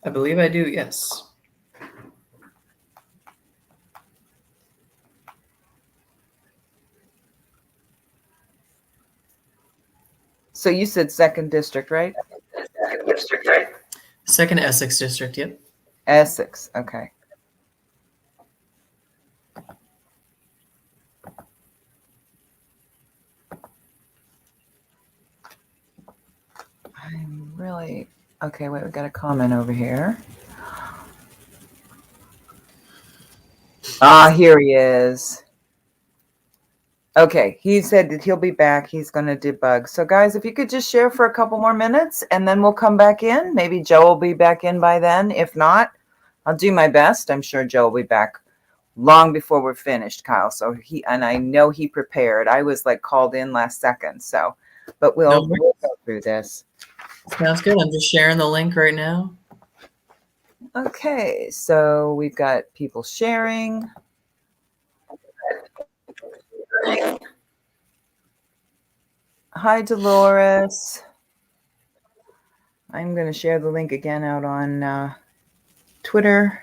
I believe I do, yes. So you said 2nd District, right? Second Essex District, yep. Essex, okay. I'm really, okay, wait, we got a comment over here. Here he is. Okay, he said that he'll be back. He's going to debug. So, guys, if you could just share for a couple more minutes and then we'll come back in. Maybe Joe will be back in by then. If not, I'll do my best. I'm sure Joe will be back long before we're finished, Kyle. So and I know he prepared. I was like called in last second. So, but we'll go through this. Sounds good. I'm just sharing the link right now. Okay, so we've got people sharing. Hi, Dolores. I'm going to share the link again out on Twitter.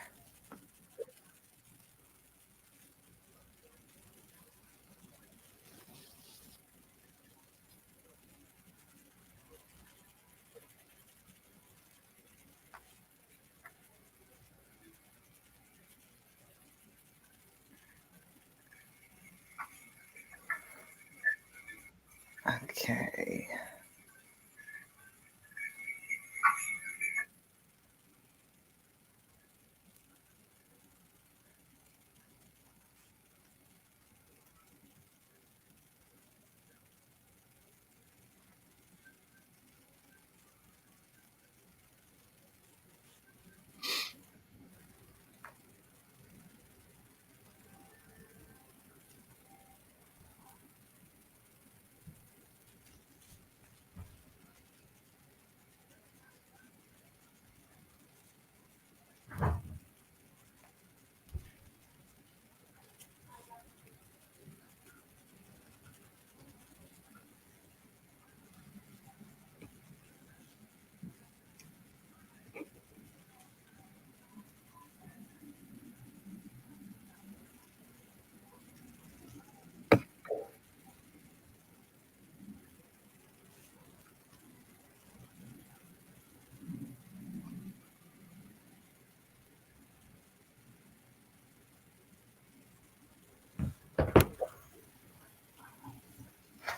Okay.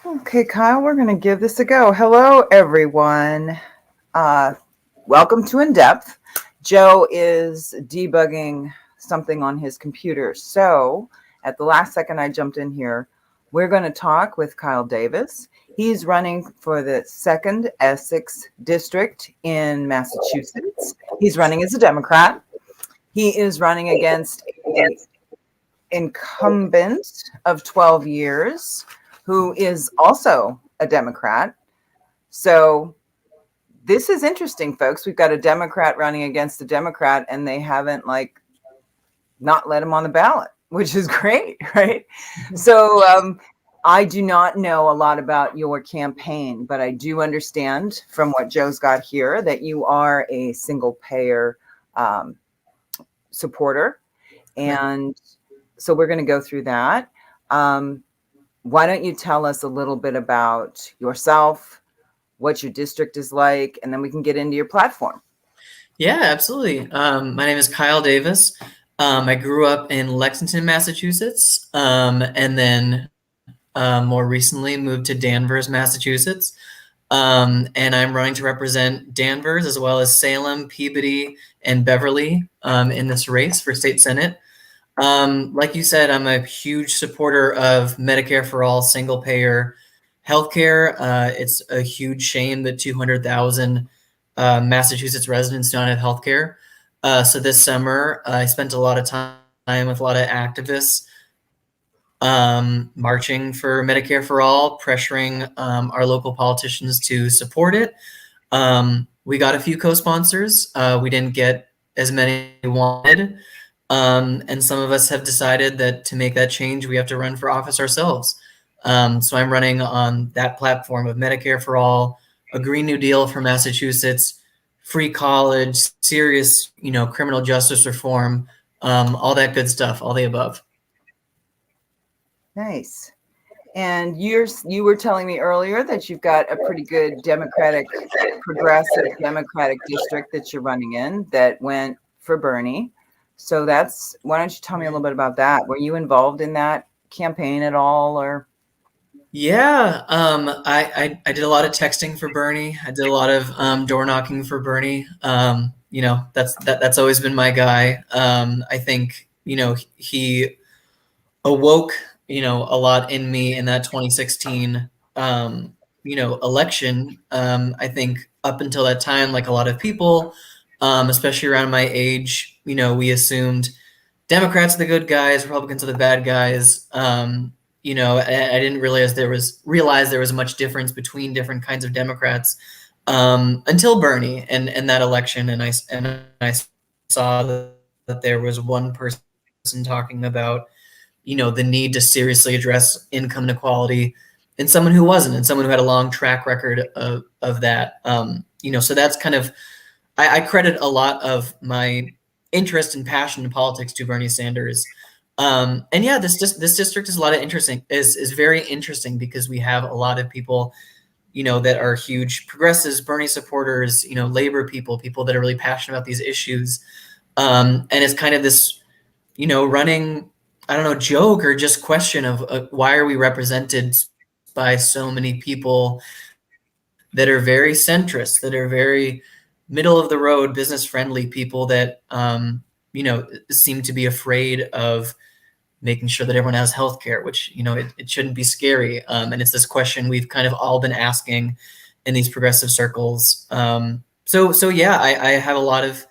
Okay, Kyle, we're going to give this a go. Hello, everyone. Welcome to In Depth. Joe is debugging something on his computer. So at the last second I jumped in here, we're going to talk with Kyle Davis. He's running for the 2nd Essex District in Massachusetts. He's running as a Democrat. He is running against an incumbent of 12 years who is also a Democrat. So this is interesting, folks. We've got a Democrat running against a Democrat, and they haven't not let him on the ballot, which is great, right? So I do not know a lot about your campaign, but I do understand from what Joe's got here that you are a single payer supporter. And so we're going to go through that. Why don't you tell us a little bit about yourself, what your district is like, and then we can get into your platform. Yeah, absolutely. My name is Kyle Davis. I grew up in Lexington, Massachusetts, and then more recently moved to Danvers, Massachusetts. And I'm running to represent Danvers as well as Salem, Peabody, and Beverly in this race for state senate. Like you said, I'm a huge supporter of Medicare for all, single payer healthcare. It's a huge shame that 200,000 Massachusetts residents don't have healthcare. So this summer, I spent a lot of time with a lot of activists marching for Medicare for all, pressuring our local politicians to support it. We got a few co-sponsors. We didn't get as many we wanted. And some of us have decided that to make that change, we have to run for office ourselves. So I'm running on that platform of Medicare for all, a Green New Deal for Massachusetts, free college, serious, criminal justice reform, all that good stuff, all the above. Nice. And you were telling me earlier that you've got a pretty good progressive Democratic district that you're running in that went for Bernie. So why don't you tell me a little bit about that? Were you involved in that campaign at all, or? Yeah, I did a lot of texting for Bernie. I did a lot of door knocking for Bernie. That's always been my guy. I think he awoke a lot in me in that 2016 election. I think up until that time, like a lot of people, especially around my age, we assumed Democrats are the good guys, Republicans are the bad guys. I didn't realize there was much difference between different kinds of Democrats until Bernie and that election, and I saw that there was one person talking about the need to seriously address income inequality, and someone who wasn't, and someone who had a long track record of that. So that's kind of I credit a lot of my interest and passion in politics to Bernie Sanders. And yeah, this district is very interesting because we have a lot of people, that are huge progressives, Bernie supporters, labor people that are really passionate about these issues. And it's kind of this, running, I don't know, joke or just question of why are we represented by so many people that are very centrist, that are very middle of the road, business friendly people that seem to be afraid of making sure that everyone has health care, which it shouldn't be scary. And it's this question we've kind of all been asking in these progressive circles. So yeah, I have a lot of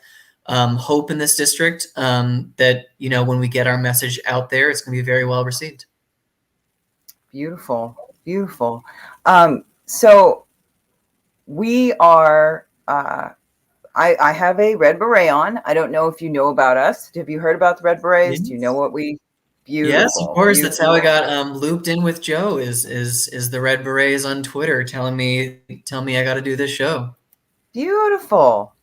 hope in this district that when we get our message out there, it's going to be very well received. Beautiful, beautiful. So we are. I have a red beret on. I don't know if you know about us. Have you heard about the red berets? Yes. Do you know what we? Beautiful. Yes, of course. Beautiful. That's how I got looped in with Joe. Is the red berets on Twitter telling me I got to do this show? Beautiful.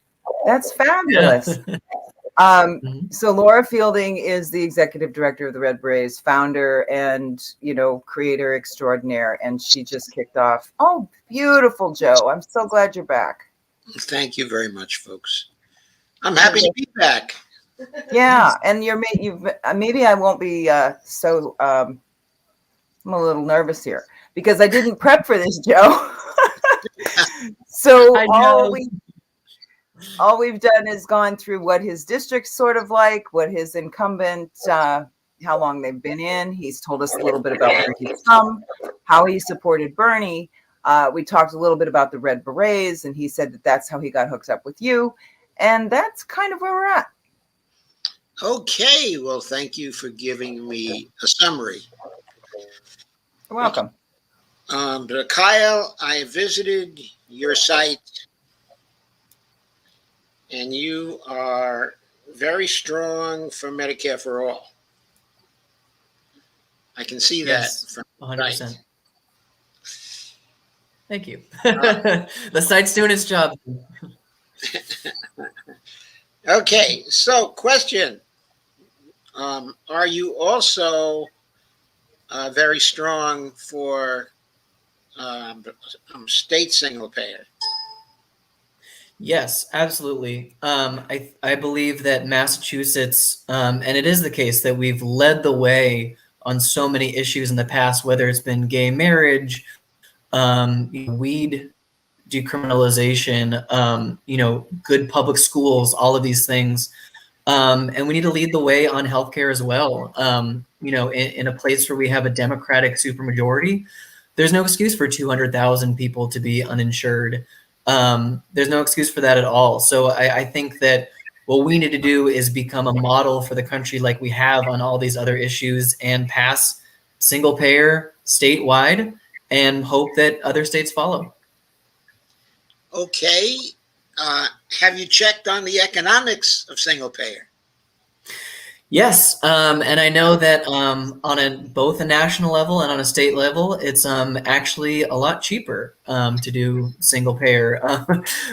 That's fabulous. Yeah. So Laura Fielding is the executive director of the Red Berets, founder and creator extraordinaire, and she just kicked off. Oh, beautiful, Joe! I'm so glad you're back. Thank you very much, folks. I'm happy to be back. Yeah, and you've maybe I won't be so. I'm a little nervous here because I didn't prep for this, Joe. So all we've done is gone through what his district's sort of like, what his incumbent, how long they've been in. He's told us a little bit about where he's from, how he supported Bernie. We talked a little bit about the Red Berets, and he said that that's how he got hooked up with you. And that's kind of where we're at. Okay. Well, thank you for giving me a summary. You're welcome. Kyle, I visited your site, and you are very strong for Medicare for all. I can see that from 100%. Right. Thank you. The site's doing its job. Okay, so question. Are you also very strong for state single payer? Yes, absolutely. I believe that Massachusetts, and it is the case that we've led the way on so many issues in the past, whether it's been gay marriage, weed decriminalization, good public schools, all of these things. And we need to lead the way on healthcare as well. In a place where we have a Democratic supermajority, there's no excuse for 200,000 people to be uninsured. There's no excuse for that at all. So I think that what we need to do is become a model for the country like we have on all these other issues and pass single payer statewide and hope that other states follow. Okay. Have you checked on the economics of single payer? Yes, and I know that on both a national level and on a state level, it's actually a lot cheaper to do single payer,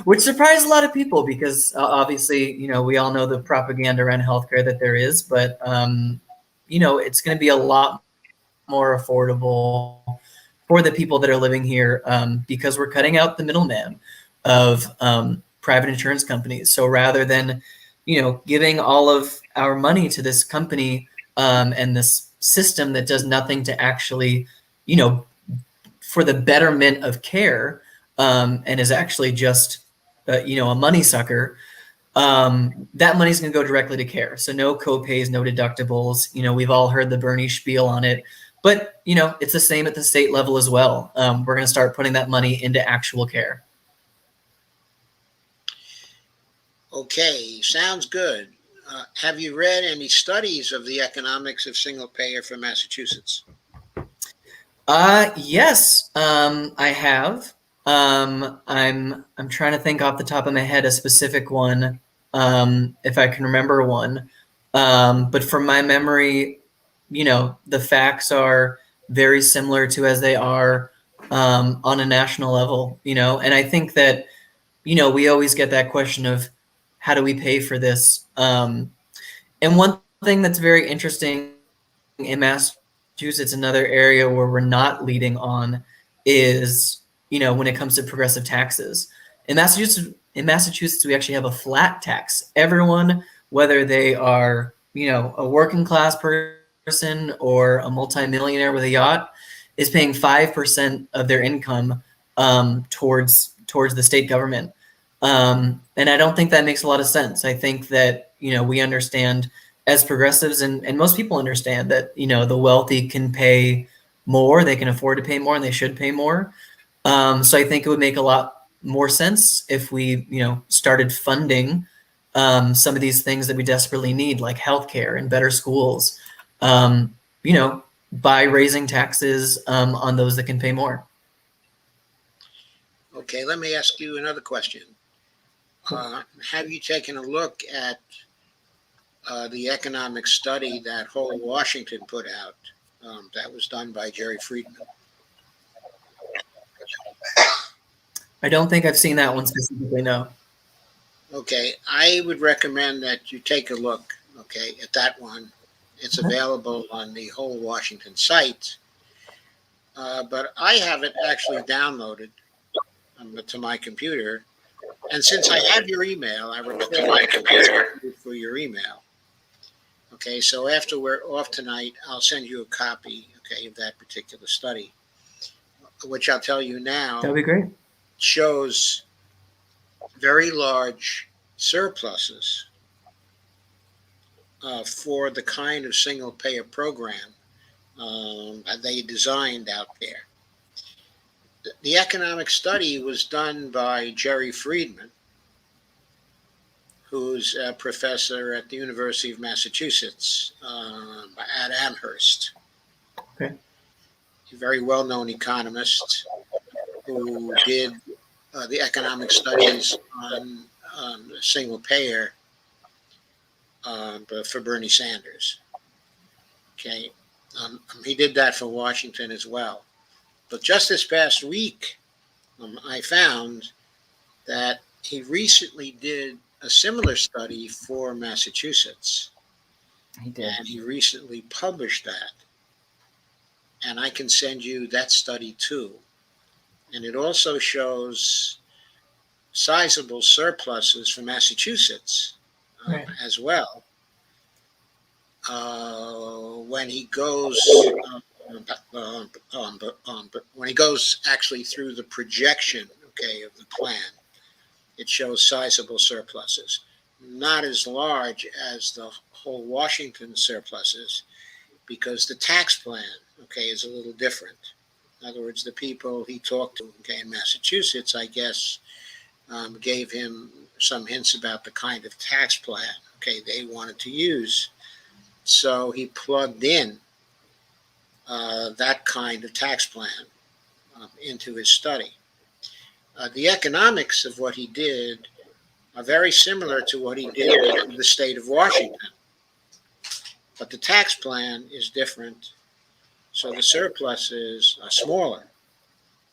which surprised a lot of people because obviously, we all know the propaganda around healthcare that there is, but it's going to be a lot more affordable for the people that are living here because we're cutting out the middleman of private insurance companies. So rather than, giving all of our money to this company and this system that does nothing to actually, for the betterment of care and is actually just, a money sucker, that money's going to go directly to care. So no co-pays, no deductibles. We've all heard the Bernie spiel on it, but it's the same at the state level as well. We're going to start putting that money into actual care. Okay, sounds good. Have you read any studies of the economics of single payer for Massachusetts? Yes, I have. I'm trying to think off the top of my head a specific one, if I can remember one. But from my memory, the facts are very similar to as they are on a national level, and I think that, we always get that question of how do we pay for this? And one thing that's very interesting in Massachusetts, another area where we're not leading on is, when it comes to progressive taxes. In Massachusetts, we actually have a flat tax. Everyone, whether they are, a working class person or a multimillionaire with a yacht, is paying 5% of their income towards the state government. And I don't think that makes a lot of sense. I think that, we understand as progressives and most people understand that, the wealthy can pay more, they can afford to pay more, and they should pay more. So I think it would make a lot more sense if we, started funding some of these things that we desperately need, like healthcare and better schools, um, by raising taxes on those that can pay more. Okay, let me ask you another question. Have you taken a look at the economic study that Whole Washington put out? That was done by Jerry Friedman. I don't think I've seen that one specifically, no. Okay, I would recommend that you take a look, okay, at that one. It's available on the Whole Washington site, but I have it actually downloaded to my computer. And since I have your email, I reply for your email. Okay, so after we're off tonight, I'll send you a copy, okay, of that particular study, which I'll tell you now That would be great. shows very large surpluses for the kind of single payer program they designed out there. The economic study was done by Jerry Friedman, who's a professor at the University of Massachusetts at Amherst. Okay. A very well-known economist who did the economic studies on single payer for Bernie Sanders. Okay, he did that for Washington as well. But just this past week, I found that he recently did a similar study for Massachusetts. He did. And he recently published that. And I can send you that study too. And it also shows sizable surpluses for Massachusetts Right. as well. When he goes when he goes actually through the projection, okay, of the plan, it shows sizable surpluses, not as large as the Whole Washington surpluses, because the tax plan, okay, is a little different. In other words, the people he talked to, okay, in Massachusetts, I guess, gave him some hints about the kind of tax plan, okay, they wanted to use. So he plugged in that kind of tax plan into his study. The economics of what he did are very similar to what he did in the state of Washington. but the tax plan is different, so the surpluses are smaller.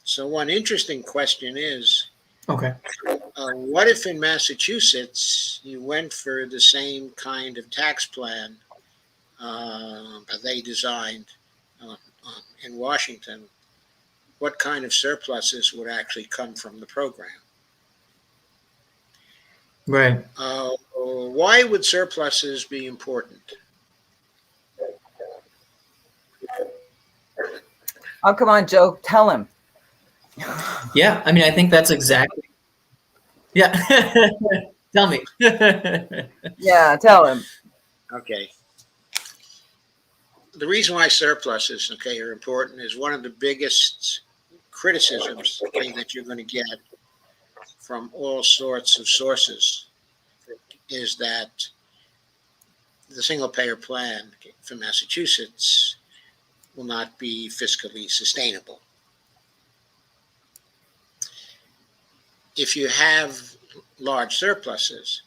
So one interesting question is, Okay. what if in Massachusetts you went for the same kind of tax plan that they designed in Washington? What kind of surpluses would actually come from the program? Right. Why would surpluses be important? Oh, come on, Joe. Tell him. Yeah. I mean, I think that's exactly. Yeah. Tell me. Yeah, tell him. Okay. The reason why surpluses, okay, are important is one of the biggest criticisms, okay, that you're going to get from all sorts of sources is that the single payer plan for Massachusetts will not be fiscally sustainable. If you have large surpluses,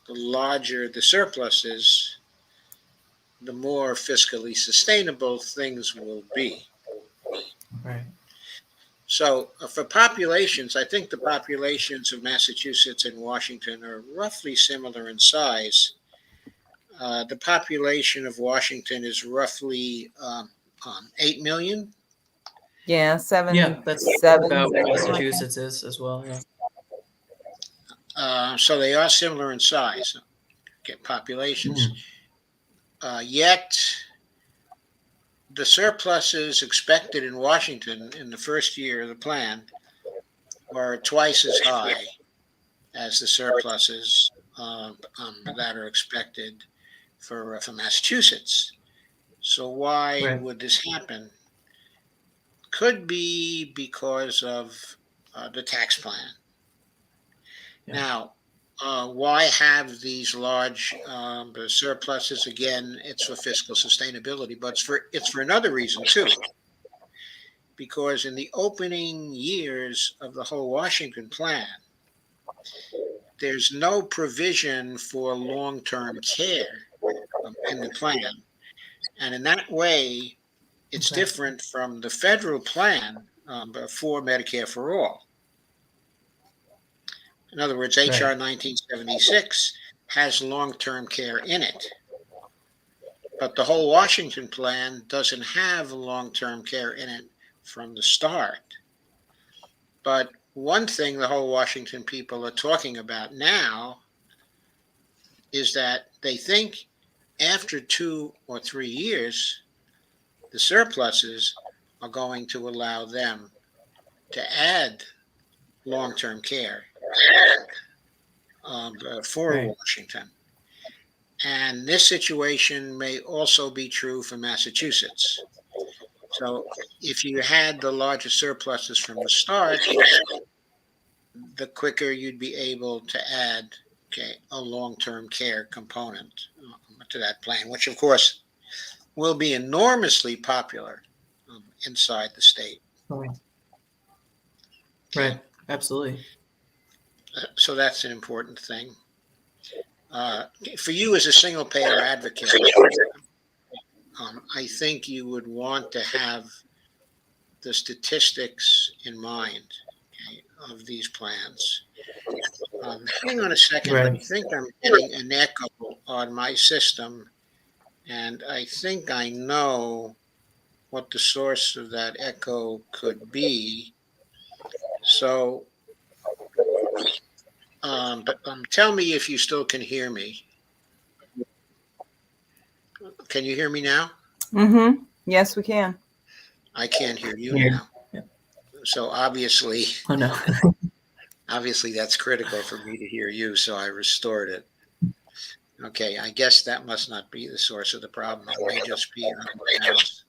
the larger the surpluses, the more fiscally sustainable things will be. Right. So for populations, I think the populations of Massachusetts and Washington are roughly similar in size. The population of Washington is roughly 8 million. Yeah, seven. Yeah, that's seven. about what Massachusetts is as well. Yeah. So they are similar in size, okay, populations. Yet the surpluses expected in Washington in the first year of the plan were twice as high as the surpluses that are expected for Massachusetts. So why Right. would this happen? Could be because of the tax plan. Yeah. Now, why have these large surpluses? Again, it's for fiscal sustainability, but it's for another reason too. Because in the opening years of the whole Washington plan, there's no provision for long-term care in the plan. And in that way, it's Okay. different from the federal plan for Medicare for All. In other words, HR Right. 1976 has long-term care in it. But the whole Washington plan doesn't have long-term care in it from the start. But one thing the whole Washington people are talking about now is that they think after 2 or 3 years, the surpluses are going to allow them to add long-term care for Right. Washington. And this situation may also be true for Massachusetts. So if you had the largest surpluses from the start, the quicker you'd be able to add, okay, a long-term care component to that plan, which of course will be enormously popular inside the state. Right. Okay? Right. Absolutely. So that's an important thing. For you as a single payer advocate, I think you would want to have the statistics in mind, okay, of these plans. Hang on a second. I Right. think I'm getting an echo on my system, and I think I know what the source of that echo could be. So, but tell me if you still can hear me. Can you hear me now? Mm-hmm. Yes, we can. I can't hear you Weird. now. Yeah. So obviously, Oh no. obviously that's critical for me to hear you. So I restored it. Okay, I guess that must not be the source of the problem. It may just be something else.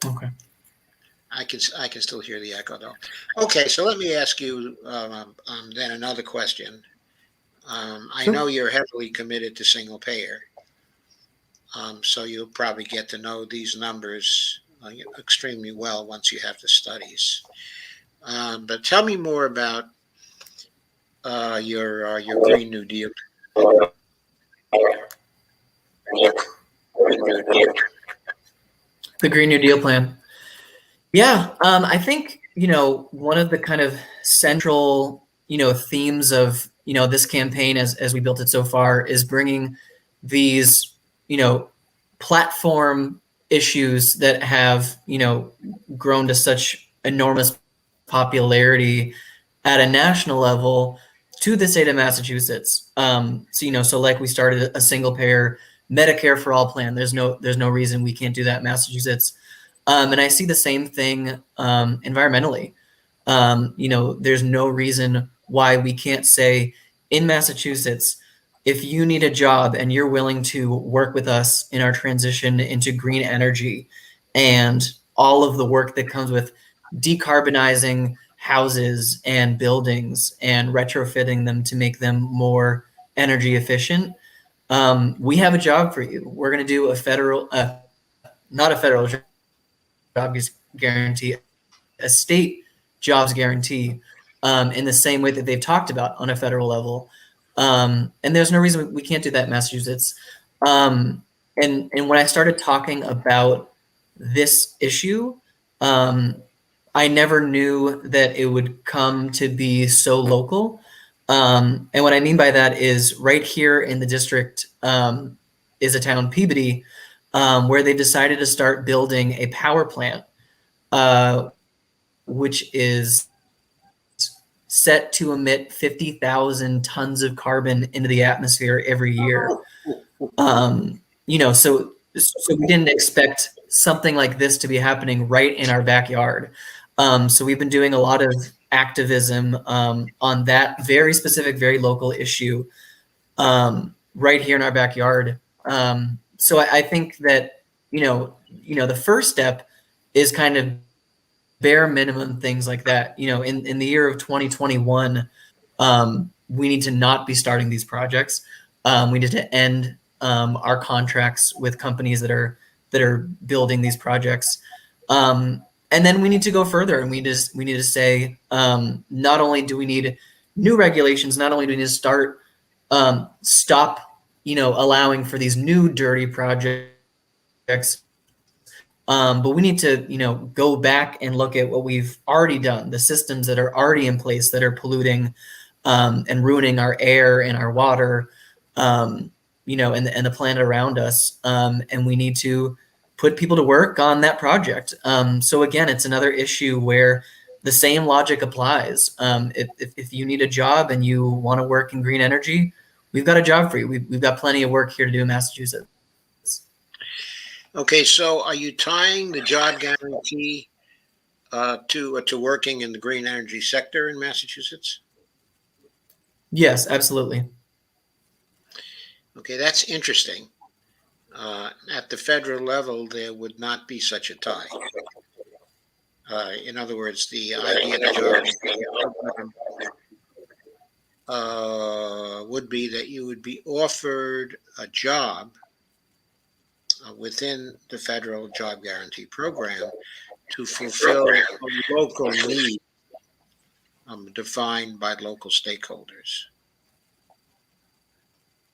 Okay. I can still hear the echo though. Okay, so let me ask you then another question. I Sure. know you're heavily committed to single payer, so you'll probably get to know these numbers extremely well once you have the studies. But tell me more about your Green New Deal. The Green New Deal plan. Yeah, I think, one of the kind of central, themes of, this campaign as we built it so far is bringing these, platform issues that have, grown to such enormous popularity at a national level to the state of Massachusetts. So like we started a single payer Medicare for all plan. There's no reason we can't do that in Massachusetts. And I see the same thing environmentally. There's no reason why we can't say in Massachusetts, if you need a job and you're willing to work with us in our transition into green energy and all of the work that comes with decarbonizing houses and buildings and retrofitting them to make them more energy efficient, we have a job for you. We're going to do not a federal job guarantee, a state jobs guarantee, in the same way that they've talked about on a federal level. And there's no reason we can't do that in Massachusetts. And when I started talking about this issue, I never knew that it would come to be so local. And what I mean by that is right here in the district is a town, Peabody, where they decided to start building a power plant, which is set to emit 50,000 tons of carbon into the atmosphere every year. So we didn't expect something like this to be happening right in our backyard. So we've been doing a lot of activism on that very specific, very local issue right here in our backyard. So I think that the first step is kind of bare minimum things like that. In the year of 2021, we need to not be starting these projects. We need to end our contracts with companies that are building these projects. And then we need to go further, and we need to say, not only do we need new regulations, not only do we need to stop allowing for these new dirty projects, but we need to go back and look at what we've already done, the systems that are already in place that are polluting and ruining our air and our water, and the planet around us. And we need to put people to work on that project. So again, it's another issue where the same logic applies. If you need a job and you want to work in green energy, we've got a job for you. We've got plenty of work here to do in Massachusetts. Okay, so are you tying the job guarantee to working in the green energy sector in Massachusetts? Yes, absolutely. Okay, that's interesting. At the federal level, there would not be such a tie. In other words, the idea of the job would be that you would be offered a job within the federal job guarantee program to fulfill a local need defined by local stakeholders.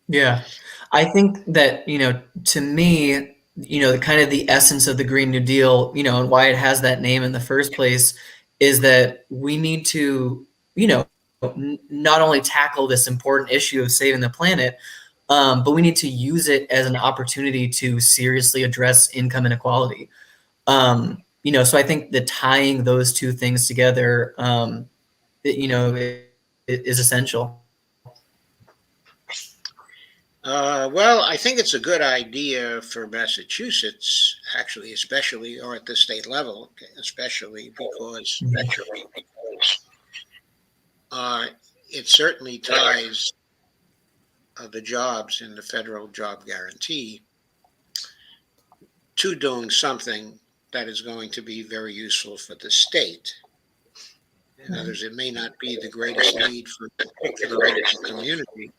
Yeah, I think that, to me, the kind of the essence of the Green New Deal, and why it has that name in the first place is that we need to, not only tackle this important issue of saving the planet, but we need to use it as an opportunity to seriously address income inequality. So I think that tying those two things together, is essential. Well, I think it's a good idea for Massachusetts, actually, especially, or at the state level, especially because it certainly ties the jobs in the federal job guarantee to doing something that is going to be very useful for the state. In other words, it may not be the greatest need for a particular local community,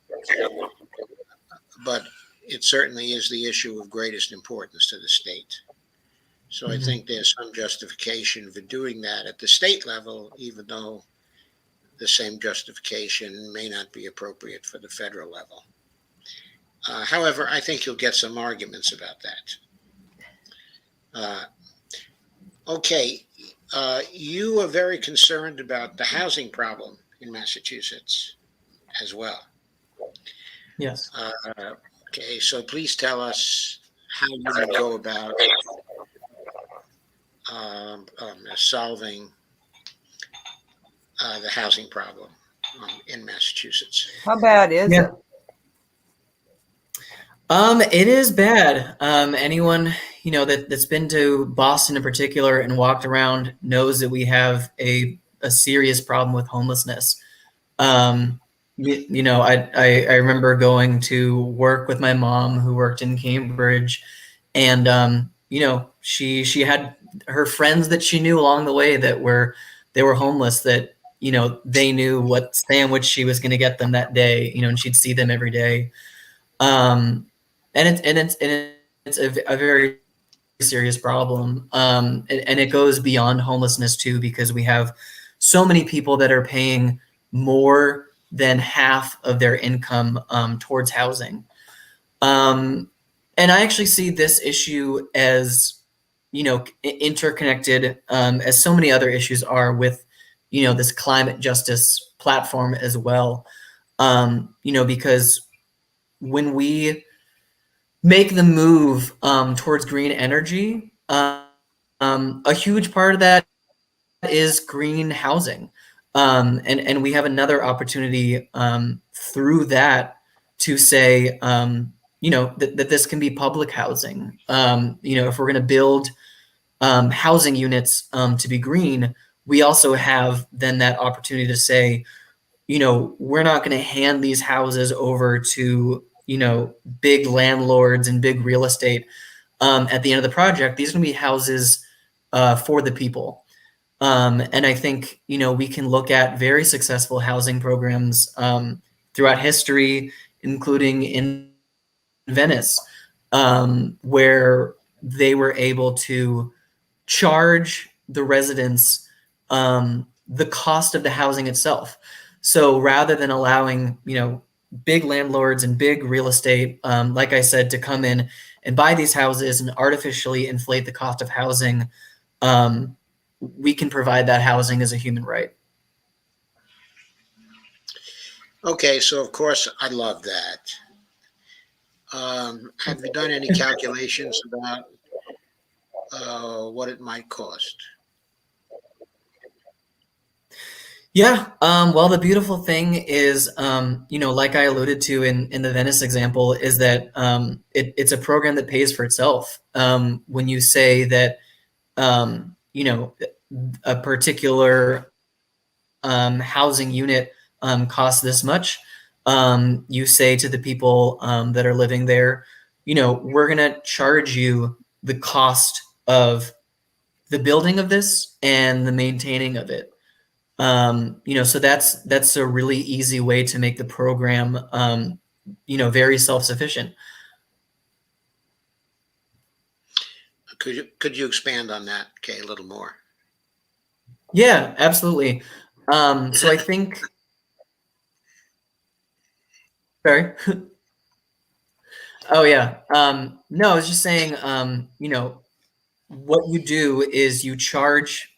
but it certainly is the issue of greatest importance to the state. So I think there's some justification for doing that at the state level, even though the same justification may not be appropriate for the federal level. However, I think you'll get some arguments about that. Okay, you are very concerned about the housing problem in Massachusetts as well. Yes. Okay, so please tell us how you would go about solving the housing problem in Massachusetts. How bad is Yeah. it? It is bad. Anyone, that's been to Boston in particular and walked around knows that we have a serious problem with homelessness. I remember going to work with my mom who worked in Cambridge, and she had her friends that she knew along the way they were homeless, that they knew what sandwich she was going to get them that day, and she'd see them every day. um and it's a very serious problem. And it goes beyond homelessness too, because we have so many people that are paying more than half of their income towards housing. And I actually see this issue as interconnected, as so many other issues are, with this climate justice platform as well. Because when we make the move towards green energy, a huge part of that is green housing. And we have another opportunity through that to say, that this can be public housing. If we're going to build housing units to be green, we also have then that opportunity to say, we're not going to hand these houses over to, big landlords and big real estate. At the end of the project, these are going to be houses for the people. And I think, we can look at very successful housing programs throughout history, including in Venice, where they were able to charge the residents the cost of the housing itself. So rather than allowing, big landlords and big real estate, like I said, to come in and buy these houses and artificially inflate the cost of housing, we can provide that housing as a human right. Okay, so of course I love that. Have you done any calculations about what it might cost? Yeah. Well, the beautiful thing is, like I alluded to in the Venice example, is that it's a program that pays for itself. When you say that, a particular housing unit costs this much, you say to the people that are living there, we're going to charge you the cost of the building of this and the maintaining of it. So that's a really easy way to make the program, very self-sufficient. Could you expand on that, okay, a little more? Yeah, absolutely. So I think, sorry. Oh yeah. No, I was just saying, what you do is you charge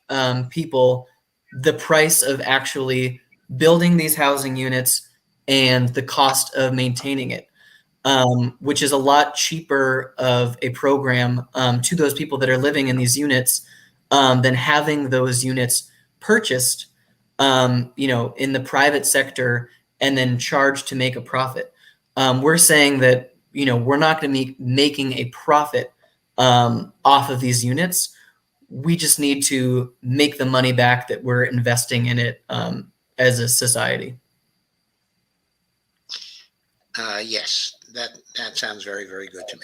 people the price of actually building these housing units and the cost of maintaining it, which is a lot cheaper of a program to those people that are living in these units than having those units purchased, in the private sector and then charged to make a profit. We're saying that, we're not going to be making a profit off of these units. We just need to make the money back that we're investing in it as a society. Yes, that sounds very, very good to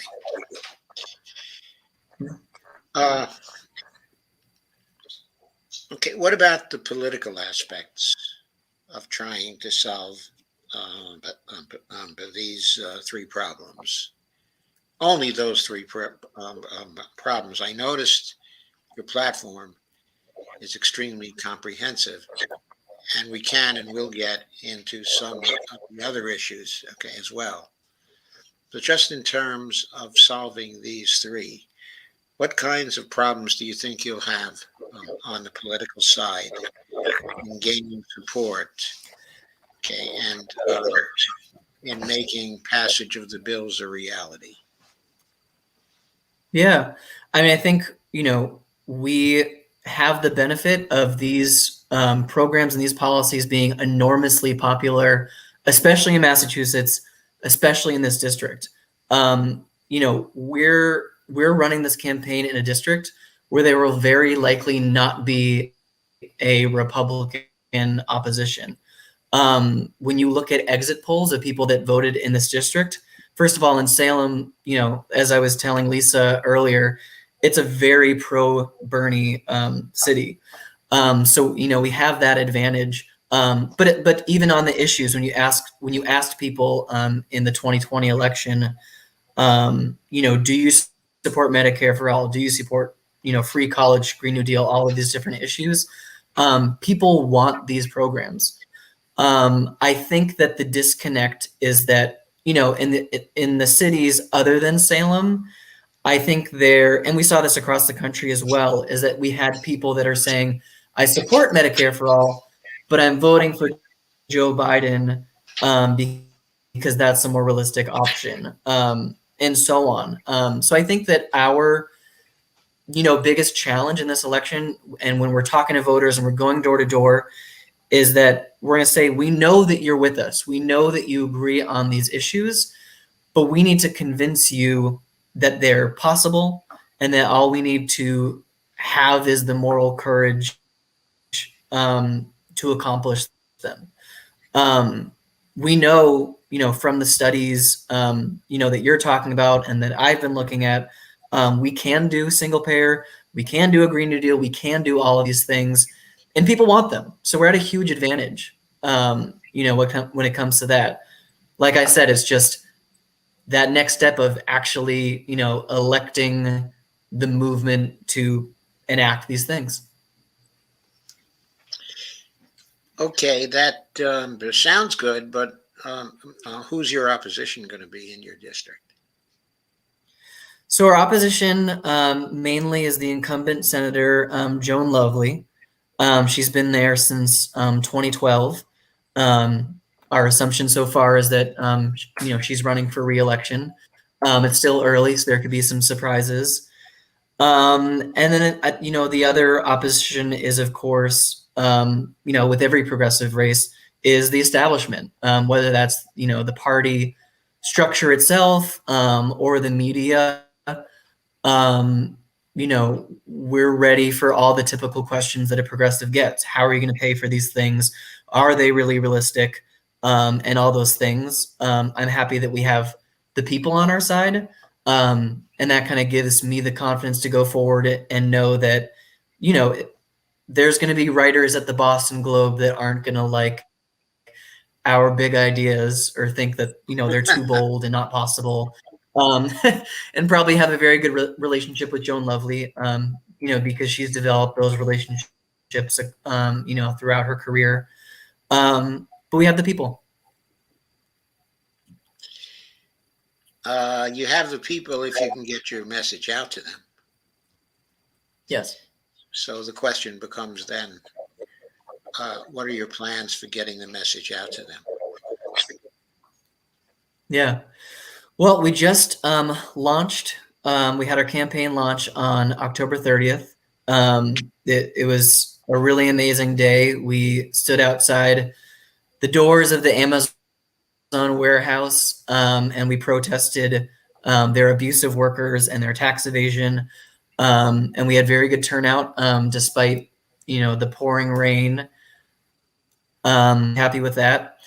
me. Uh, okay, what about the political aspects of trying to solve these three problems? Only those three problems. I noticed your platform is extremely comprehensive, and we can and will get into some of the other issues, okay, as well. So just in terms of solving these three, what kinds of problems do you think you'll have on the political side in gaining support, okay, and in making passage of the bills a reality? Yeah. I mean, I think, we have the benefit of these programs and these policies being enormously popular, especially in Massachusetts, especially in this district. We're running this campaign in a district where there will very likely not be a Republican opposition. When you look at exit polls of people that voted in this district, first of all, in Salem, as I was telling Lisa earlier, it's a very pro Bernie city. So we have that advantage. But even on the issues, when you asked people in the 2020 election, do you support Medicare for all? Do you support free college, Green New Deal, all of these different issues? People want these programs. I think that the disconnect is that in the cities other than Salem, I think and we saw this across the country as well, is that we had people that are saying, I support Medicare for all, but I'm voting for Joe Biden because that's a more realistic option, and so on. So I think that our biggest challenge in this election, and when we're talking to voters and we're going door to door, is that we're going to say, we know that you're with us. We know that you agree on these issues, but we need to convince you that they're possible and that all we need to have is the moral courage to accomplish them. We know, from the studies, that you're talking about and that I've been looking at, we can do single payer, we can do a Green New Deal, we can do all of these things, and people want them. So we're at a huge advantage, when it comes to that. Like I said, it's just that next step of actually, electing the movement to enact these things. Okay, that sounds good, but who's your opposition going to be in your district? So our opposition mainly is the incumbent Senator Joan Lovely. She's been there since 2012. Our assumption so far is that she's running for re-election. It's still early, so there could be some surprises. And then the other opposition is, of course, with every progressive race, is the establishment, whether that's the party structure itself or the media. We're ready for all the typical questions that a progressive gets. How are you going to pay for these things? Are they really realistic? And all those things. I'm happy that we have the people on our side. And that kind of gives me the confidence to go forward and know that, there's going to be writers at the Boston Globe that aren't going to like our big ideas or think that, they're too bold and not possible. And probably have a very good relationship with Joan Lovely, because she's developed those relationships, throughout her career. But we have the people. You have the people if you can get your message out to them. Yes. So the question becomes then, what are your plans for getting the message out to them? Yeah. Well, we just launched. We had our campaign launch on October 30th. It was a really amazing day. We stood outside the doors of the Amazon warehouse, and we protested their abusive workers and their tax evasion. And we had very good turnout, despite the pouring rain. Happy with that.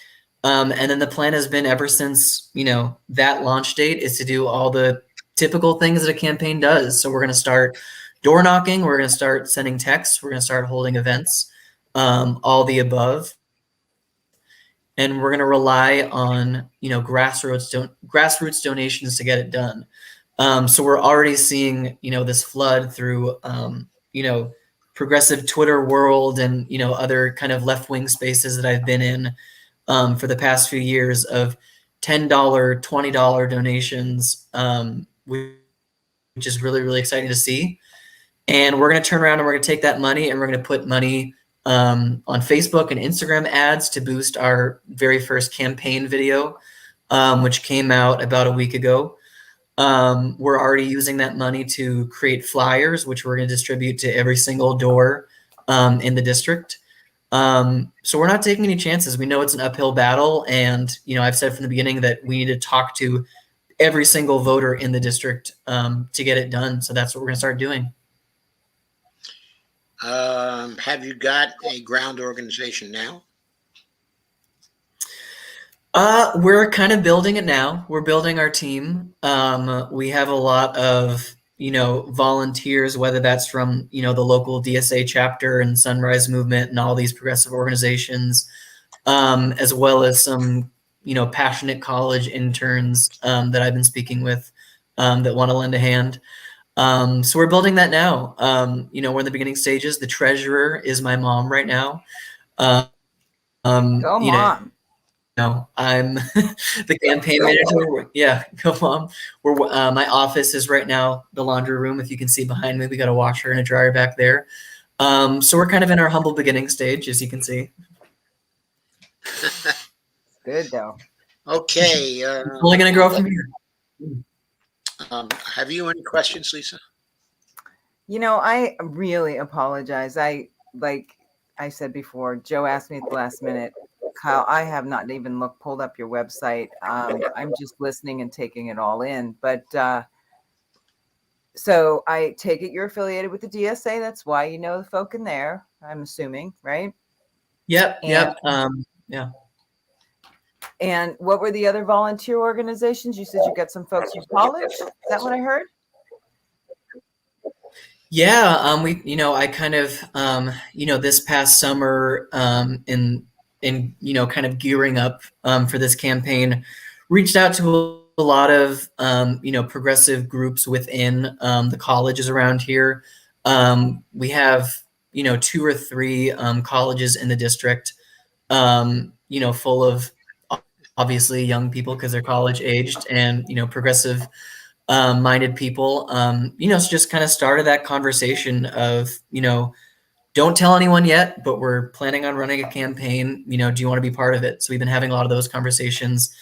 And then the plan has been ever since that launch date is to do all the typical things that a campaign does. So we're going to start door knocking. We're going to start sending texts. We're going to start holding events, all the above. And we're going to rely on grassroots donations to get it done. So we're already seeing this flood through progressive Twitter world and other kind of left-wing spaces that I've been in for the past few years of $10, $20 donations, which is really, really exciting to see. And we're going to turn around and we're going to take that money and we're going to put money on Facebook and Instagram ads to boost our very first campaign video, which came out about a week ago. We're already using that money to create flyers, which we're going to distribute to every single door in the district. So we're not taking any chances. We know it's an uphill battle. And, I've said from the beginning that we need to talk to every single voter in the district to get it done. So that's what we're going to start doing. Have you got a ground organization now? We're kind of building it now. We're building our team. We have a lot of, volunteers, whether that's from, the local DSA chapter and Sunrise Movement and all these progressive organizations, as well as some, passionate college interns that I've been speaking with that want to lend a hand. So we're building that now. We're in the beginning stages. The treasurer is my mom right now. Go mom. I'm the campaign manager. Yeah, go mom. My office is right now the laundry room. If you can see behind me, we got a washer and a dryer back there. So we're kind of in our humble beginning stage, as you can see. Good though. Okay. It's only going to grow from here. Have you any questions, Lisa? I really apologize. Like I said before, Joe asked me at the last minute. Kyle, I have not even pulled up your website. I'm just listening and taking it all in. But so I take it you're affiliated with the DSA. That's why you know the folk in there, I'm assuming, right? Yep. Yeah. And what were the other volunteer organizations? You said you got some folks from college. Is that what I heard? Yeah. I kind of, this past summer, in kind of gearing up for this campaign, reached out to a lot of, progressive groups within the colleges around here. We have, 2 or 3 colleges in the district, full of obviously young people because they're college aged and, progressive minded people, so just kind of started that conversation of, don't tell anyone yet, but we're planning on running a campaign. Do you want to be part of it? So we've been having a lot of those conversations.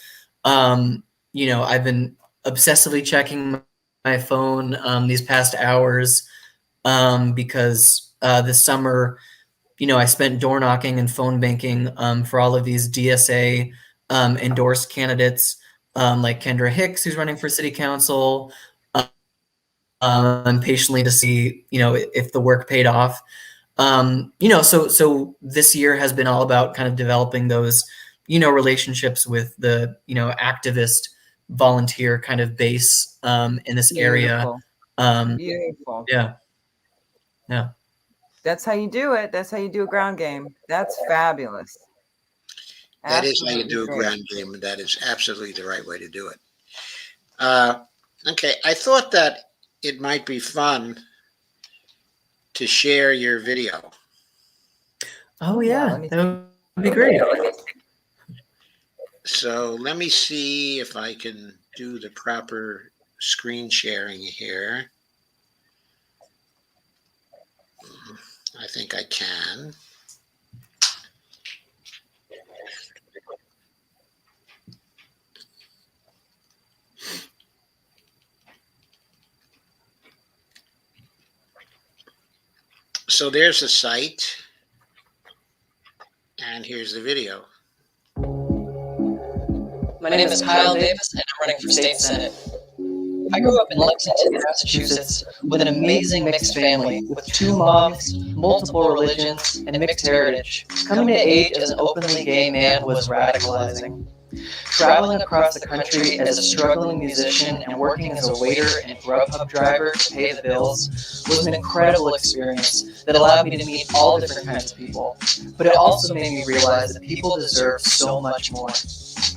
I've been obsessively checking my phone these past hours because this summer, I spent door knocking and phone banking for all of these DSA endorsed candidates like Kendra Hicks, who's running for city council, patiently to see, if the work paid off. So this year has been all about kind of developing those, relationships with the, activist volunteer kind of base in this area. Beautiful. Yeah. That's how you do it. That's how you do a ground game. That's fabulous. That is how you do a ground game, and that is absolutely the right way to do it. Okay, I thought that it might be fun to share your video. Oh yeah, that would be great. So let me see if I can do the proper screen sharing here. I think I can. So there's the site, and here's the video. My name is Kyle Davis, and I'm running for state senate. I grew up in Lexington, Massachusetts, with an amazing mixed family, with 2 moms, multiple religions, and mixed heritage. Coming to age as an openly gay man was radicalizing. Traveling across the country as a struggling musician and working as a waiter and Grubhub driver to pay the bills was an incredible experience that allowed me to meet all different kinds of people. But it also made me realize that people deserve so much more.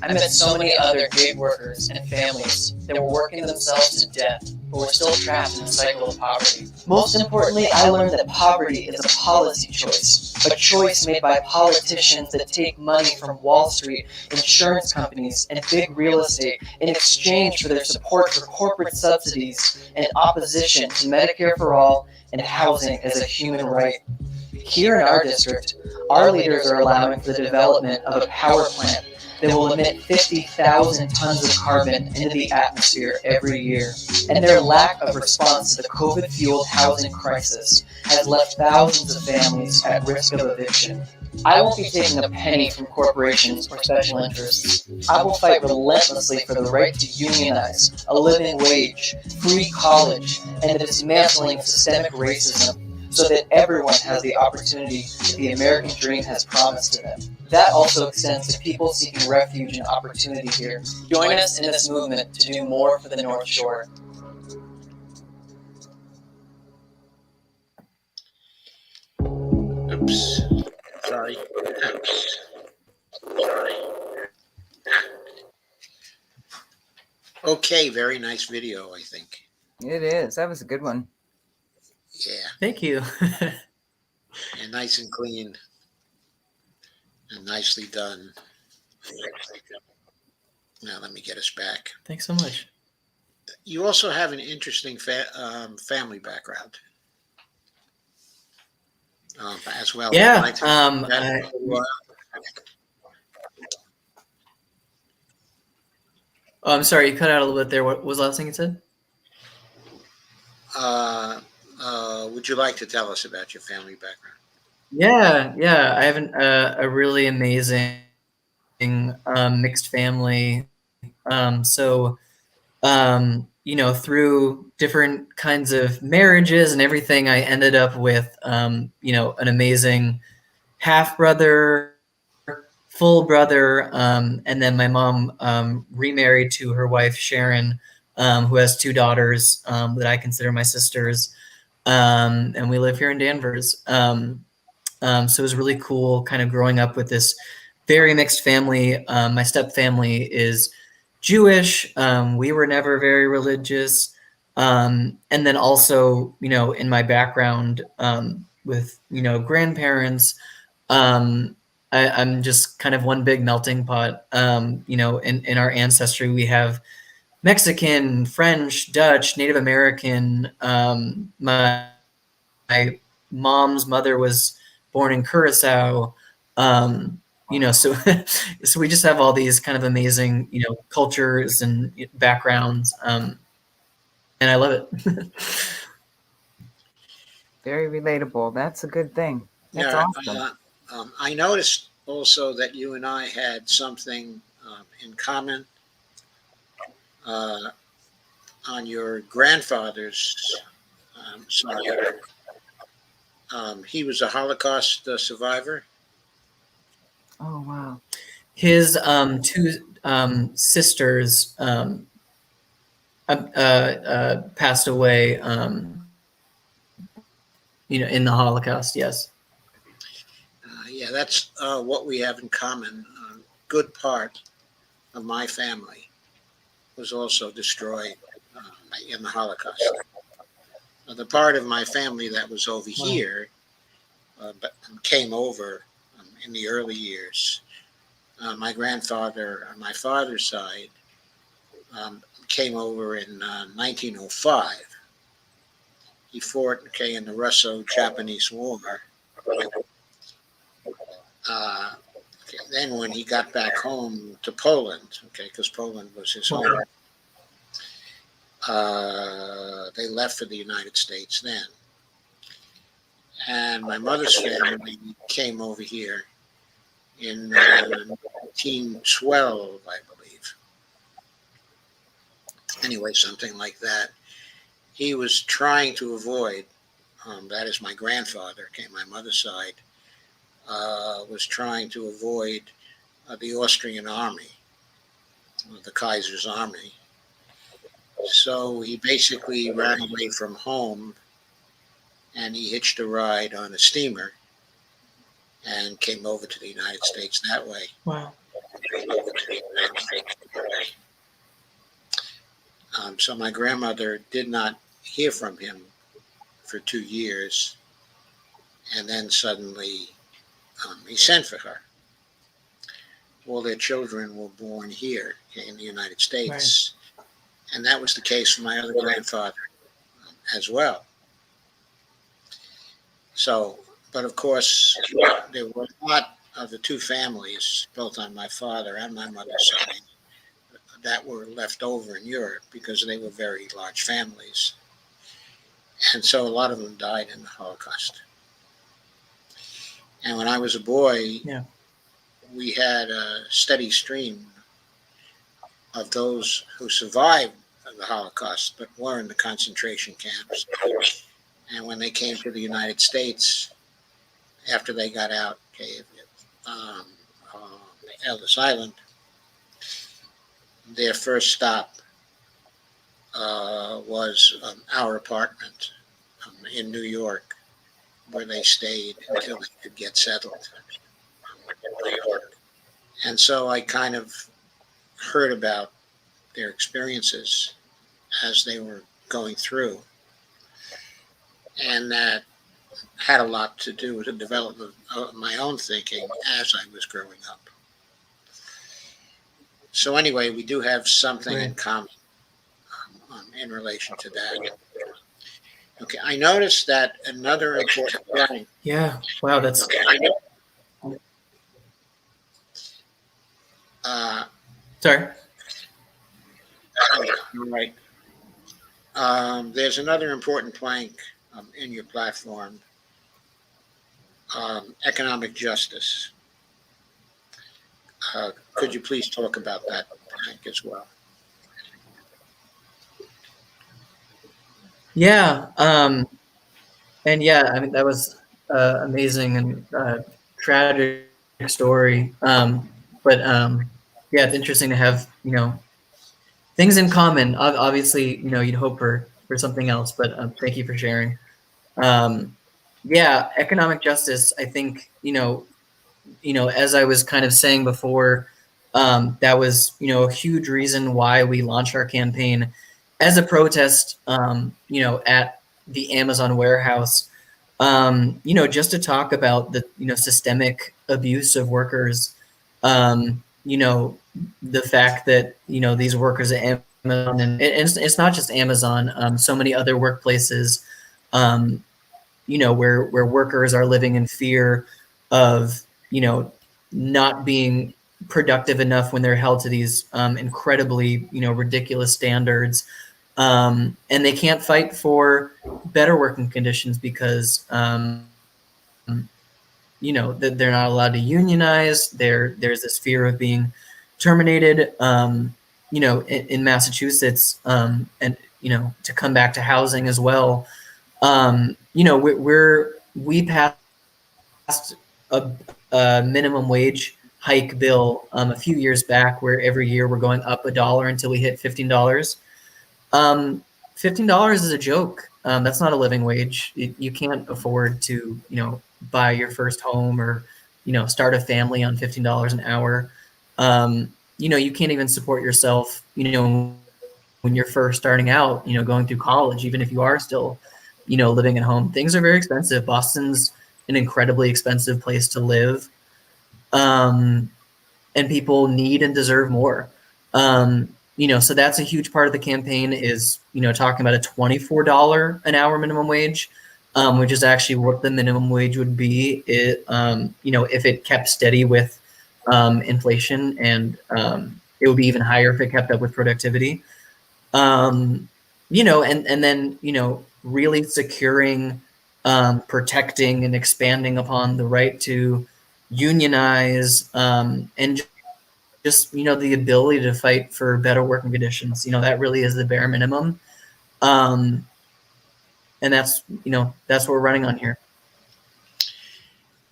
I met so many other gig workers and families that were working themselves to death, but were still trapped in the cycle of poverty. Most importantly, I learned that poverty is a policy choice, a choice made by politicians that take money from Wall Street, insurance companies, and big real estate in exchange for their support for corporate subsidies and opposition to Medicare for all and housing as a human right. Here in our district, our leaders are allowing for the development of a power plant that will emit 50,000 tons of carbon into the atmosphere every year. And their lack of response to the COVID-fueled housing crisis has left thousands of families at risk of eviction. I won't be taking a penny from corporations or special interests. I will fight relentlessly for the right to unionize, a living wage, free college, and the dismantling of systemic racism, so that everyone has the opportunity that the American dream has promised to them. That also extends to people seeking refuge and opportunity here. Join us in this movement to do more for the North Shore. Oops. Sorry. Okay, very nice video, I think. It is. That was a good one. Yeah, Thank you. and nice and clean and nicely done. Now let me get us back. Thanks so much. You also have an interesting family background as well. Yeah. Right? Oh, I'm sorry, you cut out a little bit there. What was the last thing you said? Would you like to tell us about your family background? Yeah. I have a really amazing mixed family. Through different kinds of marriages and everything, I ended up with, an amazing half brother, full brother, and then my mom remarried to her wife Sharon, who has two daughters that I consider my sisters, and we live here in Danvers. So it was really cool, kind of growing up with this very mixed family. My step family is Jewish. We were never very religious, and then also, in my background with grandparents. I'm just kind of one big melting pot. In our ancestry, we have Mexican, French, Dutch, Native American. My mom's mother was born in Curacao. So so we just have all these kind of amazing, cultures and backgrounds. And I love it. Very relatable. That's a good thing. That's Yeah, awesome. I noticed also that you and I had something in common on your grandfather's side. He was a Holocaust survivor. Oh, wow. His two sisters passed away, in the Holocaust. Yes. Yeah, that's what we have in common. A good part of my family was also destroyed in the Holocaust. The part of my family that was over here but came over in the early years. My grandfather on my father's side came over in 1905. He fought in the Russo-Japanese War. Then when he got back home to Poland, because Poland was his home, they left for the United States then. And my mother's family came over here in 1912, I believe. Anyway, something like that. He was trying to avoid, that is my grandfather, my mother's side, was trying to avoid the Austrian army, the Kaiser's army. So he basically ran away from home and he hitched a ride on a steamer and came over to the United States that way. Wow. So my grandmother did not hear from him for 2 years, and then suddenly he sent for her. All their children were born here in the United States, and that was the case for my other grandfather as well. So, but of course, there were a lot of the two families, both on my father and my mother's side, that were left over in Europe because they were very large families. And so a lot of them died in the Holocaust. And when I was a boy, we had a steady stream of those who survived the Holocaust but were in the concentration camps. And when they came to the United States, after they got out, Ellis Island, their first stop was our apartment in New York, where they stayed until they could get settled. And so I kind of heard about their experiences as they were going through. And that had a lot to do with the development of my own thinking as I was growing up. So anyway, we do have something in common in relation to that. Okay, I noticed that another important thing. Yeah, wow, that's. Sorry. Right. There's another important plank in your platform, economic justice. Could you please talk about that plank as well? Yeah, and yeah, I mean that was amazing and tragic story. But yeah, it's interesting to have things in common. Obviously, you'd hope for something else, but thank you for sharing. Yeah, economic justice. I think as I was kind of saying before, that was a huge reason why we launched our campaign as a protest. At the Amazon warehouse. Just to talk about the systemic abuse of workers. The fact that these workers at Amazon, and it's not just Amazon. So many other workplaces. Where workers are living in fear of not being productive enough when they're held to these incredibly ridiculous standards, and they can't fight for better working conditions because they're not allowed to unionize. There's this fear of being terminated. In Massachusetts, and to come back to housing as well. We passed a minimum wage hike bill a few years back, where every year we're going up $1 until we hit $15. $15 is a joke. That's not a living wage. You can't afford to buy your first home or start a family on $15 an hour. You can't even support yourself when you're first starting out, going through college, even if you are still living at home. Things are very expensive. Boston's an incredibly expensive place to live. And people need and deserve more. So that's a huge part of the campaign is, talking about a $24 an hour minimum wage, which is actually what the minimum wage would be, if it kept steady with inflation, and it would be even higher if it kept up with productivity. And then really securing, protecting, and expanding upon the right to unionize, and just the ability to fight for better working conditions. That really is the bare minimum, and that's what we're running on here.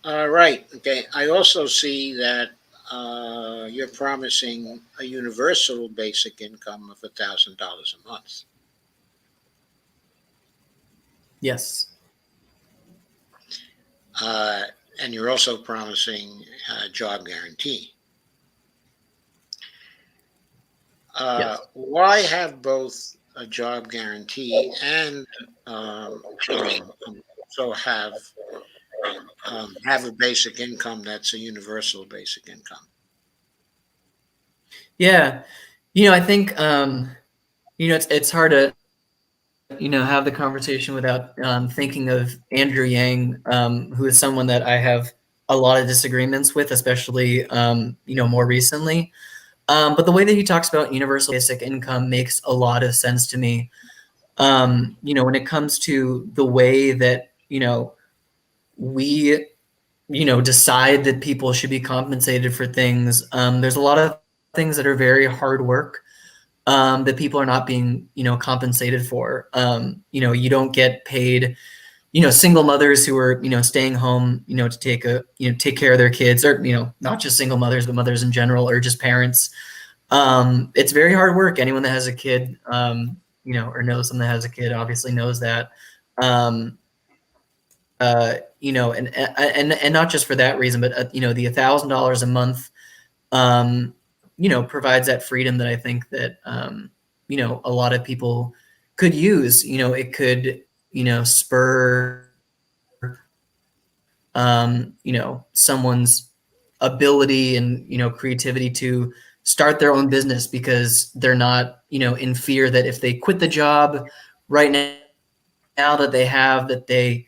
Right. Okay. I also see that you're promising a universal basic income of $1,000 a month. Yes. And you're also promising a job guarantee. Yes. Why have both a job guarantee and so have a basic income that's a universal basic income. Yeah. I think, it's hard to, have the conversation without thinking of Andrew Yang, who is someone that I have a lot of disagreements with, especially, more recently. But the way that he talks about universal basic income makes a lot of sense to me. When it comes to the way that, we, decide that people should be compensated for things, there's a lot of things that are very hard work that people are not being, compensated for. You don't get paid, single mothers who are, staying home, to take care of their kids, or, not just single mothers, but mothers in general, or just parents. It's very hard work. Anyone that has a kid, or knows someone that has a kid obviously knows that. Um, and not just for that reason, but, the $1,000 a month, um, provides that freedom that I think that, a lot of people could use. It could, spur, someone's ability and, creativity to start their own business, because they're not, in fear that if they quit the job right now that they have, that they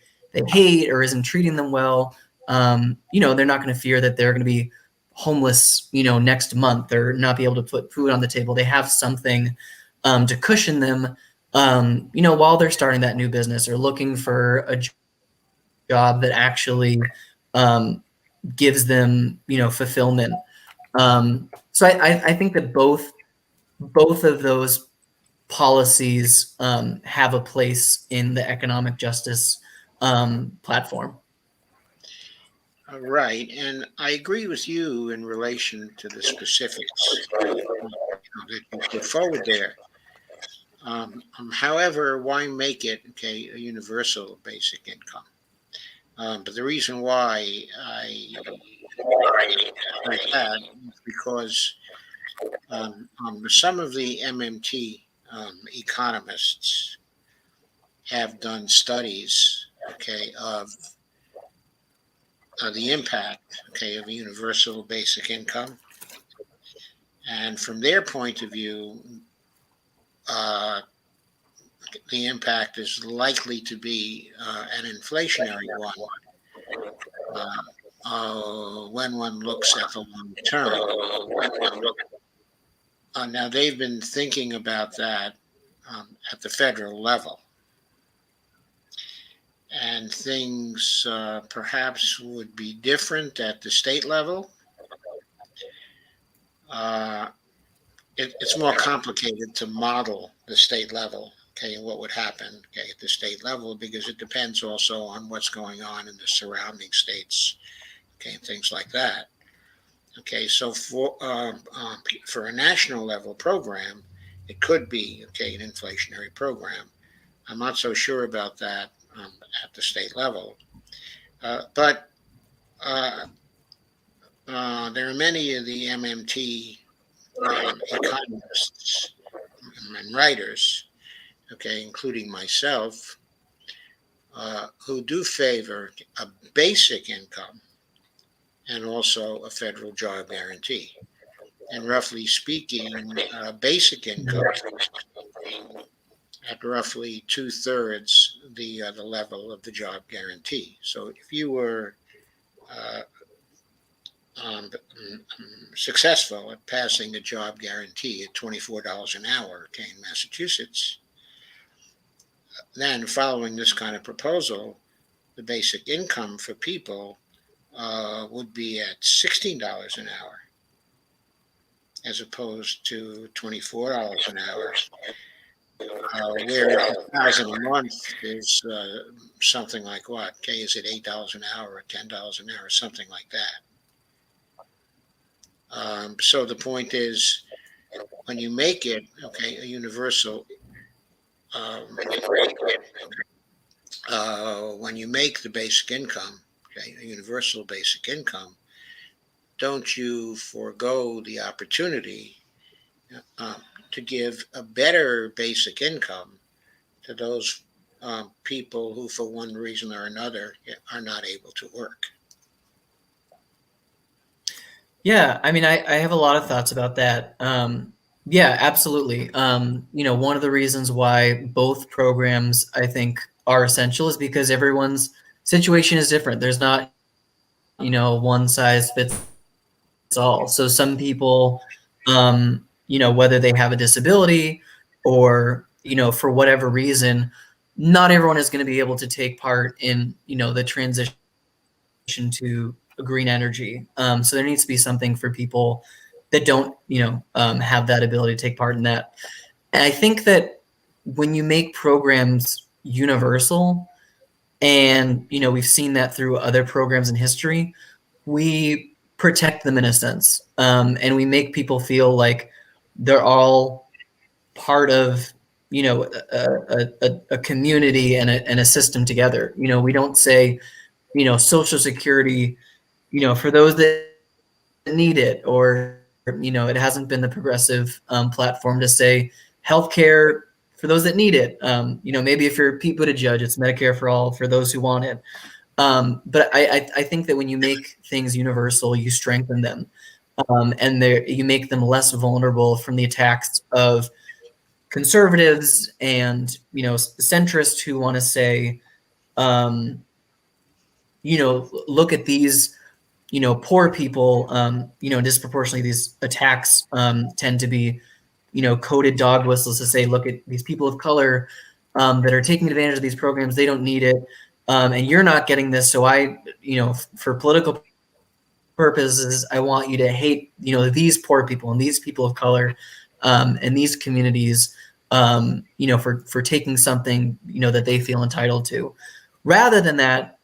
hate or isn't treating them well, they're not going to fear that they're going to be homeless, next month, or not be able to put food on the table. They have something to cushion them, while they're starting that new business or looking for a job that actually gives them, fulfillment. So I think that both of those policies have a place in the economic justice platform. Right, and I agree with you in relation to the specifics that you put forward there. However, why make it okay a universal basic income? But the reason why like that is because some of the MMT economists have done studies, okay, of the impact, okay, of a universal basic income, and from their point of view, uh, the impact is likely to be an inflationary one when one looks at the long term. Now, they've been thinking about that at the federal level, and things perhaps would be different at the state level. Uh, it's more complicated to model the state level, okay, and what would happen, okay, at the state level, because it depends also on what's going on in the surrounding states, okay, and things like that. Okay, so for a national level program, it could be, okay, an inflationary program. I'm not so sure about that at the state level, but uh, there are many of the MMT economists and writers, okay, including myself, who do favor a basic income and also a federal job guarantee. And roughly speaking, basic income at roughly two-thirds the level of the job guarantee. So if you were uh, successful at passing the job guarantee at $24 an hour, okay, in Massachusetts, then following this kind of proposal, the basic income for people would be at $16 an hour, as opposed to $24 an hour, where 1,000 a month is something like what? Okay, is it $8 an hour or $10 an hour, something like that? So the point is, when you make it, okay, a universal, um, when you make the basic income, okay, a universal basic income, don't you forego the opportunity to give a better basic income to those people who, for one reason or another, are not able to work. Yeah, I mean, I have a lot of thoughts about that. Yeah, absolutely. One of the reasons why both programs I think are essential is because everyone's situation is different. There's not, one size fits all. So some people, whether they have a disability or, for whatever reason, not everyone is going to be able to take part in, the transition to green energy. So there needs to be something for people that don't, have that ability to take part in that. And I think that when you make programs universal, and we've seen that through other programs in history, we protect them in a sense, and we make people feel like they're all part of a community and a system together. We don't say Social Security for those that need it, or it hasn't been the progressive platform to say healthcare for those that need it. Maybe if you're Pete Buttigieg, it's Medicare for all for those who want it. But I think that when you make things universal, you strengthen them, and you make them less vulnerable from the attacks of conservatives and centrists who want to say, look at these poor people, disproportionately these attacks tend to be, coded dog whistles to say, look at these people of color that are taking advantage of these programs. They don't need it. And you're not getting this. So for political purposes, I want you to hate, these poor people and these people of color and these communities, for taking something, that they feel entitled to. Rather than that,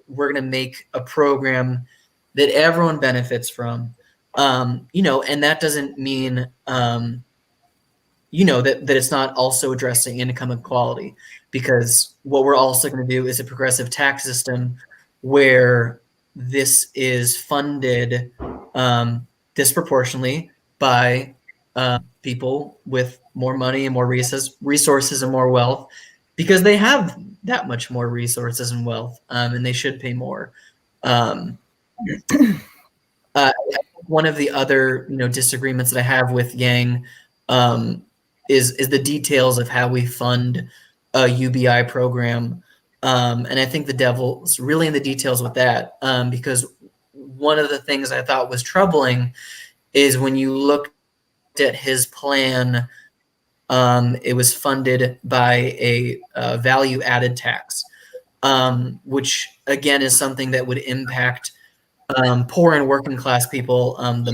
we're going to make a program that everyone benefits from, and that doesn't mean, that it's not also addressing income equality, because what we're also going to do is a progressive tax system where this is funded disproportionately by people with more money and more resources and more wealth, because they have that much more resources and wealth, and they should pay more. Um, One of the other disagreements that I have with Yang is the details of how we fund a UBI program, and I think the devil's really in the details with that, because one of the things I thought was troubling is when you looked at his plan, it was funded by a value added tax, which again is something that would impact poor and working class people the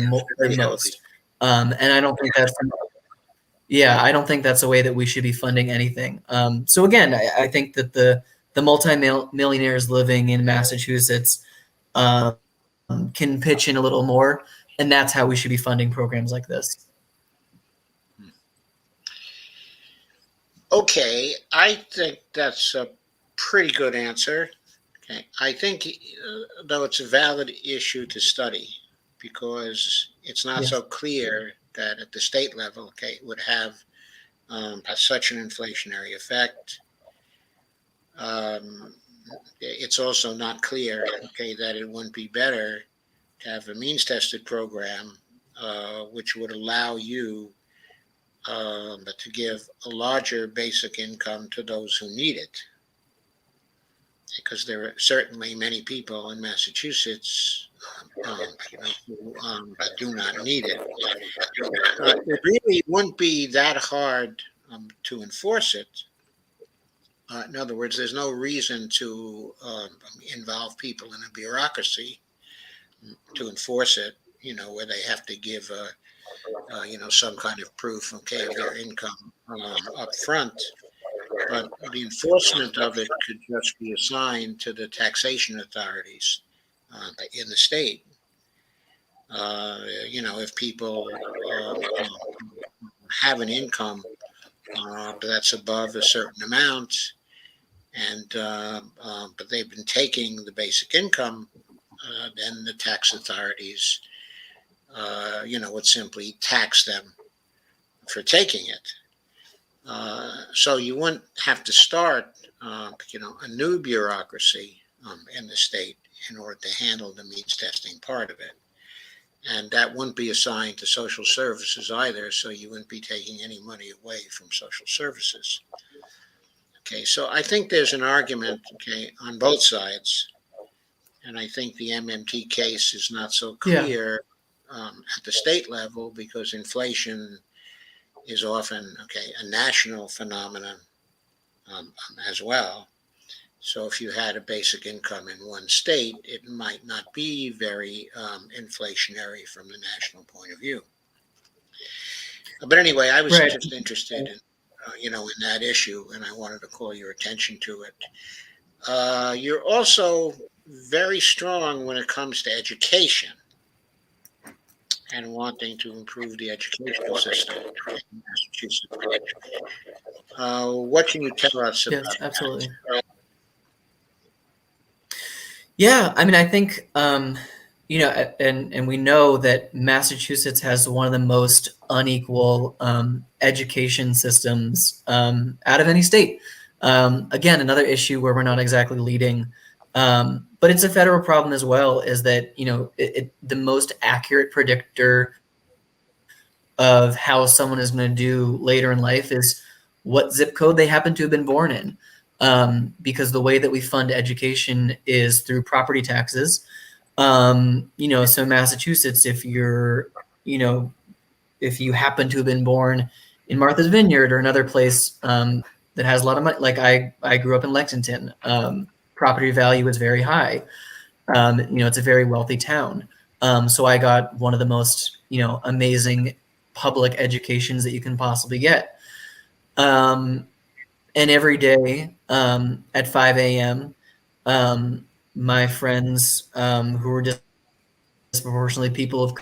most. And I don't think I don't think that's a way that we should be funding anything. So again, I think that the multi-millionaires living in Massachusetts can pitch in a little more, and that's how we should be funding programs like this. Okay, I think that's a pretty good answer. Okay, I think though it's a valid issue to study, because it's not Yes. so clear that at the state level, okay, it would have such an inflationary effect. Um, it's also not clear, okay, that it wouldn't be better to have a means tested program which would allow you to give a larger basic income to those who need it. Because there are certainly many people in Massachusetts who do not need it. It really wouldn't be that hard to enforce it. In other words, there's no reason to involve people in a bureaucracy to enforce it, where they have to give some kind of proof, okay, of their income up front. But the enforcement of it could just be assigned to the taxation authorities in the state. If people have an income that's above a certain amount, and but they've been taking the basic income, then the tax authorities, would simply tax them for taking it. So you wouldn't have to start, a new bureaucracy in the state in order to handle the means testing part of it. And that wouldn't be assigned to social services either, so you wouldn't be taking any money away from social services. Okay, so I think there's an argument, on both sides. And I think the MMT case is not so clear at the state level because inflation is often, a national phenomenon as well. So if you had a basic income in one state, it might not be very inflationary from the national point of view. But anyway, I was just interested in, in that issue, and I wanted to call your attention to it. You're also very strong when it comes to education and wanting to improve the educational system in Massachusetts. What can you tell us about that? Absolutely. Yeah, I mean, I think, and we know that Massachusetts has one of the most unequal education systems out of any state. Again, another issue where we're not exactly leading, but it's a federal problem as well, is that, the most accurate predictor of how someone is going to do later in life is what zip code they happen to have been born in. Because the way that we fund education is through property taxes. So in Massachusetts, if you happen to have been born in Martha's Vineyard or another place that has a lot of money, like I grew up in Lexington, property value is very high. It's a very wealthy town. So I got one of the most, amazing public educations that you can possibly get. And every day at 5 a.m., my friends who were disproportionately people of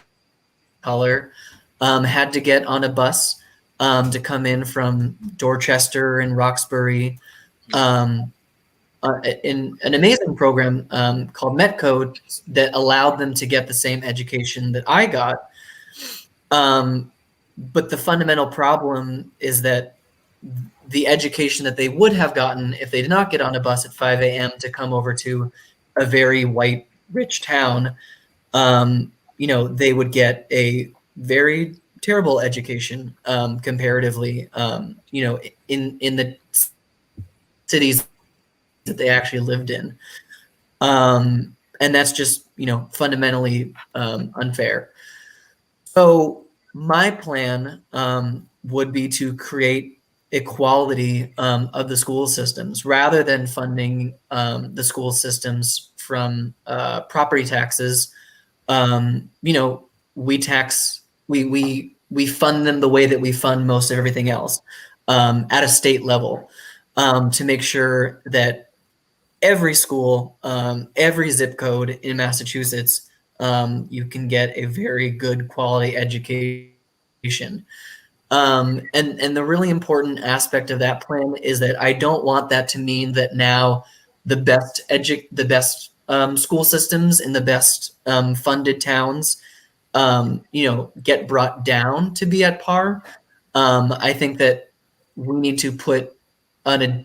color had to get on a bus to come in from Dorchester and Roxbury in an amazing program called MetCode that allowed them to get the same education that I got. But the fundamental problem is that the education that they would have gotten if they did not get on a bus at 5 a.m. to come over to a very white, rich town, they would get a very terrible education comparatively, in the cities that they actually lived in. And that's just, fundamentally unfair. So my plan would be to create equality of the school systems rather than funding the school systems from property taxes. We fund them the way that we fund most of everything else at a state level to make sure that every school, every zip code in Massachusetts, you can get a very good quality education. And the really important aspect of that plan is that I don't want that to mean that now the best school systems in the best funded towns, get brought down to be at par. I think that we need to put an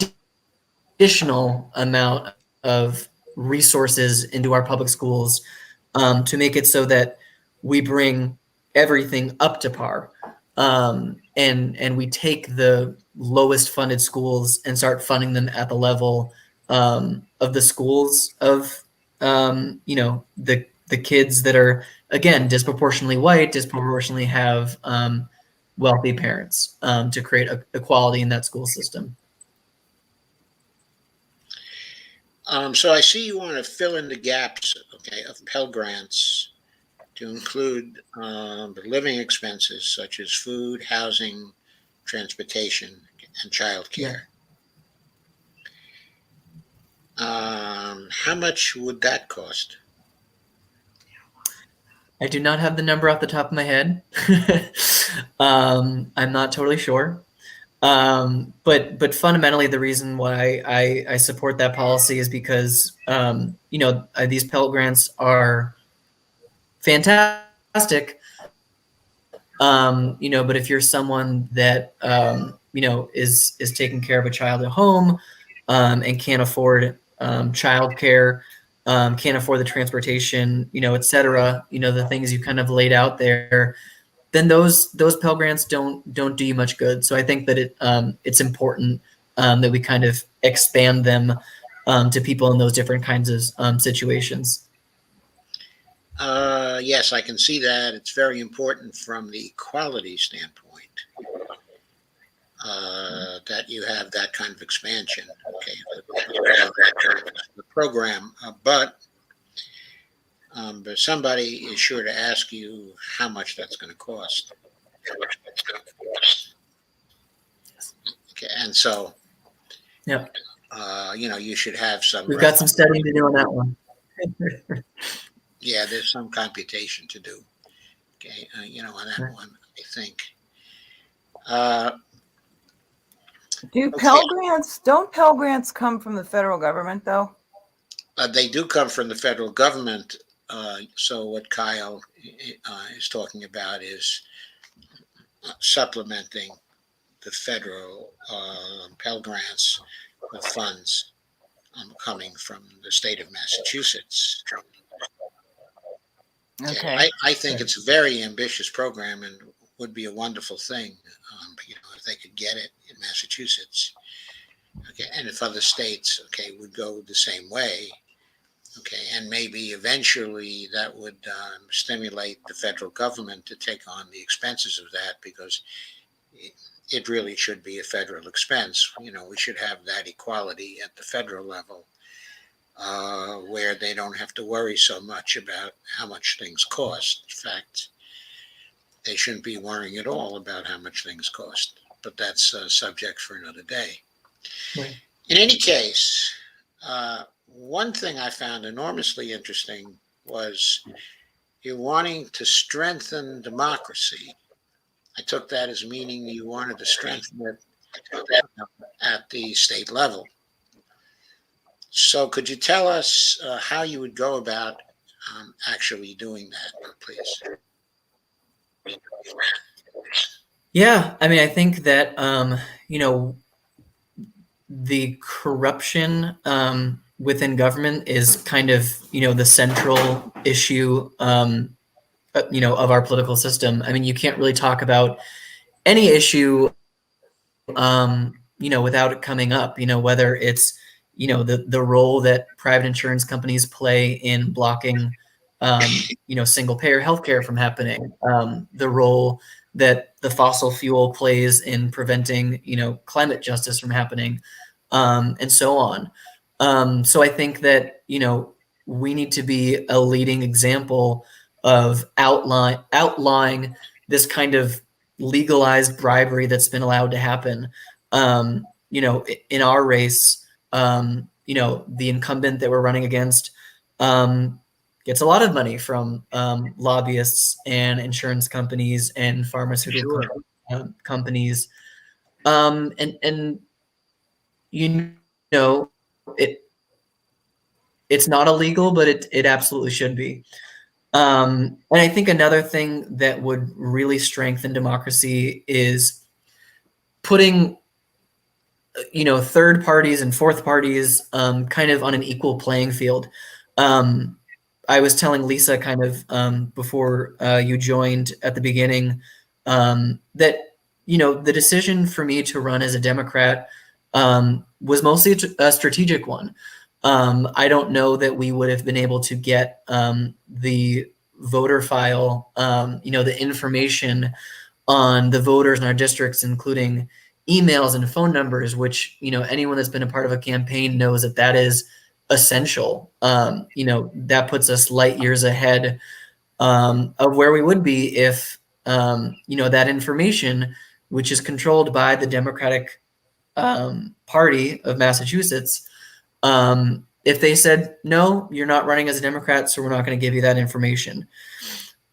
additional amount of resources into our public schools to make it so that we bring everything up to par. And we take the lowest funded schools and start funding them at the level of the schools of the kids that are, again, disproportionately white, disproportionately have wealthy parents, to create equality in that school system. So I see you want to fill in the gaps, of Pell Grants to include the living expenses such as food, housing, transportation, and childcare. How much would that cost? I do not have the number off the top of my head. I'm not totally sure. But fundamentally, the reason why I support that policy is because, these Pell Grants are fantastic. But if you're someone that is taking care of a child at home, and can't afford childcare, can't afford the transportation, et cetera, the things you kind of laid out there, then those Pell Grants don't do you much good. So I think that it's important that we kind of expand them to people in those different kinds of situations. Yes, I can see that. It's very important from the quality standpoint that you have that kind of expansion. Okay, the program, but somebody is sure to ask you how much that's going to cost. Okay, and so, Yeah, you should have some. we've got some studying to do on that one. Yeah, there's some computation to do. Okay, on that one, I think. Don't Pell Grants come from the federal government, though? They do come from the federal government. So what Kyle is talking about is supplementing the federal Pell Grants with funds coming from the state of Massachusetts. Okay. I think it's a very ambitious program and would be a wonderful thing, if they could get it in Massachusetts. Okay, and if other states, would go the same way. Okay, and maybe eventually that would stimulate the federal government to take on the expenses of that, because it really should be a federal expense. We should have that equality at the federal level, where they don't have to worry so much about how much things cost. In fact, they shouldn't be worrying at all about how much things cost. But that's a subject for another day. Right. In any case, one thing I found enormously interesting was you wanting to strengthen democracy. I took that as meaning you wanted to strengthen it at the state level. So could you tell us how you would go about actually doing that, please? Yeah, I mean, I think that the corruption within government is kind of the central issue of our political system. I mean, you can't really talk about any issue without it coming up. Whether it's the role that private insurance companies play in blocking single payer healthcare from happening, the role that the fossil fuel plays in preventing climate justice from happening, and so on. So I think that we need to be a leading example of outlying this kind of legalized bribery that's been allowed to happen. In our race, the incumbent that we're running against gets a lot of money from lobbyists and insurance companies and pharmaceutical companies. And it's not illegal, but it absolutely should be. And I think another thing that would really strengthen democracy is putting third parties and fourth parties kind of on an equal playing field. I was telling Lisa kind of before you joined at the beginning that the decision for me to run as a Democrat was mostly a strategic one. I don't know that we would have been able to get the voter file, the information on the voters in our districts, including emails and phone numbers, which anyone that's been a part of a campaign knows that is essential. That puts us light years ahead of where we would be if that information, which is controlled by the Democratic Party of Massachusetts, if they said, no, you're not running as a Democrat, so we're not going to give you that information.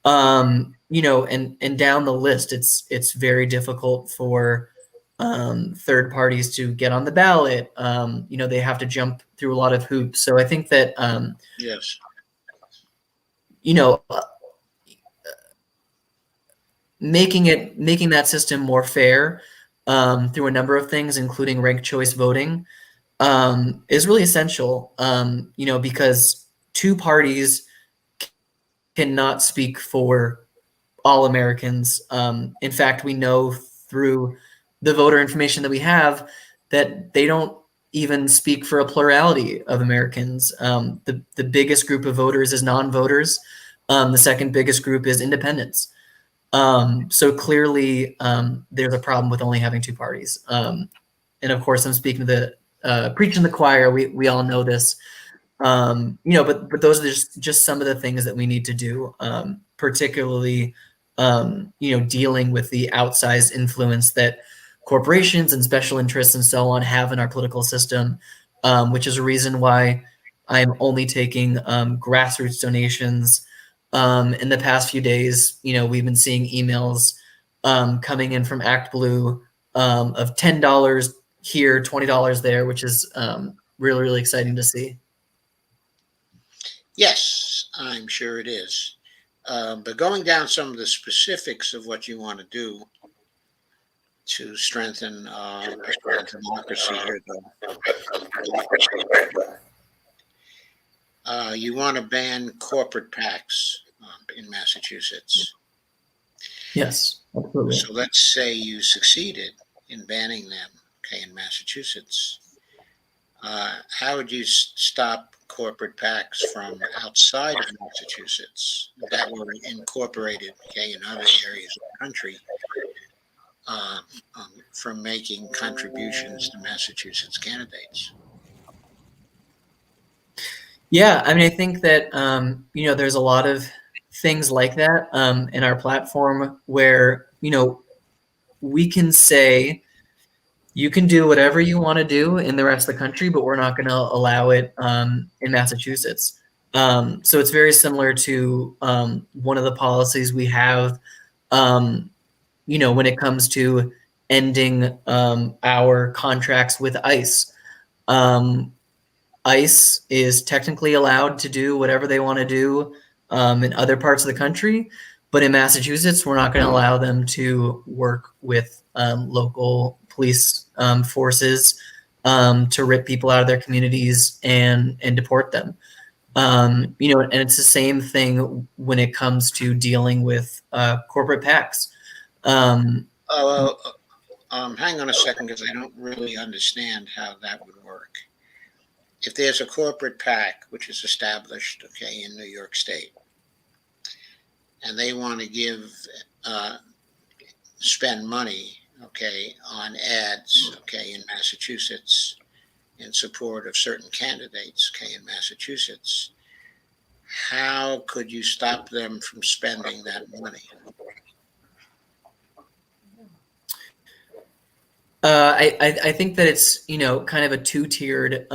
And down the list, it's very difficult for third parties to get on the ballot. They have to jump through a lot of hoops. So I think that, yes, making that system more fair through a number of things, including ranked choice voting, is really essential. Because two parties cannot speak for all Americans. In fact, we know through the voter information that we have that they don't even speak for a plurality of Americans. The biggest group of voters is non-voters. The second biggest group is independents. So clearly, there's a problem with only having two parties. And of course, I'm speaking to the preaching the choir. We all know this. But those are just some of the things that we need to do, particularly dealing with the outsized influence that corporations and special interests and so on have in our political system, which is a reason why I'm only taking grassroots donations. In the past few days, we've been seeing emails coming in from Act Blue of $10 here, $20 there, which is really, really exciting to see. Yes, I'm sure it is. But going down some of the specifics of what you want to do to strengthen democracy here, though, you want to ban corporate PACs in Massachusetts. Yes, absolutely. So let's say you succeeded in banning them, okay, in Massachusetts. How would you stop corporate PACs from outside of Massachusetts that were incorporated, okay, in other areas of the country from making contributions to Massachusetts candidates? Yeah, I mean, I think that there's a lot of things like that in our platform where we can say you can do whatever you want to do in the rest of the country, but we're not going to allow it in Massachusetts. So it's very similar to one of the policies we have, when it comes to ending our contracts with ICE. ICE is technically allowed to do whatever they want to do in other parts of the country, but in Massachusetts, we're not going to allow them to work with local police forces to rip people out of their communities and deport them. And it's the same thing when it comes to dealing with corporate PACs. Hang on a second, because I don't really understand how that would work. If there's a corporate PAC which is established, okay, in New York State, and they want to spend money, okay, on ads, okay, in Massachusetts in support of certain candidates, okay, in Massachusetts, how could you stop them from spending that money? I think that it's kind of a two-tiered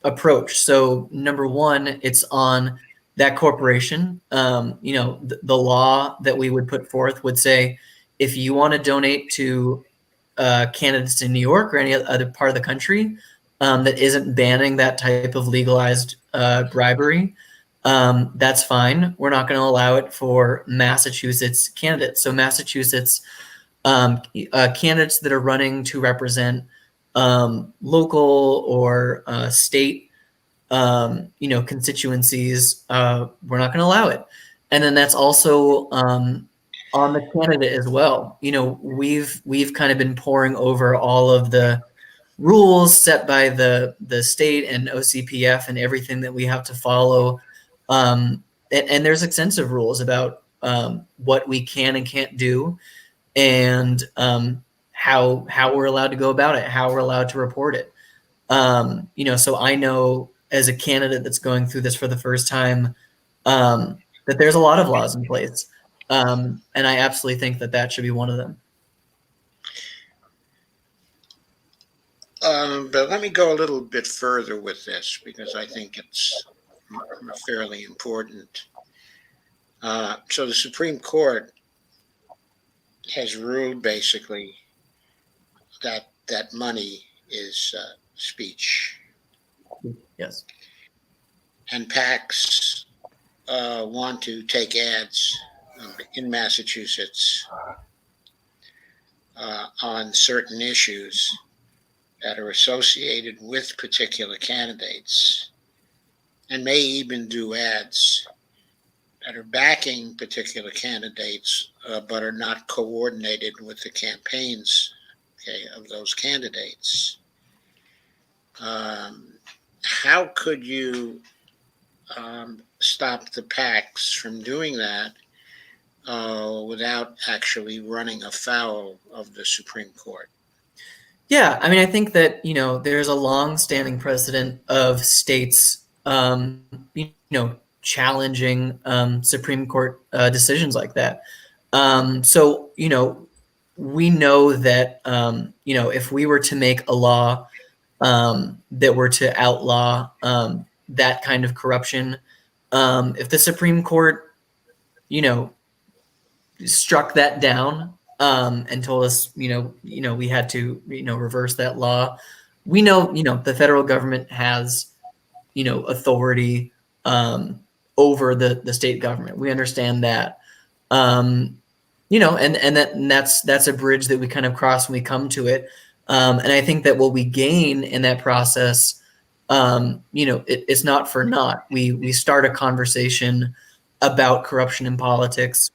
approach. So number one, it's on that corporation. The law that we would put forth would say if you want to donate to candidates in New York or any other part of the country that isn't banning that type of legalized bribery, that's fine. We're not going to allow it for Massachusetts candidates. So Massachusetts candidates that are running to represent local or state, constituencies, we're not going to allow it. And then that's also on the candidate as well. We've kind of been poring over all of the rules set by the state and OCPF and everything that we have to follow. And there's extensive rules about what we can and can't do, and how we're allowed to go about it, how we're allowed to report it. So I know as a candidate that's going through this for the first time, that there's a lot of laws in place. And I absolutely think that should be one of them. But let me go a little bit further with this, because I think it's fairly important. So the Supreme Court has ruled basically that money is speech. Yes. And PACs want to take ads in Massachusetts on certain issues that are associated with particular candidates, and may even do ads that are backing particular candidates, but are not coordinated with the campaigns, okay, of those candidates. How could you stop the PACs from doing that without actually running afoul of the Supreme Court? Yeah, I mean, I think that, there's a long-standing precedent of states, challenging Supreme Court decisions like that. So, we know that, if we were to make a law that were to outlaw that kind of corruption, if the Supreme Court, you know, struck that down and told us, we had to, reverse that law. We know, the federal government has, authority over the state government. We understand that. That's a bridge that we kind of cross when we come to it. And I think that what we gain in that process, it's not for naught. We start a conversation about corruption in politics.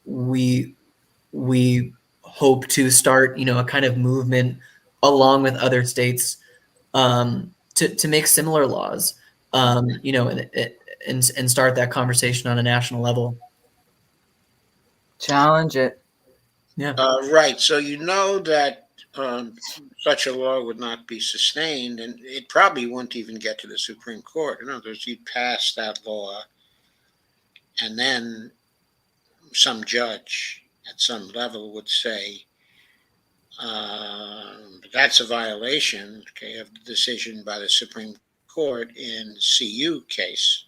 We hope to start, a kind of movement along with other states to make similar laws, and start that conversation on a national level. Challenge it. Yeah. Right. So you know that such a law would not be sustained, and it probably wouldn't even get to the Supreme Court. In other words, you'd pass that law, and then some judge at some level would say, that's a violation, okay, of the decision by the Supreme Court in CU case.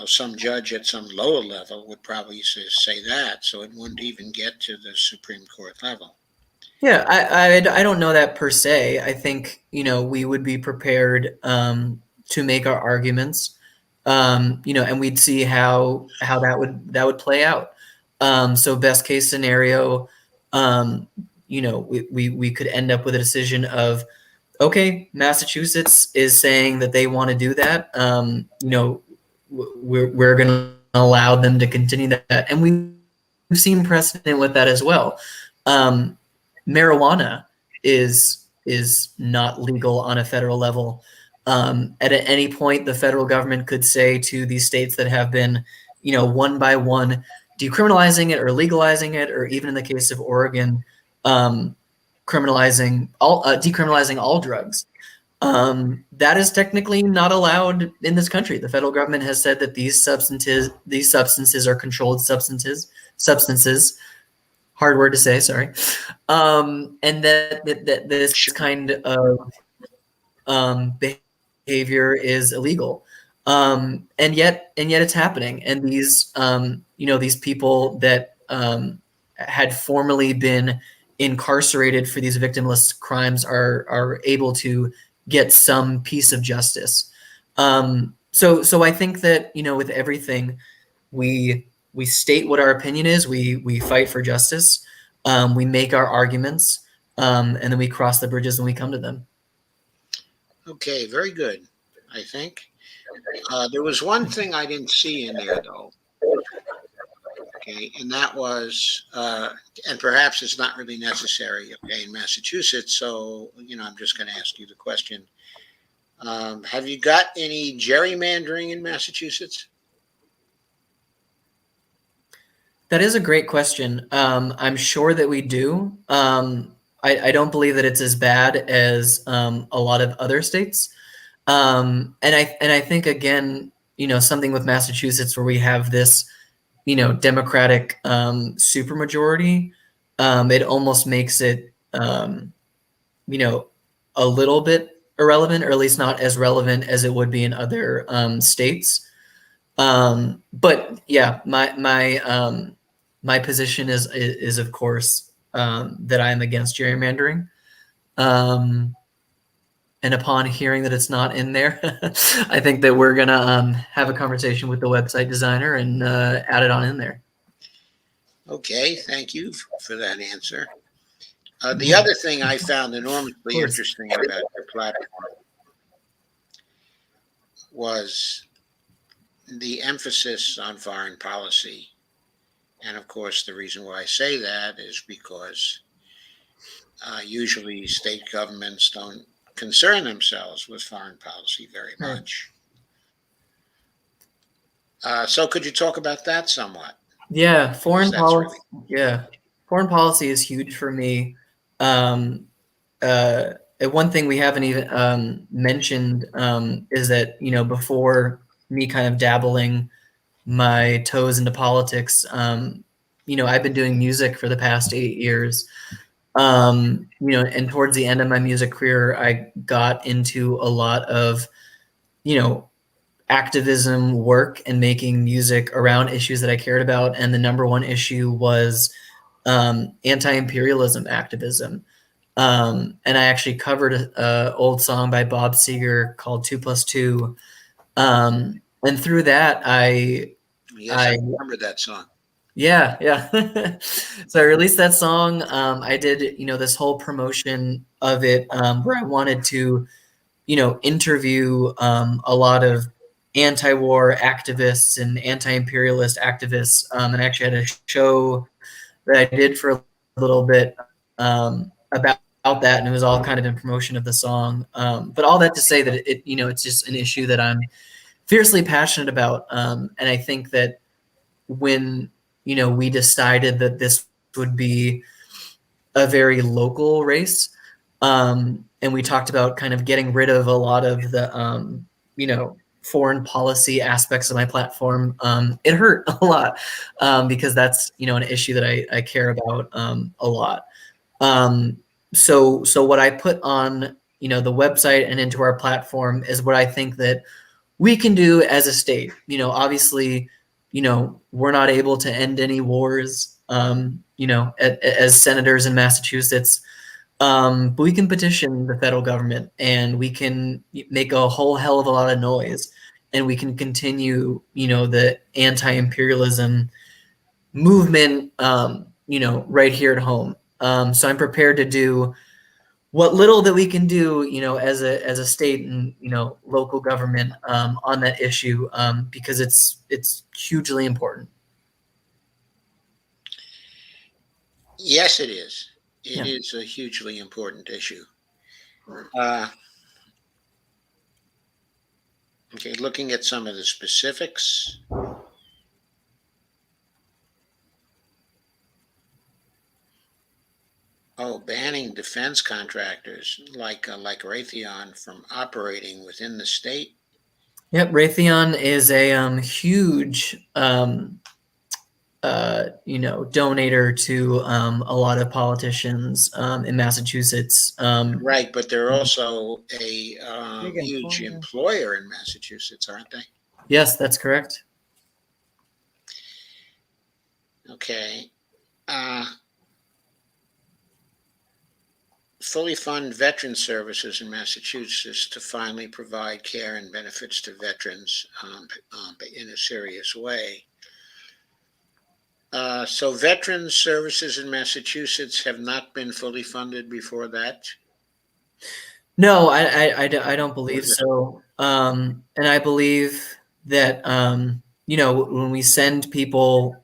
Some judge at some lower level would probably say that, so it wouldn't even get to the Supreme Court level. Yeah, I don't know that per se. I think, we would be prepared to make our arguments, and we'd see how that would play out. So best case scenario, we could end up with a decision of, okay, Massachusetts is saying that they want to do that. We're going to allow them to continue that, and we've seen precedent with that as well. Marijuana is not legal on a federal level. At any point, the federal government could say to these states that have been, one by one decriminalizing it or legalizing it, or even in the case of Oregon, decriminalizing all drugs. That is technically not allowed in this country. The federal government has said that these substances are controlled substances. Hard word to say, sorry. And that this kind of behavior is illegal. And yet it's happening. And these, these people that had formerly been incarcerated for these victimless crimes are able to get some piece of justice. So I think that, with everything, we state what our opinion is, we fight for justice, we make our arguments, and then we cross the bridges when we come to them. Okay, very good, I think. There was one thing I didn't see in there, though. Okay, and that was, and perhaps it's not really necessary, okay, in Massachusetts, so, I'm just going to ask you the question. Have you got any gerrymandering in Massachusetts? That is a great question. I'm sure that we do. I don't believe that it's as bad as a lot of other states. And I think, again, something with Massachusetts where we have this, Democratic supermajority, it almost makes it, a little bit irrelevant, or at least not as relevant as it would be in other states. But yeah, my position is of course that I am against gerrymandering. and upon hearing that it's not in there, I think that we're gonna have a conversation with the website designer and add it on in there. Okay, thank you for that answer. The other thing I found enormously interesting about your platform was the emphasis on foreign policy. And of course, the reason why I say that is because usually state governments don't concern themselves with foreign policy very much. So could you talk about that somewhat? Yeah, foreign policy. Really... Yeah, foreign policy is huge for me. One thing we haven't even mentioned is that, you know, before me kind of dabbling my toes into politics, you know, I've been doing music for the past 8 years. You know, and towards the end of my music career, I got into a lot of, you know, activism work and making music around issues that I cared about. And the number one issue was anti-imperialism activism. And I actually covered an old song by Bob Seger called 2+2. And through that, I remember that song. Yeah, yeah. So I released that song. I did, you know, this whole promotion of it where I wanted to, you know, interview a lot of anti-war activists and anti-imperialist activists. And I actually had a show that I did for a little bit about that, and it was all kind of in promotion of the song. But all that to say that it, you know, it's just an issue that I'm fiercely passionate about. And I think that when, you know, we decided that this would be a very local race, and we talked about kind of getting rid of a lot of the, you know, foreign policy aspects of my platform, it hurt a lot because that's, you know, an issue that I care about a lot. So what I put on, you know, the website and into our platform is what I think that we can do as a state. You know, obviously, you know, we're not able to end any wars, you know, as senators in Massachusetts. But we can petition the federal government, and we can make a whole hell of a lot of noise, and we can continue, you know, the anti-imperialism movement, you know, right here at home. So I'm prepared to do what little that we can do, you know, as a state and, you know, local government on that issue, because it's hugely important. Yes, it is. It is a hugely important issue. Okay, looking at some of the specifics. Oh, banning defense contractors like Raytheon from operating within the state. Yep, Raytheon is a huge you know, donator to a lot of politicians in Massachusetts. Right, but they're also a huge employer in Massachusetts, aren't they? Yes, that's correct. Okay. Fully fund veteran services in Massachusetts to finally provide care and benefits to veterans in a serious way. So veteran services in Massachusetts have not been fully funded before that? No, I don't believe so. And I believe that, you know, when we send people,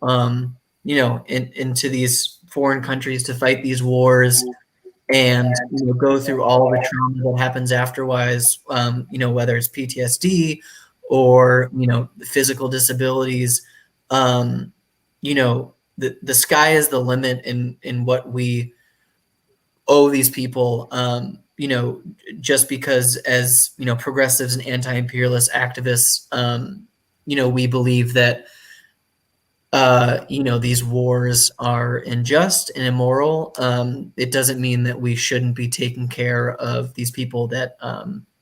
you know, into these foreign countries to fight these wars and, you know, go through all the trauma that happens afterwards, you know, whether it's PTSD or, you know, physical disabilities, you know, the sky is the limit in what we owe these people, you know, just because as, you know, progressives and anti-imperialist activists, you know, we believe that, you know, these wars are unjust and immoral. It doesn't mean that we shouldn't be taking care of these people that,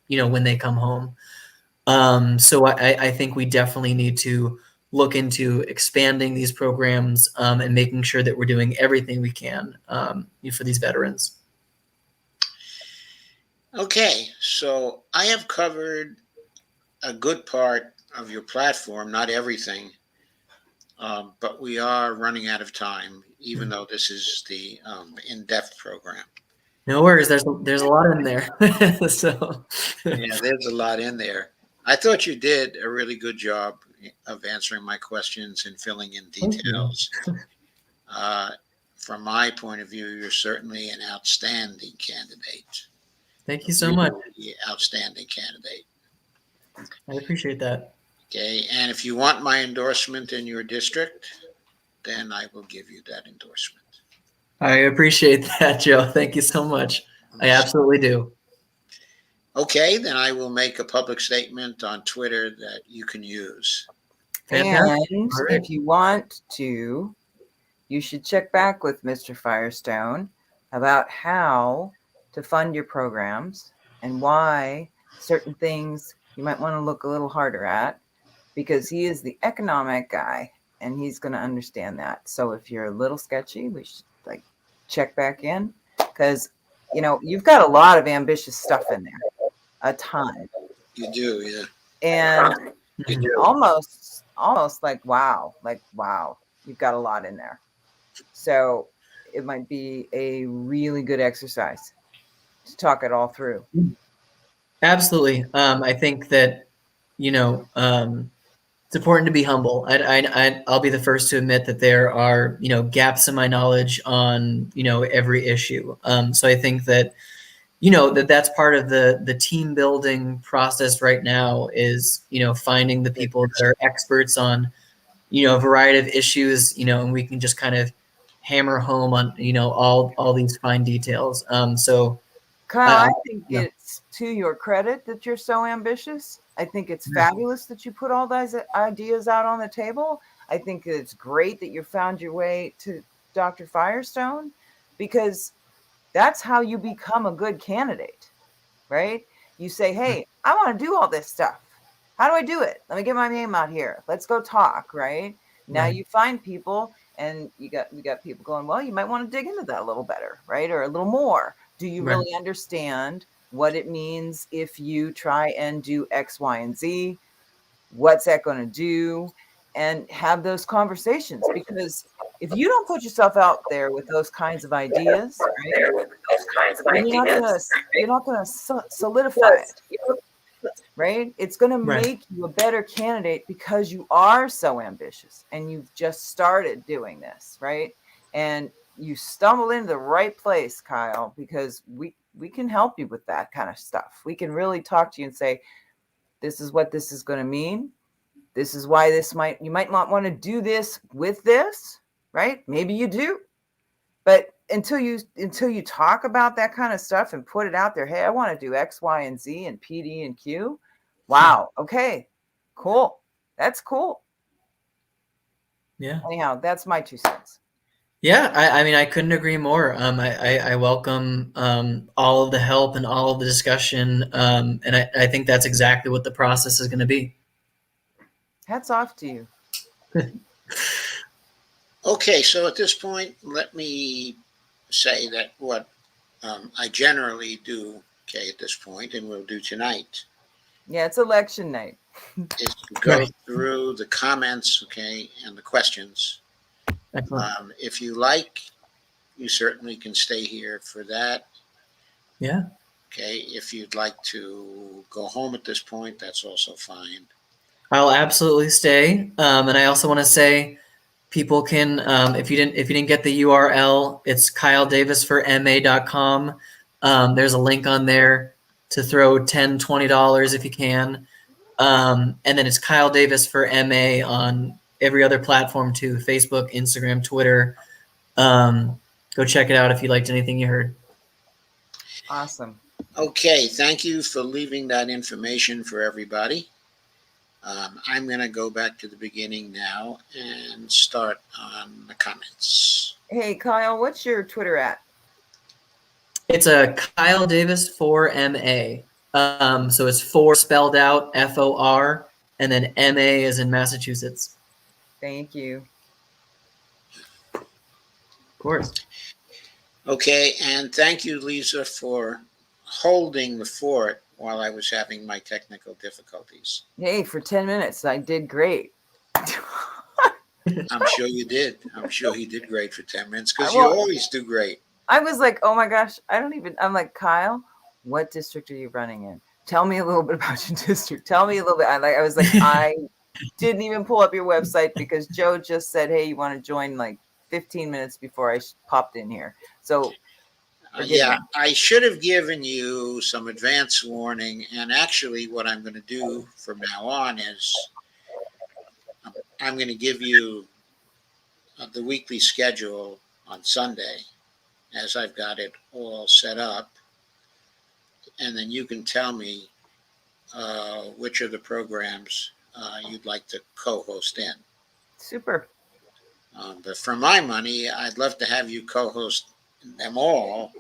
you know, when they come home. So I think we definitely need to look into expanding these programs and making sure that we're doing everything we can for these veterans. Okay, so I have covered a good part of your platform, not everything, but we are running out of time, even though this is the in-depth program. No worries. There's a lot in there. So Yeah, there's a lot in there. I thought you did a really good job of answering my questions and filling in thank you. details. Uh, from my point of view, you're certainly an outstanding candidate, Thank a you so much. really outstanding candidate. I appreciate that. Okay, and if you want my endorsement in your district, then I will give you that endorsement. I appreciate that, Joe. Thank you so much. I absolutely do. Okay, then I will make a public statement on Twitter that you can use. Fantastic. And All right. if you want to, you should check back with Mr. Firestone about how to fund your programs and why certain things you might want to look a little harder at, because he is the economic guy and he's going to understand that. So if you're a little sketchy, we should like check back in, because you've got a lot of ambitious stuff in there, a ton, You do, yeah. and You Mhm. do. almost like wow, you've got a lot in there. So it might be a really good exercise to talk it all through. Absolutely. I think that, it's important to be humble. I'll be the first to admit that there are, gaps in my knowledge on, every issue. So I think that, that's part of the team building process right now is, finding the people that are experts on, a variety of issues, and we can just kind of hammer home on, all these fine details. So Kyle, I, I think it's to your credit that you're so ambitious. I think it's fabulous that you put all those ideas out on the table. I think it's great that you found your way to Dr. Firestone, because that's how you become a good candidate, right? You say, hey, I want to do all this stuff. How do I do it? Let me get my name out here. Let's go talk, right? Now Right. you find people and you got people going, well, you might want to dig into that a little better, right? Or a little more. Do you Right. really understand what it means if you try and do X, Y, and Z? What's that going to do? And have those conversations, because if you don't put yourself out there with those kinds of ideas, right, then you're not going to solidify it, right? It's going to Right. make you a better candidate because you are so ambitious and you've just started doing this, right? And you stumbled into the right place, Kyle, because we can help you with that kind of stuff. We can really talk to you and say, this is what this is going to mean. This is why you might not want to do this with this, right? Maybe you do. But until you talk about that kind of stuff and put it out there, hey, I want to do X, Y, and Z and P, D, and Q. Wow. Okay. Cool. That's cool. Yeah. Anyhow, that's my 2 cents. Yeah, I mean, I couldn't agree more. I welcome all of the help and all of the discussion, and I think that's exactly what the process is going to be. Hats off to you. Okay, so at this point, let me say that what I generally do, okay, at this point, and we'll do tonight, Yeah, it's election night. is to go Right. through the comments, okay, and the questions. Excellent. If you like, you certainly can stay here for that. Yeah. Okay, if you'd like to go home at this point, that's also fine. I'll absolutely stay. And I also want to say, people can, if you didn't get the URL, it's kyledavisforma.com. There's a link on there to throw $10, $20 if you can. And then it's Kyle Davis for MA on every other platform too: Facebook, Instagram, Twitter. Go check it out if you liked anything you heard. Awesome. Okay, thank you for leaving that information for everybody. I'm going to go back to the beginning now and start on the comments. Hey, Kyle, what's your Twitter at? It's a Kyle Davis for MA. So it's four spelled out, FOR, and then MA is in Massachusetts. Thank you. Of course. Okay, and thank you, Lisa, for holding the fort while I was having my technical difficulties. Hey, for 10 minutes, I did great. I'm sure you did. I'm sure you did great for 10 minutes because you Well, always do great. I was like, oh my gosh, I'm like, Kyle, what district are you running in? Tell me a little bit about your district. Tell me a little bit. I was like, I didn't even pull up your website because Joe just said, hey, you want to join like 15 minutes before I popped in here. So Yeah, I should have given you some advance warning. And actually, what I'm going to do from now on is I'm going to give you the weekly schedule on Sunday as I've got it all set up. And then you can tell me which of the programs you'd like to co-host in. Super. But for my money, I'd love to have you co-host them all,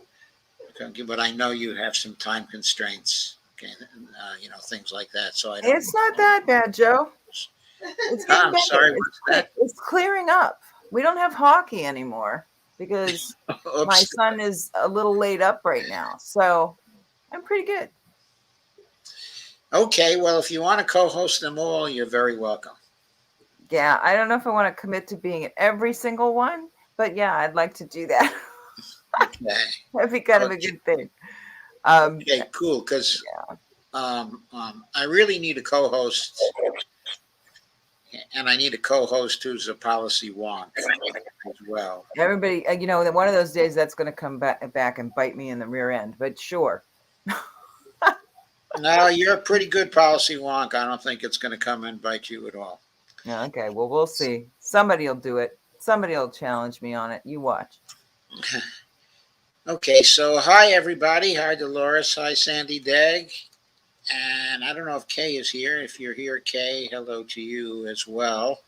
but I know you have some time constraints, okay, things like that. So It's not that bad, Joe. It's getting I'm better. sorry, what's that? It's clearing up. We don't have hockey anymore because my Oops. son is a little laid up right now. So I'm pretty good. Okay, well, if you want to co-host them all, you're very welcome. Yeah, I don't know if I want to commit to being at every single one, but yeah, I'd like to do that. Okay. That'd be kind of a good thing. Okay, cool. Because I really need a co-host, and I need a co-host who's a policy wonk as well. Everybody, one of those days that's going to come back and bite me in the rear end. But sure. No, you're a pretty good policy wonk. I don't think it's going to come and bite you at all. Okay, well, we'll see. Somebody will do it. Somebody will challenge me on it. You watch. Okay, so hi everybody. Hi Dolores. Hi Sandy Degg. And I don't know if Kay is here. If you're here, Kay, hello to you as well.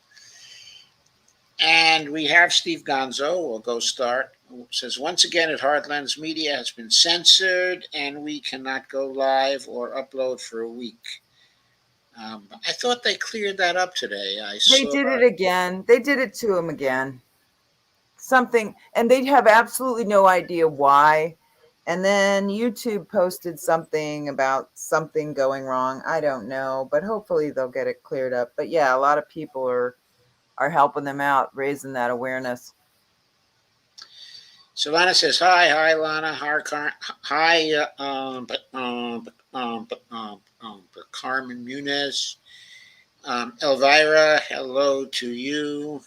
And we have Steve Gonzo. We'll go start. It says, once again, at Heartlands Media has been censored and we cannot go live or upload for a week. I thought they cleared that up today. They did it again. They did it to him again. Something, and they'd have absolutely no idea why. And then YouTube posted something about something going wrong. I don't know, but hopefully they'll get it cleared up. But yeah, a lot of people are helping them out, raising that awareness. So Lana says, hi, Lana. Hi, Carmen Muniz. Elvira, hello to you.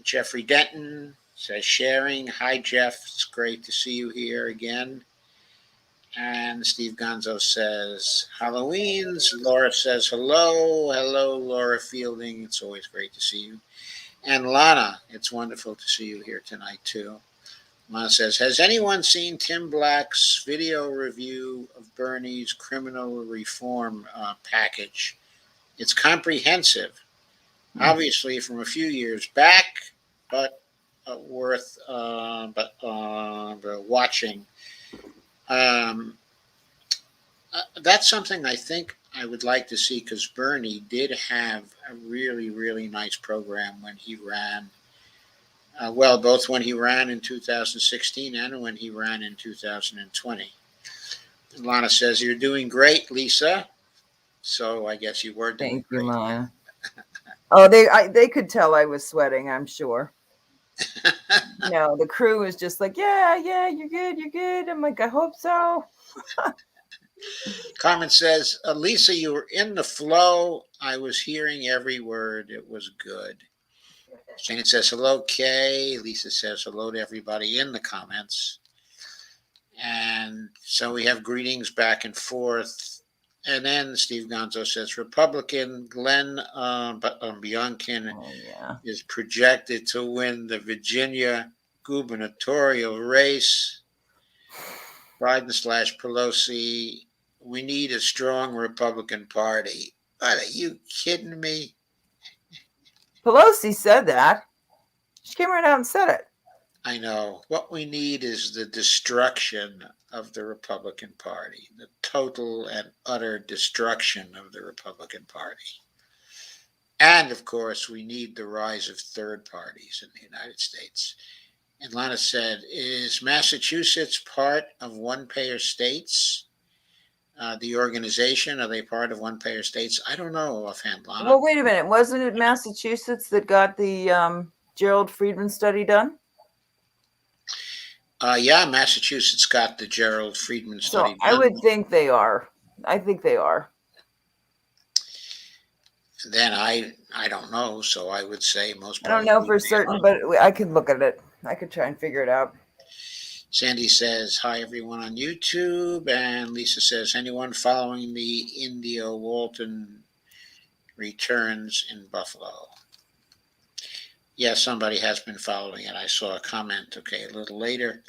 Jeffrey Denton says, sharing. Hi, Jeff. It's great to see you here again. And Steve Gonzo says, Halloween's. Laura says, hello. Hello, Laura Fielding. It's always great to see you. And Lana, it's wonderful to see you here tonight, too. Lana says, has anyone seen Tim Black's video review of Bernie's criminal reform package? It's comprehensive, obviously from a few years back, but worth watching. That's something I think I would like to see because Bernie did have a really, really nice program when he ran. Both when he ran in 2016 and when he ran in 2020. And Lana says, you're doing great, Lisa. So I guess you were doing great. Thank you, Lana. Oh, they could tell I was sweating, I'm sure. The crew was just like, yeah, you're good. I'm like, I hope so. Carmen says, Lisa, you were in the flow. I was hearing every word. It was good. Shane says, hello, Kay. Lisa says, hello to everybody in the comments. And so we have greetings back and forth. And then Steve Gonzo says, Republican Glenn Biankin is projected to win the Virginia gubernatorial race. Biden/Pelosi, we need a strong Republican Party. Are you kidding me? Pelosi said that. She came right out and said it. I know. What we need is the destruction of the Republican Party, the total and utter destruction of the Republican Party. And, of course, we need the rise of third parties in the United States. And Lana said, is Massachusetts part of one-payer states? The organization, are they part of one-payer states? I don't know offhand, Lana. Well, wait a minute. Wasn't it Massachusetts that got the Gerald Friedman study done? Yeah, Massachusetts got the Gerald Friedman So study I done. would think they are. I think they are. Then I don't know, so I would say most I don't know probably for they certain, are. but I could look at it. I could try and figure it out. Sandy says, hi, everyone on YouTube. And Lisa says, anyone following the India Walton returns in Buffalo? Yes, somebody has been following it. I saw a comment, a little later.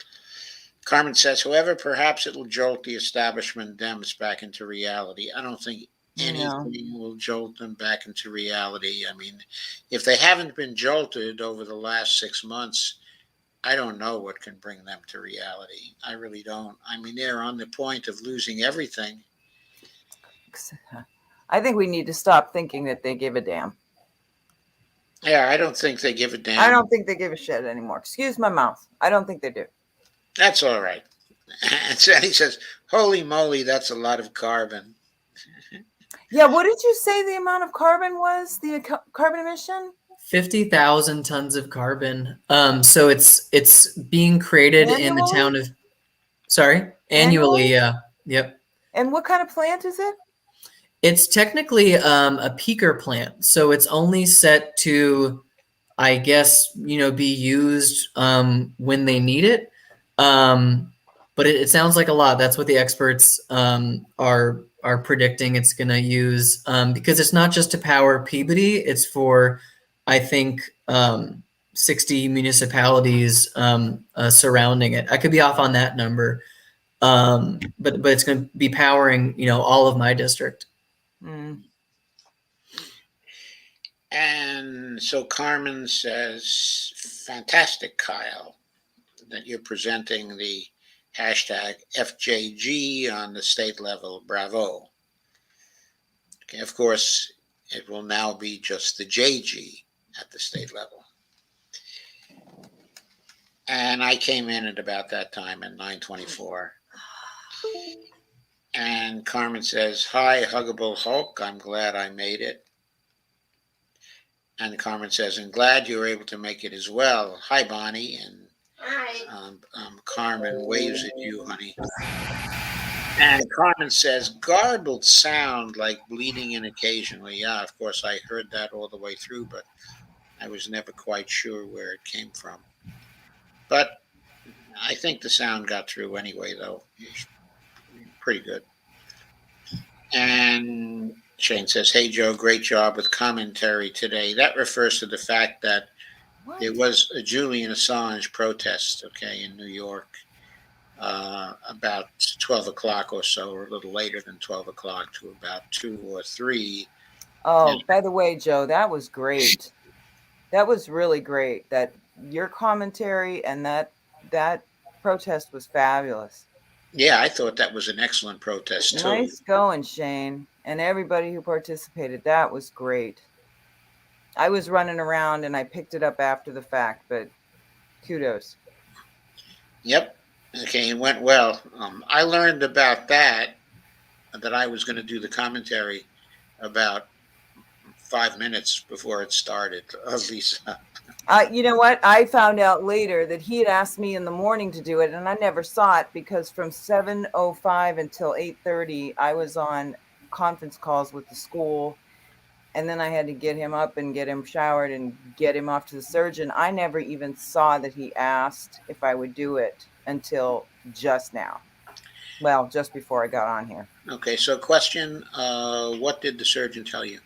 Carmen says, however, perhaps it'll jolt the establishment Dems back into reality. I don't think anything will jolt them back into reality. I mean, if they haven't been jolted over the last 6 months, I don't know what can bring them to reality. I really don't. I mean, they're on the point of losing everything. I think we need to stop thinking that they give a damn. Yeah, I don't think they give a damn. I don't think they give a shit anymore. Excuse my mouth. I don't think they do. That's all right. And Sandy says, holy moly, that's a lot of carbon. Yeah, what did you say the amount of carbon was? The carbon emission? 50,000 tons of carbon. So it's being created in the town of, annually, yeah. Yep. And what kind of plant is it? It's technically a peaker plant. So it's only set to, I guess, be used when they need it. But it sounds like a lot. That's what the experts are predicting it's going to use, because it's not just to power Peabody. It's for, I think, 60 municipalities surrounding it. I could be off on that number, but it's going to be powering all of my district. Mm. And so Carmen says, fantastic, Kyle, that you're presenting the hashtag FJG on the state level. Bravo. Okay, of course, it will now be just the JG at the state level. And I came in at about that time at 9:24. And Carmen says, hi, Huggable Hulk. I'm glad I made it. And Carmen says, I'm glad you were able to make it as well. Hi, Bonnie. And Hi. Carmen waves at you, honey. And Carmen says, garbled sound like bleeding in occasionally. Yeah, of course, I heard that all the way through, but I was never quite sure where it came from. But I think the sound got through anyway, though. Pretty good. And Shane says, hey, Joe, great job with commentary today. That refers to the fact that there was a Julian Assange protest, in New York, about 12 o'clock or so, or a little later than 12 o'clock to about 2 or 3. Oh, by the way, Joe, that was great. That was really great. That your commentary and that protest was fabulous. Yeah, I thought that was an excellent protest, too. Nice going, Shane. And everybody who participated. That was great. I was running around and I picked it up after the fact, but kudos. Yep. Okay, it went well. I learned about that I was going to do the commentary about 5 minutes before it started, Lisa. You know what? I found out later that he had asked me in the morning to do it, and I never saw it because from 7:05 until 8:30, I was on conference calls with the school, and then I had to get him up and get him showered and get him off to the surgeon. I never even saw that he asked if I would do it until just now. Well, just before I got on here. Okay, so question, what did the surgeon tell you?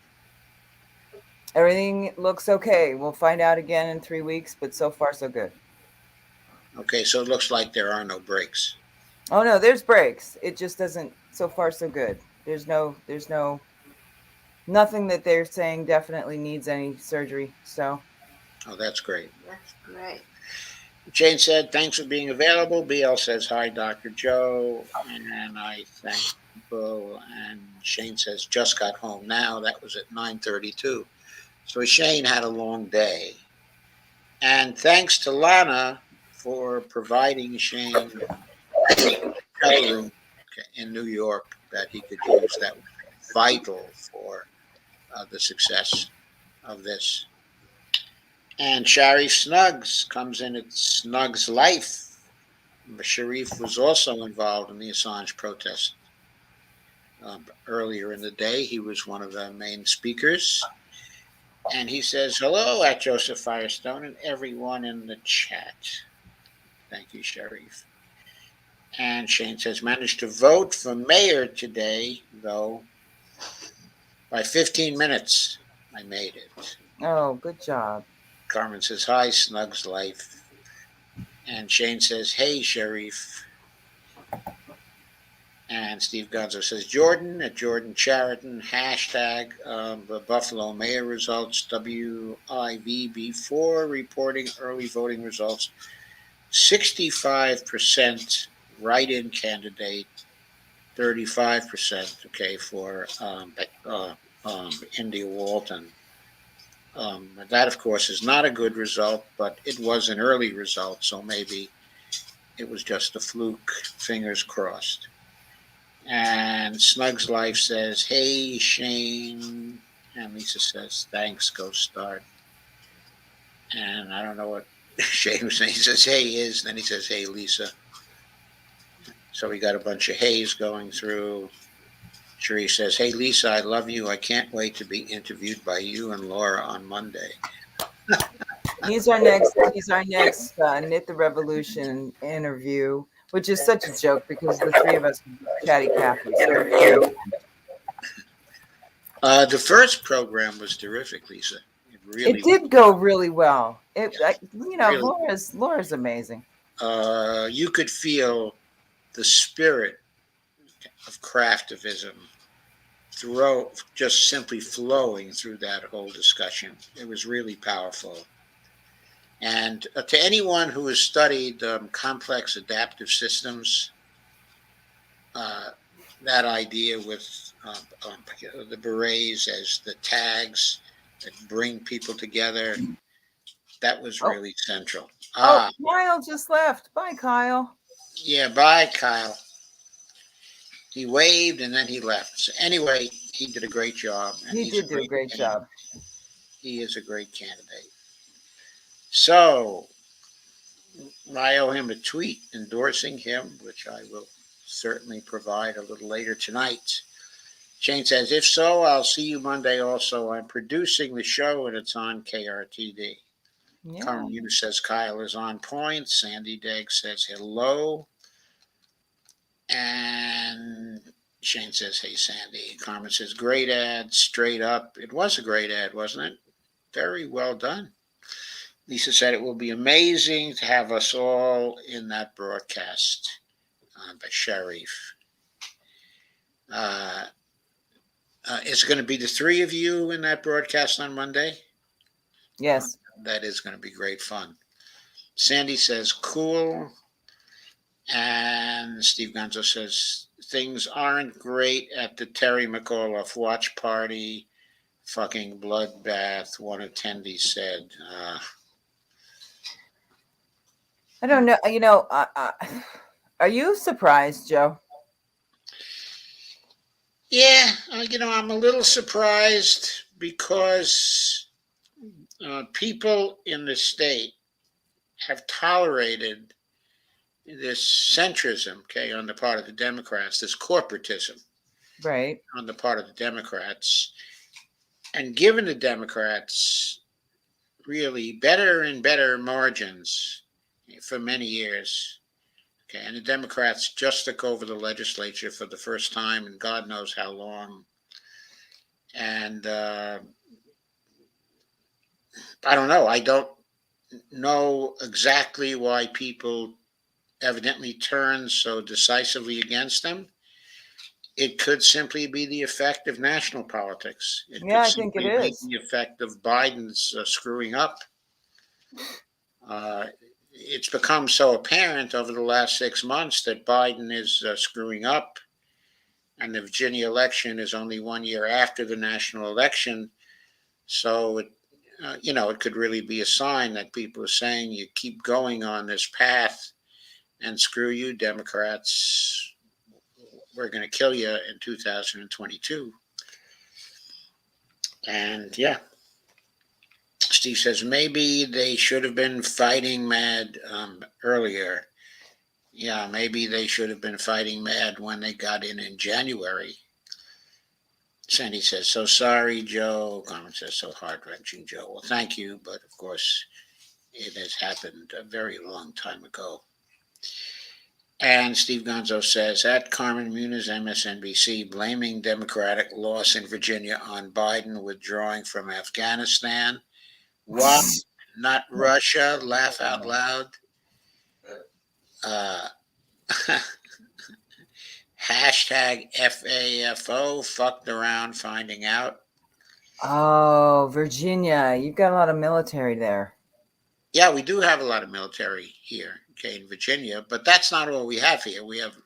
Everything looks okay. We'll find out again in 3 weeks, but so far so good. Okay, so it looks like there are no breaks. Oh no, there's breaks. It just doesn't, so far so good. There's nothing that they're saying definitely needs any surgery. So. Oh, that's great. That's great. Jane said, thanks for being available. BL says, hi, Dr. Joe. And I thank people. And Shane says, just got home now. That was at 9:32. So Shane had a long day. And thanks to Lana for providing Shane a hotel room in New York that he could use. That was vital for the success of this. And Sharif Snuggs comes in at Snuggs Life. Sharif was also involved in the Assange protest. Earlier in the day, he was one of the main speakers. And he says, hello at Joseph Firestone and everyone in the chat. Thank you, Sharif. And Shane says, managed to vote for mayor today, though, by 15 minutes. I made it. Oh, good job. Carmen says, hi, Snuggs Life. And Shane says, hey, Sharif. And Steve Gonzo says, Jordan at Jordan Chariton, hashtag the Buffalo mayor results, WIVB4, reporting early voting results. 65% write-in candidate, 35%, okay, for India Walton. That, of course, is not a good result, but it was an early result, so maybe it was just a fluke, fingers crossed. And Snuggs Life says, hey, Shane. And Lisa says, thanks, go start. And I don't know what Shane was saying. He says, hey, is. Then he says, hey, Lisa. So we got a bunch of heys going through. Sheree says, hey, Lisa, I love you. I can't wait to be interviewed by you and Laura on Monday. He's our next Knit the Revolution interview, which is such a joke because the three of us are chatty Cathy's. The first program was terrific, Lisa. It did go really well. Really, Laura's amazing. You could feel the spirit of craftivism just simply flowing through that whole discussion. It was really powerful. And to anyone who has studied complex adaptive systems, that idea with the berets as the tags that bring people together, that was really central. Kyle just left. Bye, Kyle. Yeah, bye, Kyle. He waved and then he left. So anyway, he did a great job. And he did do a great job. He is a great candidate. So I owe him a tweet endorsing him, which I will certainly provide a little later tonight. Shane says, if so, I'll see you Monday also. I'm producing the show and it's on KRTD. Yeah. Carmen Yunus says Kyle is on point. Sandy Degg says hello. And Shane says, hey, Sandy. Carmen says, great ad, straight up. It was a great ad, wasn't it? Very well done. Lisa said it will be amazing to have us all in that broadcast by Sharif. Is it going to be the three of you in that broadcast on Monday? Yes. That is going to be great fun. Sandy says, cool. And Steve Gonzo says, things aren't great at the Terry McAuliffe watch party. Fucking bloodbath, one attendee said. I don't know. Are you surprised, Joe? Yeah, I'm a little surprised because people in the state have tolerated this centrism, on the part of the Democrats, this corporatism, right, on the part of the Democrats, and given the Democrats really better and better margins for many years. And the Democrats just took over the legislature for the first time in God knows how long. And I don't know. I don't know exactly why people evidently turn so decisively against them. It could simply be the effect of national politics. I think it is. The effect of Biden's screwing up. It's become so apparent over the last 6 months that Biden is screwing up, and the Virginia election is only 1 year after the national election. So it could really be a sign that people are saying you keep going on this path and screw you, Democrats. We're going to kill you in 2022. And yeah, Steve says maybe they should have been fighting mad earlier. Yeah, maybe they should have been fighting mad when they got in January. Sandy says, so sorry, Joe. Carmen says, so heart-wrenching, Joe. Well, thank you, but of course, it has happened a very long time ago. And Steve Gonzo says, at Carmen Muniz, MSNBC, blaming Democratic loss in Virginia on Biden withdrawing from Afghanistan. Why not Russia? Laugh out loud. Hashtag FAFO, fucked around finding out. Oh, Virginia, you've got a lot of military there. Yeah, we do have a lot of military here, okay, in Virginia, but that's not all we have here. We have,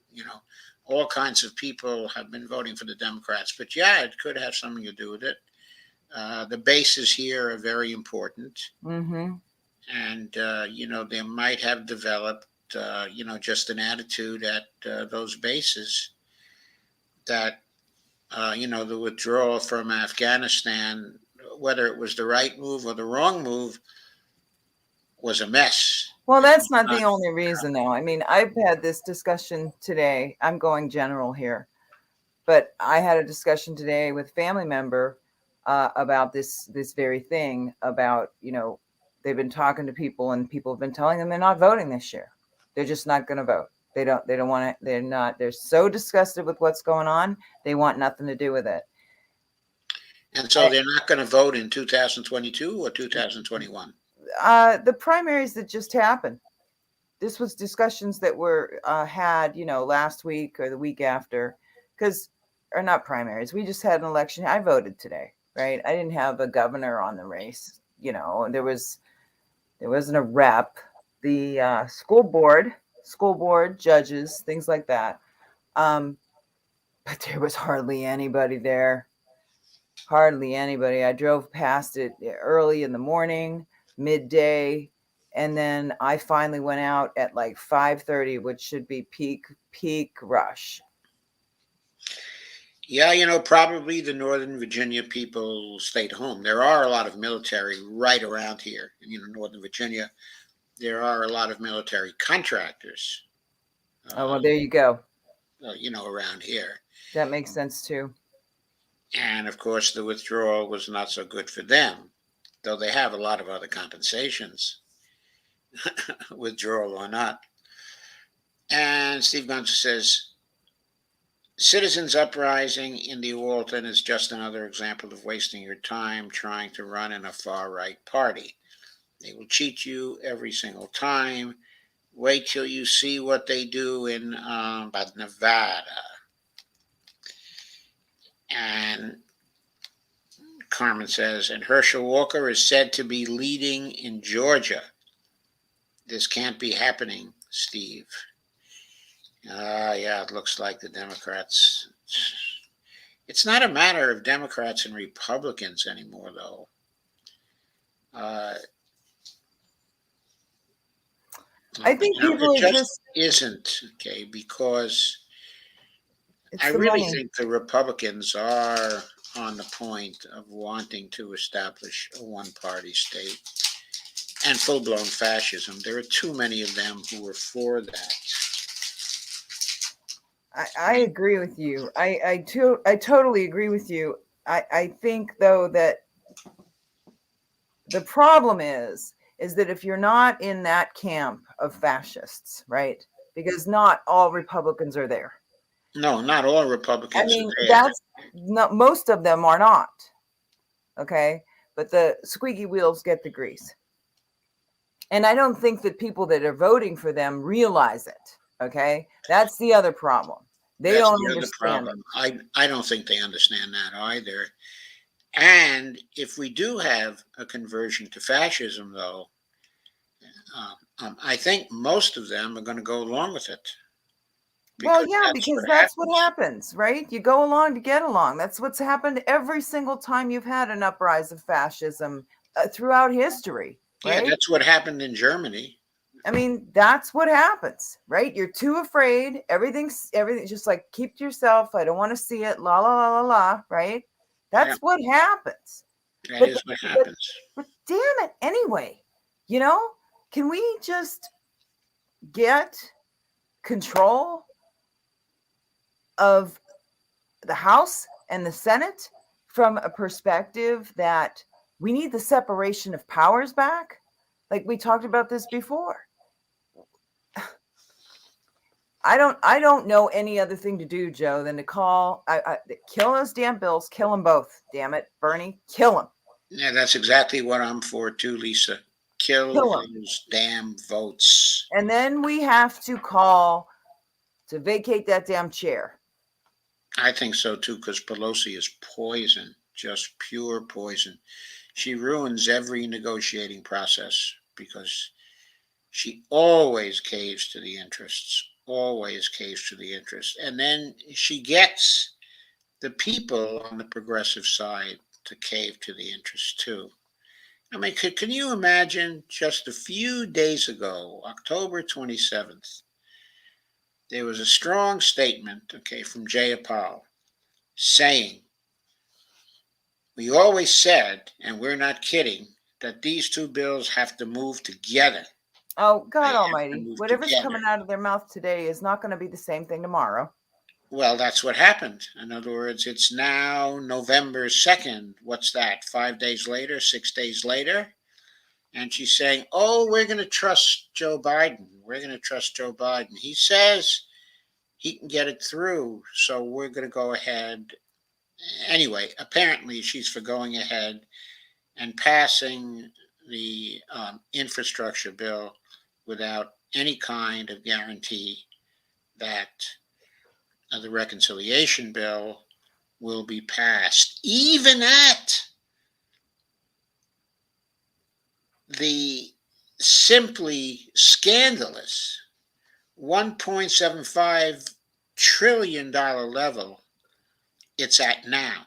all kinds of people have been voting for the Democrats. But yeah, it could have something to do with it. The bases here are very important. Mm-hmm. And, they might have developed, just an attitude at those bases that, the withdrawal from Afghanistan, whether it was the right move or the wrong move, was a mess. Well, that's not the only reason, though. I mean, I've had this discussion today. I'm going general here, but I had a discussion today with a family member about this very thing. About they've been talking to people, and people have been telling them they're not voting this year. They're just not going to vote. They don't want to. They're not. They're so disgusted with what's going on. They want nothing to do with it. And so they're not going to vote in 2022 or 2021. The primaries that just happened. This was discussions that were had, last week or the week after, or not primaries. We just had an election. I voted today, right? I didn't have a governor on the race. There wasn't a rep. The school board, judges, things like that. But there was hardly anybody there. Hardly anybody. I drove past it early in the morning, midday, and then I finally went out at like 5:30, which should be peak rush. Yeah, probably the Northern Virginia people stayed home. There are a lot of military right around here in Northern Virginia. There are a lot of military contractors. Well, there you go. Around here. That makes sense too. And of course, the withdrawal was not so good for them, though they have a lot of other compensations, withdrawal or not. And Steve Gonzo says, citizens uprising in the Walton is just another example of wasting your time trying to run in a far-right party. They will cheat you every single time. Wait till you see what they do in Nevada. And Carmen says, and Herschel Walker is said to be leading in Georgia. This can't be happening, Steve. Yeah, it looks like the Democrats. It's not a matter of Democrats and Republicans anymore, though. I think people it just isn't, okay, because I really think the Republicans are on the point of wanting to establish a one-party state and full-blown fascism. There are too many of them who are for that. I agree with you. I totally agree with you. I think, though, that the problem is that if you're not in that camp of fascists, right? Because not all Republicans are there. No, not all Republicans. I mean, that's not, most of them are not. Okay. But the squeaky wheels get the grease. And I don't think that people that are voting for them realize it. Okay. That's the other problem. They don't understand it. I don't think they understand that either. And if we do have a conversion to fascism, though, I think most of them are going to go along with it. Well, yeah, because that's what happens, right? You go along to get along. That's what's happened every single time you've had an uprise of fascism. throughout history, Yeah, right? that's what happened in Germany. I mean, that's what happens, right? You're too afraid. Everything's just like, keep to yourself. I don't want to see it. La la la la la. Right? That's Yeah, what happens. that But is what but happens. but damn it. Anyway, can we just get control of the House and the Senate from a perspective that we need the separation of powers back? Like we talked about this before. I don't know any other thing to do, Joe, than to kill those damn bills, kill them both. Damn it, Bernie, kill them, Yeah, that's exactly what I'm for too, Lisa. Kill kill them, those damn votes. and then we have to call to vacate that damn chair. I think so too, because Pelosi is poison, just pure poison. She ruins every negotiating process because she always caves to the interests, always caves to the interests. And then she gets the people on the progressive side to cave to the interests too. I mean, can you imagine just a few days ago, October 27th, there was a strong statement, okay, from Jayapal saying, we always said, and we're not kidding, that these two bills have to move together. Oh, They God have to almighty, move whatever's together. coming out of their mouth today is not going to be the same thing tomorrow. Well, that's what happened. In other words, it's now November 2nd. What's that? 5 days later, 6 days later? And she's saying, oh, we're going to trust Joe Biden. We're going to trust Joe Biden. He says he can get it through, so we're going to go ahead. Anyway, apparently she's for going ahead and passing the infrastructure bill without any kind of guarantee that the reconciliation bill will be passed, even at the simply scandalous $1.75 trillion level it's at now.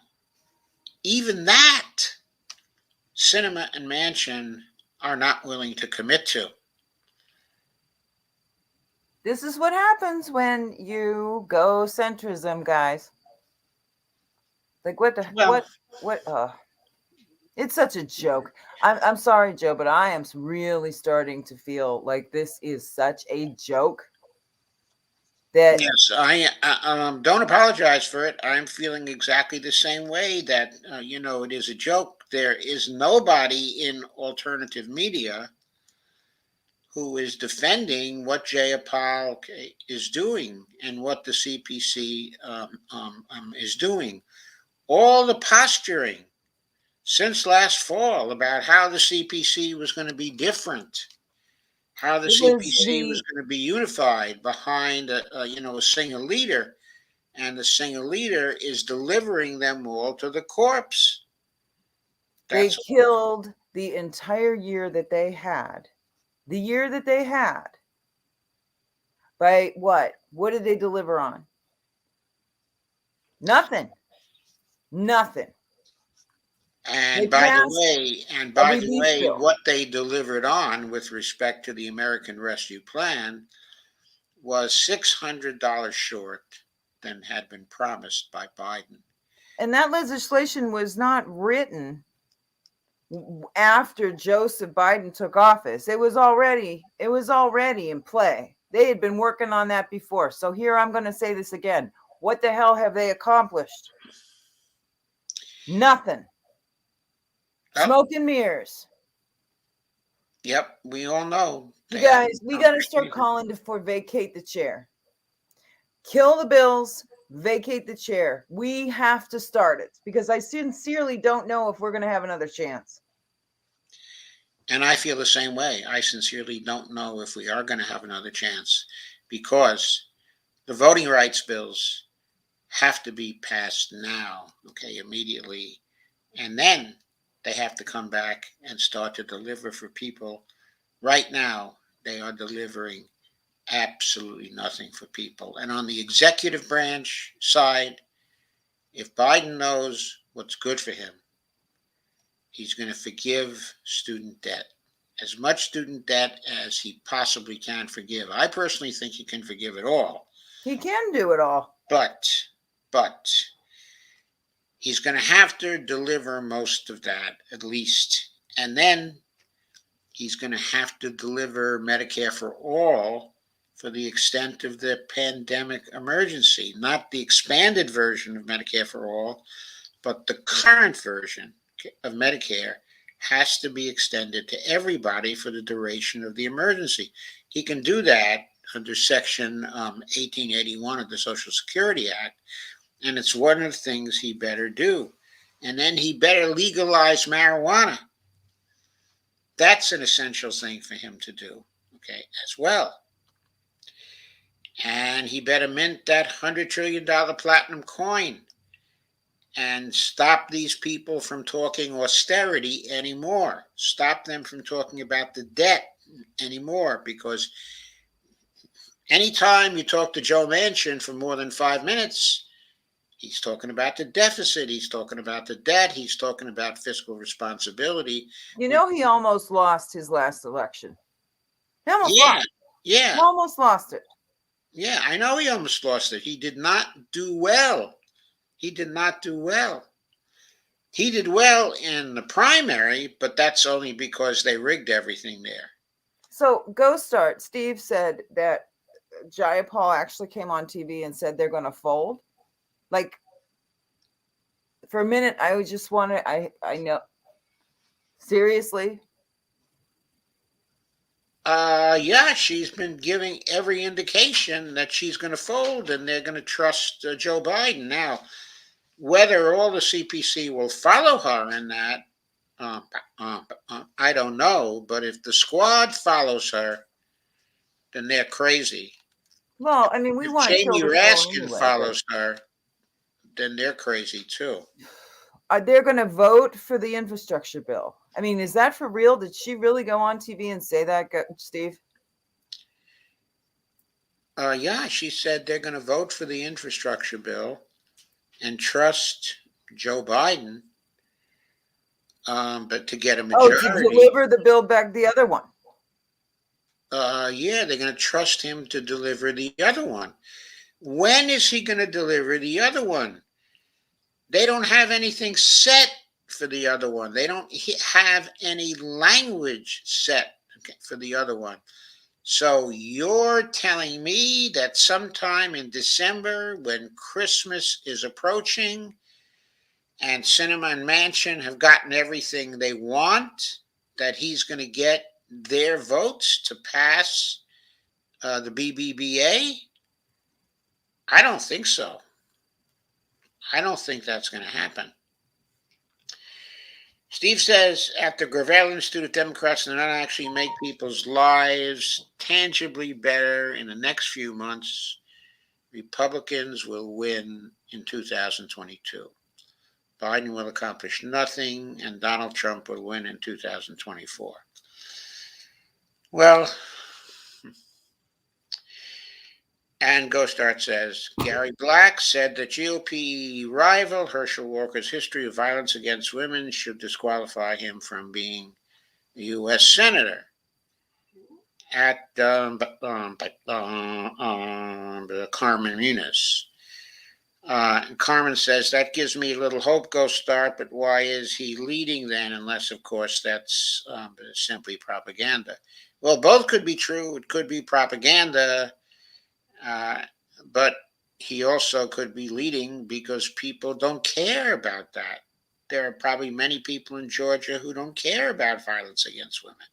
Even that, Sinema and Manchin are not willing to commit to. This is what happens when you go centrism, guys. Like what it's such a joke. I'm sorry, Joe, but I am really starting to feel like this is such a joke that Yes, I don't apologize for it. I'm feeling exactly the same way. That it is a joke. There is nobody in alternative media who is defending what Jayapal is doing and what the CPC is doing. All the posturing since last fall about how the CPC was going to be different, how the it was CPC was the going to be unified behind a single leader, and the single leader is delivering them all to the corpse. they That's killed the entire year that they had. The year that they had. By what? What did they deliver on? Nothing. Nothing. They and passed a by the relief way, bill. what they delivered on with respect to the American Rescue Plan was $600 short than had been promised by Biden. And that legislation was not written after Joseph Biden took office. It was already in play. They had been working on that before. So here I'm going to say this again. What the hell have they accomplished? Nothing. Oh, Smoke and mirrors. yep, we all know. You guys, we got to start calling for vacate the chair. Kill the bills, vacate the chair. We have to start it because I sincerely don't know if we're going to have another chance. And I feel the same way. I sincerely don't know if we are going to have another chance because the voting rights bills have to be passed now, okay, immediately. And then they have to come back and start to deliver for people. Right now, they are delivering absolutely nothing for people. And on the executive branch side, if Biden knows what's good for him, He's going to forgive student debt, as much student debt as he possibly can forgive. I personally think he can forgive it all. He can do it all. But he's going to have to deliver most of that, at least. And then he's going to have to deliver Medicare for all for the extent of the pandemic emergency, not the expanded version of Medicare for all, but the current version of Medicare has to be extended to everybody for the duration of the emergency. He can do that under Section 1881 of the Social Security Act, and it's one of the things he better do. And then he better legalize marijuana. That's an essential thing for him to do, okay, as well. And he better mint that $100 trillion platinum coin and stop these people from talking austerity anymore. Stop them from talking about the debt anymore, because anytime you talk to Joe Manchin for more than 5 minutes, he's talking about the deficit, he's talking about the debt, he's talking about fiscal responsibility. You know, he almost lost his last election. He almost lost. Yeah. He almost lost it. Yeah, I know he almost lost it. He did not do well. He did not do well. He did well in the primary, but that's only because they rigged everything there. So, Go Start, Steve said that Jayapal actually came on TV and said they're going to fold. Like, for a minute, I just wanted, I know. Seriously? Yeah, she's been giving every indication that she's going to fold and they're going to trust Joe Biden. Now, whether all the CPC will follow her in that, I don't know. But if the squad follows her, then they're crazy. Well, I mean, we want to kill Jamie the Raskin anyway, follows her, then they're crazy too. Are they going to vote for the infrastructure bill? I mean, is that for real? Did she really go on TV and say that, Steve? Yeah, she said they're going to vote for the infrastructure bill and trust Joe Biden, but to get a majority. Oh, to deliver the bill back, the other one. Yeah, they're going to trust him to deliver the other one. When is he going to deliver the other one? They don't have anything set for the other one. They don't have any language set for the other one. So you're telling me that sometime in December, when Christmas is approaching and Sinema and Manchin have gotten everything they want, that he's going to get their votes to pass the BBBA? I don't think so. I don't think that's going to happen. Steve says, at the Gravel Institute, Democrats do not actually make people's lives tangibly better in the next few months. Republicans will win in 2022. Biden will accomplish nothing, and Donald Trump will win in 2024. Well, and Gostart says, Gary Black said that GOP rival Herschel Walker's history of violence against women should disqualify him from being a U.S. Senator. At Carmen Muniz. Carmen says, that gives me a little hope, Gostart, but why is he leading then, unless, of course, that's simply propaganda? Well, both could be true. It could be propaganda. But he also could be leading because people don't care about that. There are probably many people in Georgia who don't care about violence against women.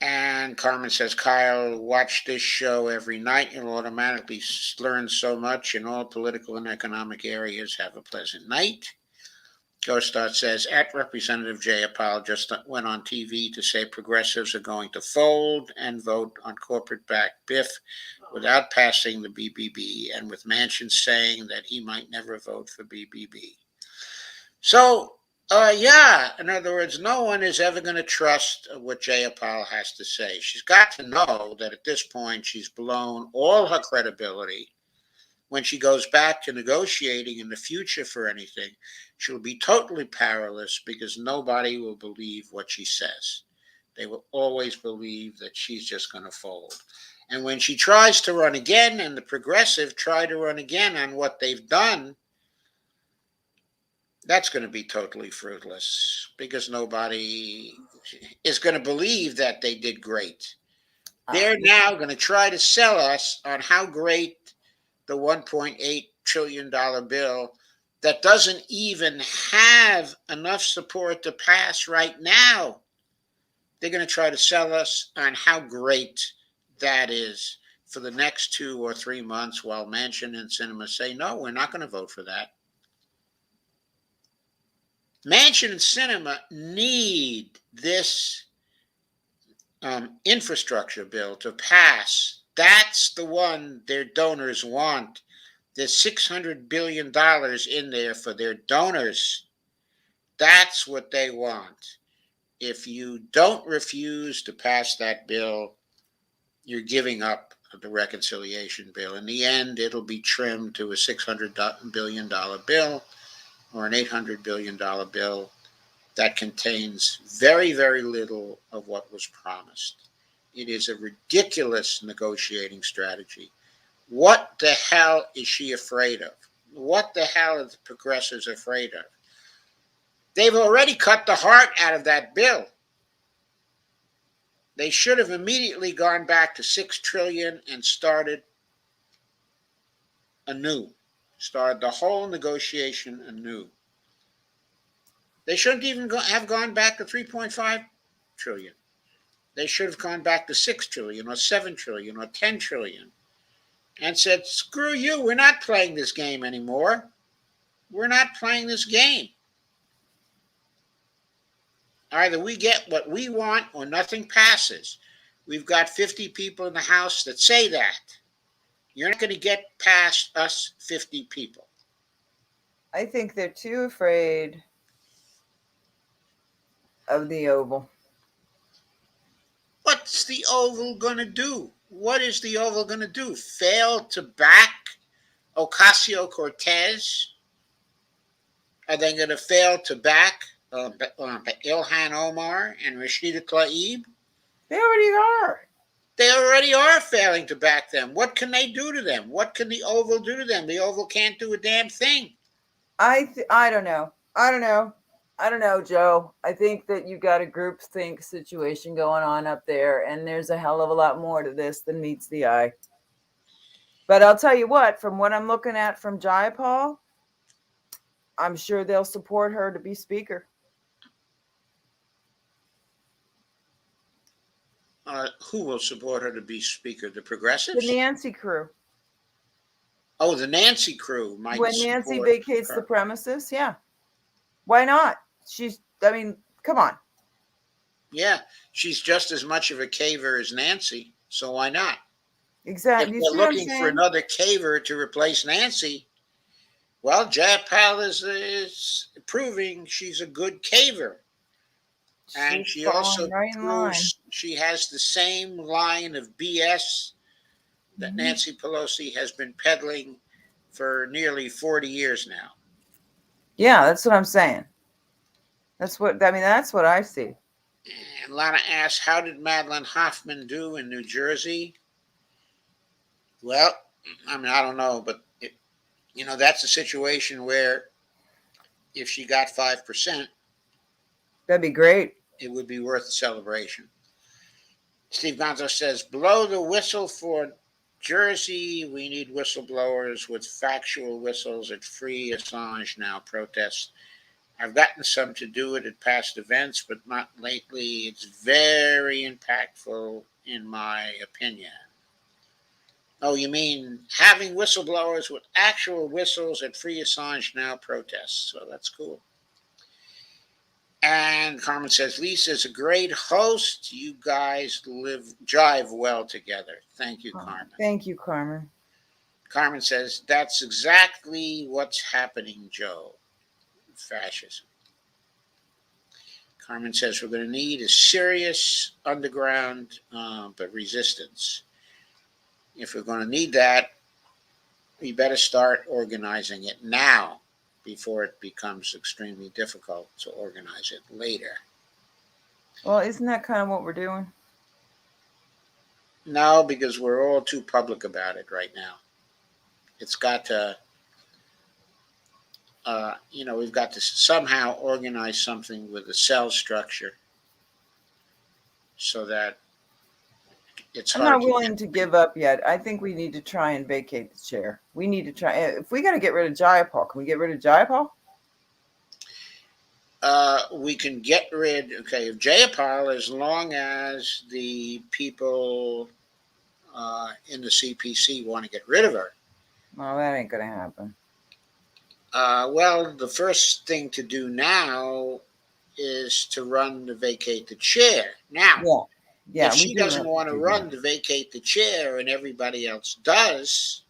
And Carmen says, Kyle, watch this show every night. You'll automatically learn so much in all political and economic areas. Have a pleasant night. Gostart says, at Representative Jayapal just went on TV to say progressives are going to fold and vote on corporate-backed BIF without passing the BBB, and with Manchin saying that he might never vote for BBB. So, yeah, in other words, no one is ever going to trust what Jayapal has to say. She's got to know that at this point she's blown all her credibility when she goes back to negotiating in the future for anything, she'll be totally powerless because nobody will believe what she says. They will always believe that she's just going to fold. And when she tries to run again, and the progressive try to run again on what they've done, that's going to be totally fruitless because nobody is going to believe that they did great. They're now going to try to sell us on how great the $1.8 trillion bill that doesn't even have enough support to pass right now. They're going to try to sell us on how great that is for the next 2 or 3 months while Manchin and Sinema say, no, we're not going to vote for that. Manchin and Sinema need this infrastructure bill to pass. That's the one their donors want. There's $600 billion in there for their donors. That's what they want. If you don't refuse to pass that bill, you're giving up the reconciliation bill. In the end, it'll be trimmed to a $600 billion bill or an $800 billion bill that contains very, very little of what was promised. It is a ridiculous negotiating strategy. What the hell is she afraid of? What the hell are the progressives afraid of? They've already cut the heart out of that bill. They should have immediately gone back to $6 trillion and started anew. Started the whole negotiation anew. They shouldn't even have gone back to 3.5 trillion. They should have gone back to 6 trillion or 7 trillion or 10 trillion and said, screw you, we're not playing this game anymore. We're not playing this game. Either we get what we want or nothing passes. We've got 50 people in the House that say that. You're not going to get past us 50 people. I think they're too afraid of the Oval. What's the Oval going to do? What is the Oval going to do? Fail to back Ocasio-Cortez? Are they going to fail to back Ilhan Omar and Rashida Tlaib? They already are. They already are failing to back them. What can they do to them? What can the Oval do to them? The Oval can't do a damn thing. I don't know. I don't know, Joe. I think that you got a groupthink situation going on up there, and there's a hell of a lot more to this than meets the eye. But I'll tell you what, from what I'm looking at from Jayapal, I'm sure they'll support her to be speaker. Who will support her to be speaker? The progressives? The Nancy crew. Oh, the Nancy crew might When Nancy vacates the premises, yeah. Why not? Come on. Yeah, she's just as much of a caver as Nancy, so why not? Exactly. If they're looking for another caver to replace Nancy, well, Jayapal is proving she's a good caver. And she also proves she has the same line of BS that Nancy Pelosi has been peddling for nearly 40 years now. Yeah, that's what I'm saying. That's what I see. And Lana asks, how did Madeleine Hoffman do in New Jersey? Well, I don't know, but that's a situation where if she got 5%, that'd be great. It would be worth a celebration. Steve Gonzo says, blow the whistle for Jersey. We need whistleblowers with factual whistles at Free Assange Now protests. I've gotten some to do it at past events, but not lately. It's very impactful, in my opinion. Oh, you mean having whistleblowers with actual whistles at Free Assange Now protests. So that's cool. And Carmen says, Lisa's a great host. You guys jive well together. Thank you, Carmen. Thank you, Carmen. Carmen says, that's exactly what's happening, Joe. Fascism. Carmen says, we're going to need a serious underground but resistance. If we're going to need that, we better start organizing it now before it becomes extremely difficult to organize it later. Well, isn't that kind of what we're doing? No, because we're all too public about it right now. It's got to, we've got to somehow organize something with a cell structure so that it's I'm hard not to willing to give up yet. I think we need to try and vacate the chair. We need to try. If we got to get rid of Jayapal, can we get rid of Jayapal? We can get rid, of Jayapal, as long as the people in the CPC want to get rid of her. No, that ain't going to happen. Well, the first thing to do now is to run to vacate the chair. Now, Yeah, if she doesn't want to run to vacate the chair and everybody else does,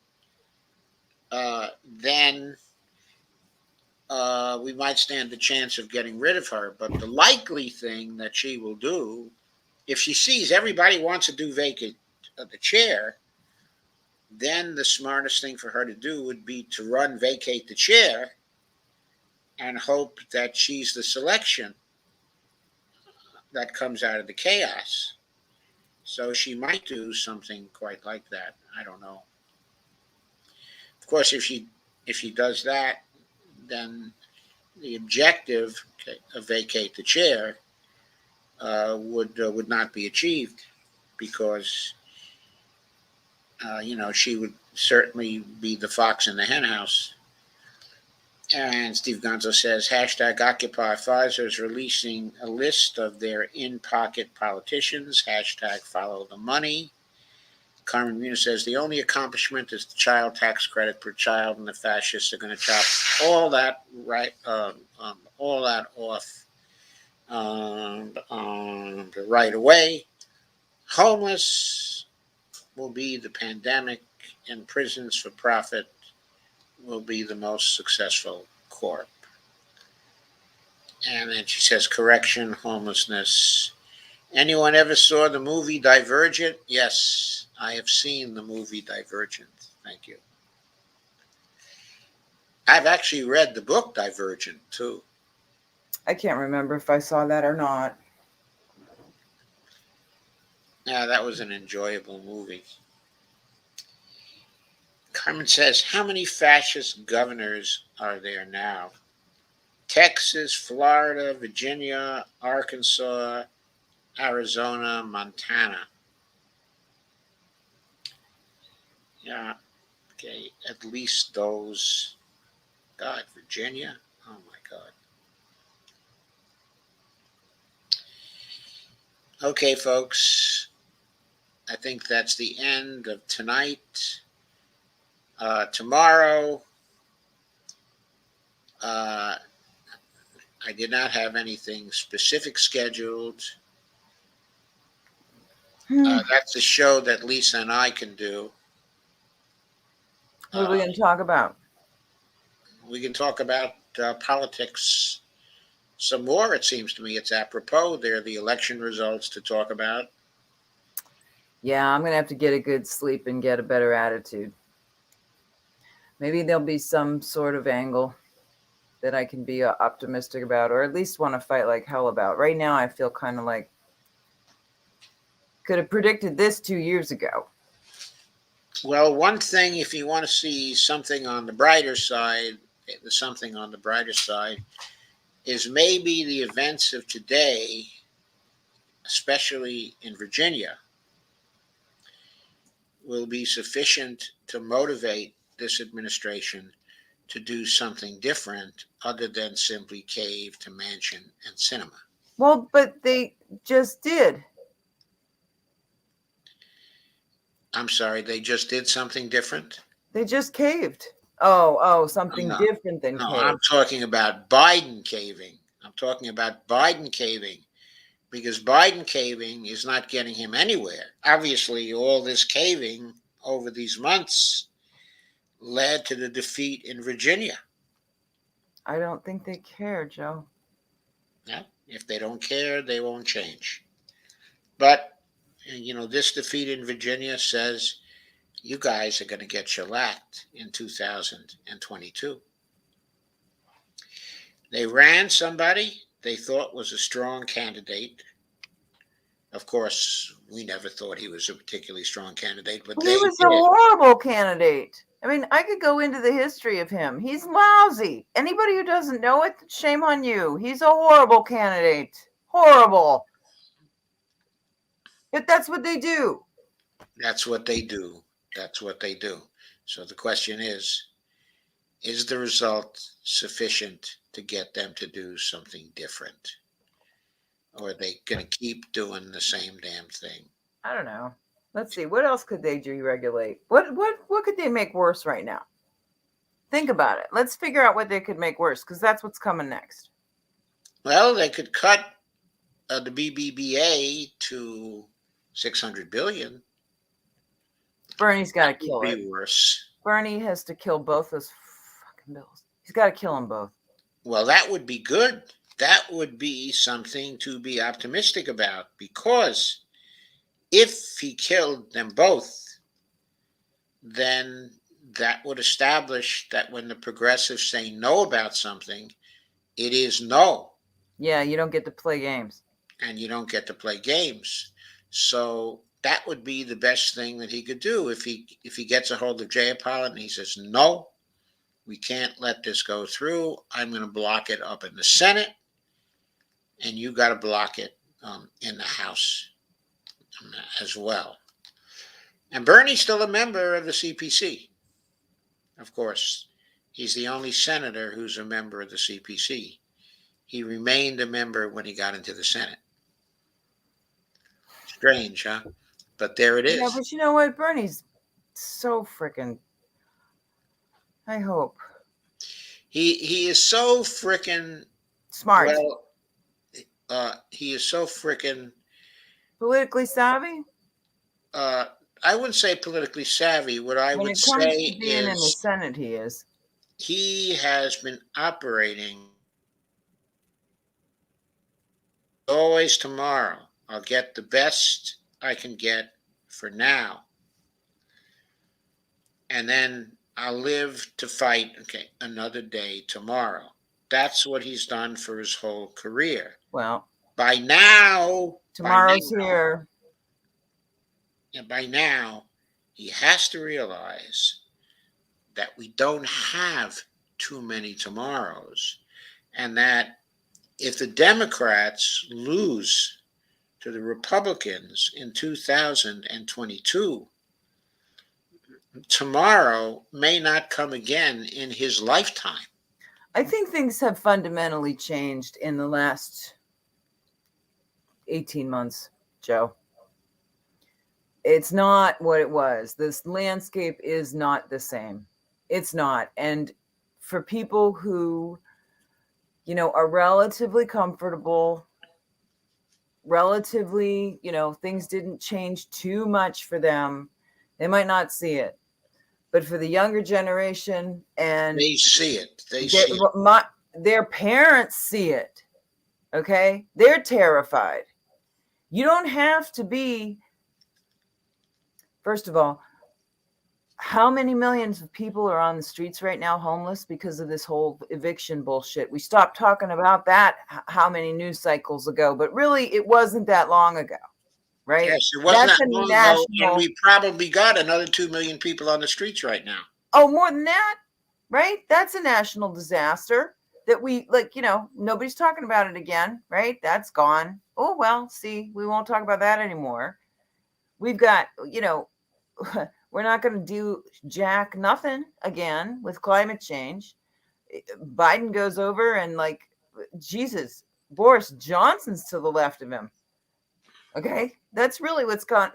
then we might stand a chance of getting rid of her. But the likely thing that she will do, if she sees everybody wants to do vacate the chair, then the smartest thing for her to do would be to run vacate the chair and hope that she's the selection that comes out of the chaos. So she might do something quite like that. I don't know. Of course, if she does that, then the objective of vacate the chair would not be achieved, because she would certainly be the fox in the henhouse. And Steve Gonzo says, hashtag Occupy Pfizer is releasing a list of their in-pocket politicians. Hashtag follow the money. Carmen Munoz says, the only accomplishment is the child tax credit per child, and the fascists are going to chop all that off right away. Homeless will be the pandemic, and prisons for profit will be the most successful corp. And then she says, correction, homelessness. Anyone ever saw the movie Divergent? Yes, I have seen the movie Divergent. Thank you. I've actually read the book Divergent, too. I can't remember if I saw that or not. Yeah, that was an enjoyable movie. Carmen says, how many fascist governors are there now? Texas, Florida, Virginia, Arkansas, Arizona, Montana. Yeah, okay, at least those. God, Virginia? Oh my God. Okay, folks, I think that's the end of tonight. Tomorrow, I did not have anything specific scheduled. That's a show that Lisa and I can do. What are we going to talk about? We can talk about politics some more. It seems to me it's apropos. There are the election results to talk about. Yeah, I'm going to have to get a good sleep and get a better attitude. Maybe there'll be some sort of angle that I can be optimistic about, or at least want to fight like hell about. Right now, I feel kind of like could have predicted this 2 years ago. Well, one thing, if you want to see something on the brighter side, is maybe the events of today, especially in Virginia, will be sufficient to motivate this administration to do something different other than simply cave to Manchin and Sinema. Well, but they just did. I'm sorry, they just did something different? They just caved. Oh, something different than no, cave. I'm talking about Biden caving. Because Biden caving is not getting him anywhere. Obviously, all this caving over these months led to the defeat in Virginia. I don't think they care, Joe. No, if they don't care, they won't change. But, this defeat in Virginia says you guys are going to get shellacked in 2022. They ran somebody they thought was a strong candidate. Of course, we never thought he was a particularly strong candidate, but He they was a did. horrible candidate. I mean, I could go into the history of him. He's lousy. Anybody who doesn't know it, shame on you. He's a horrible candidate. Horrible. But that's what they do. That's what they do. That's what they do. So the question is the result sufficient to get them to do something different? Or are they going to keep doing the same damn thing? I don't know. Let's see. What else could they deregulate? What could they make worse right now? Think about it. Let's figure out what they could make worse, because that's what's coming next. Well, they could cut the BBBA to $600 billion. Bernie's got to kill Be it. worse. Bernie has to kill both those fucking bills. He's got to kill them both. Well, that would be good. That would be something to be optimistic about, because if he killed them both, then that would establish that when the progressives say no about something, it is no. Yeah, you don't get to play games. And you don't get to play games. So that would be the best thing that he could do. If he gets a hold of Jayapal and he says, no, we can't let this go through. I'm going to block it up in the Senate, and you got to block it in the House as well. And Bernie's still a member of the CPC. Of course, he's the only senator who's a member of the CPC. He remained a member when he got into the Senate. Strange, huh? But there it is. Yeah, but you know what? Bernie's so freaking. I hope. He is so freaking Smart. Well, he is so freaking Politically savvy? I wouldn't say politically savvy. What I When would it comes say to being in the is Senate, he is. he has been operating always tomorrow. I'll get the best I can get for now. And then I'll live to fight, another day tomorrow. That's what he's done for his whole career. Well, By now, tomorrow's here. And by now, he has to realize that we don't have too many tomorrows, and that if the Democrats lose to the Republicans in 2022, tomorrow may not come again in his lifetime. I think things have fundamentally changed in the last 18 months, Joe. It's not what it was. This landscape is not the same. It's not. And for people who, are relatively comfortable, relatively, things didn't change too much for them, they might not see it. But for the younger generation, and they see it. Their parents see it. Okay? They're terrified. You don't have to be. First of all, how many millions of people are on the streets right now homeless because of this whole eviction bullshit? We stopped talking about that how many news cycles ago, but really it wasn't that long ago, right? Yes, it wasn't that long ago, and we probably got another 2 million people on the streets right now. Oh, more than that, right? That's a national disaster that we, nobody's talking about it again, right? That's gone. Oh, well, see, we won't talk about that anymore. We've got, we're not going to do jack nothing again with climate change. Biden goes over and Jesus, Boris Johnson's to the left of him. Okay. That's really what's going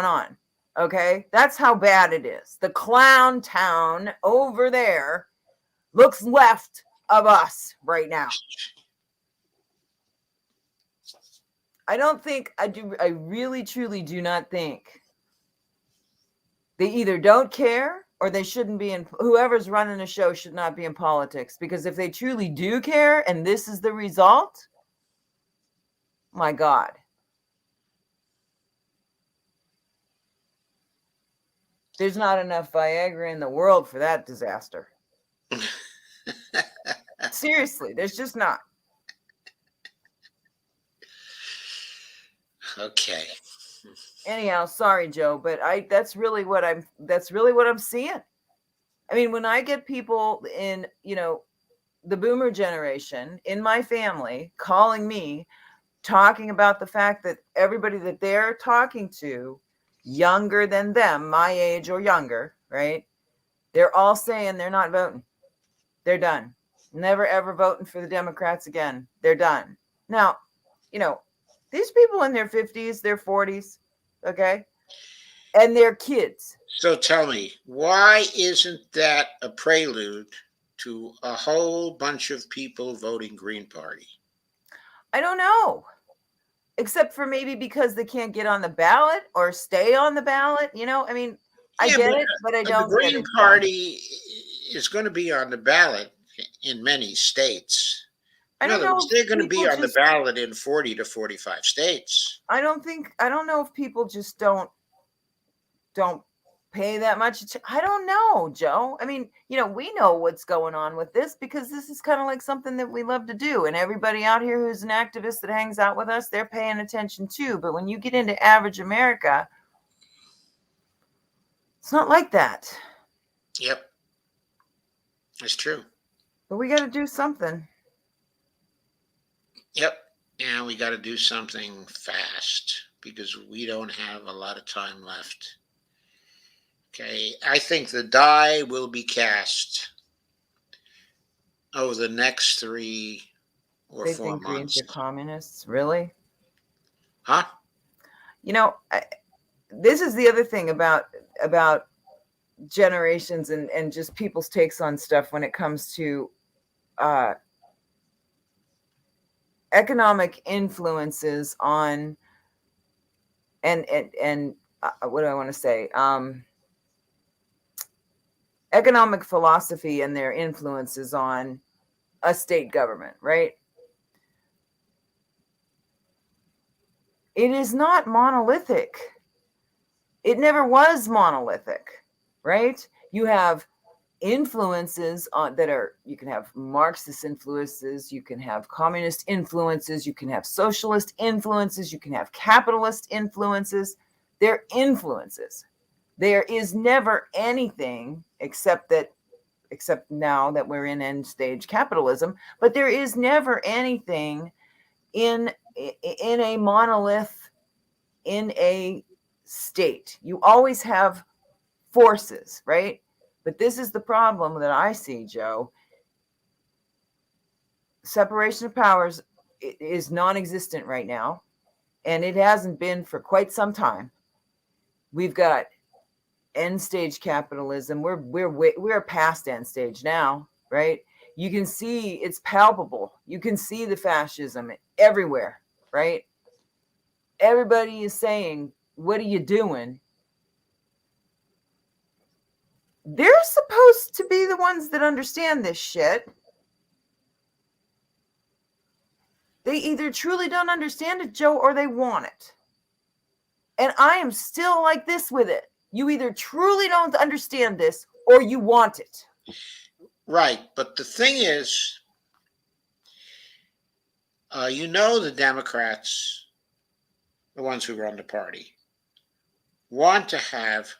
on. Okay. That's how bad it is. The clown town over there looks left of us right now. I really truly do not think they either don't care or they shouldn't be in. Whoever's running a show should not be in politics, because if they truly do care and this is the result, my God. There's not enough Viagra in the world for that disaster. Seriously, there's just not. Okay. Anyhow, sorry, Joe, but that's really what I'm seeing. I mean, when I get people in, the boomer generation in my family calling me, talking about the fact that everybody that they're talking to, younger than them, my age or younger, right? They're all saying they're not voting. They're done. Never ever voting for the Democrats again. They're done. Now, these people in their 50s, their 40s, okay? And their kids. So tell me, why isn't that a prelude to a whole bunch of people voting Green Party? I don't know. Except for maybe because they can't get on the ballot or stay on the ballot. I mean, I get it, but I don't the get Green it. Party is going to be on the ballot in many states. In other words, they're going to be on the ballot in 40 to 45 states. I don't know if people just don't pay that much. I don't know, Joe. I mean, we know what's going on with this because this is kind of like something that we love to do. And everybody out here who's an activist that hangs out with us, they're paying attention too. But when you get into average America, it's not like that. Yep. That's true. But we got to do something. Yep. And we got to do something fast because we don't have a lot of time left. Okay, I think the die will be cast over the next 3 or 4 months. They think Greens are communists, really? Huh? This is the other thing about generations and just people's takes on stuff when it comes to economic influences on and what do I want to say? Economic philosophy and their influences on a state government, right? It is not monolithic. It never was monolithic, right? You have influences you can have Marxist influences, you can have communist influences, you can have socialist influences, you can have capitalist influences. They're influences. There is never anything except now that we're in end stage capitalism, but there is never anything in a monolith in a state. You always have forces, right? But this is the problem that I see, Joe. Separation of powers is non-existent right now, and it hasn't been for quite some time. We've got end stage capitalism. We're past end stage now, right? You can see it's palpable. You can see the fascism everywhere, right? Everybody is saying, "What are you doing?" They're supposed to be the ones that understand this shit. They either truly don't understand it, Joe, or they want it. And I am still like this with it. You either truly don't understand this or you want it. Right. But the thing is, the Democrats, the ones who run the party, want to have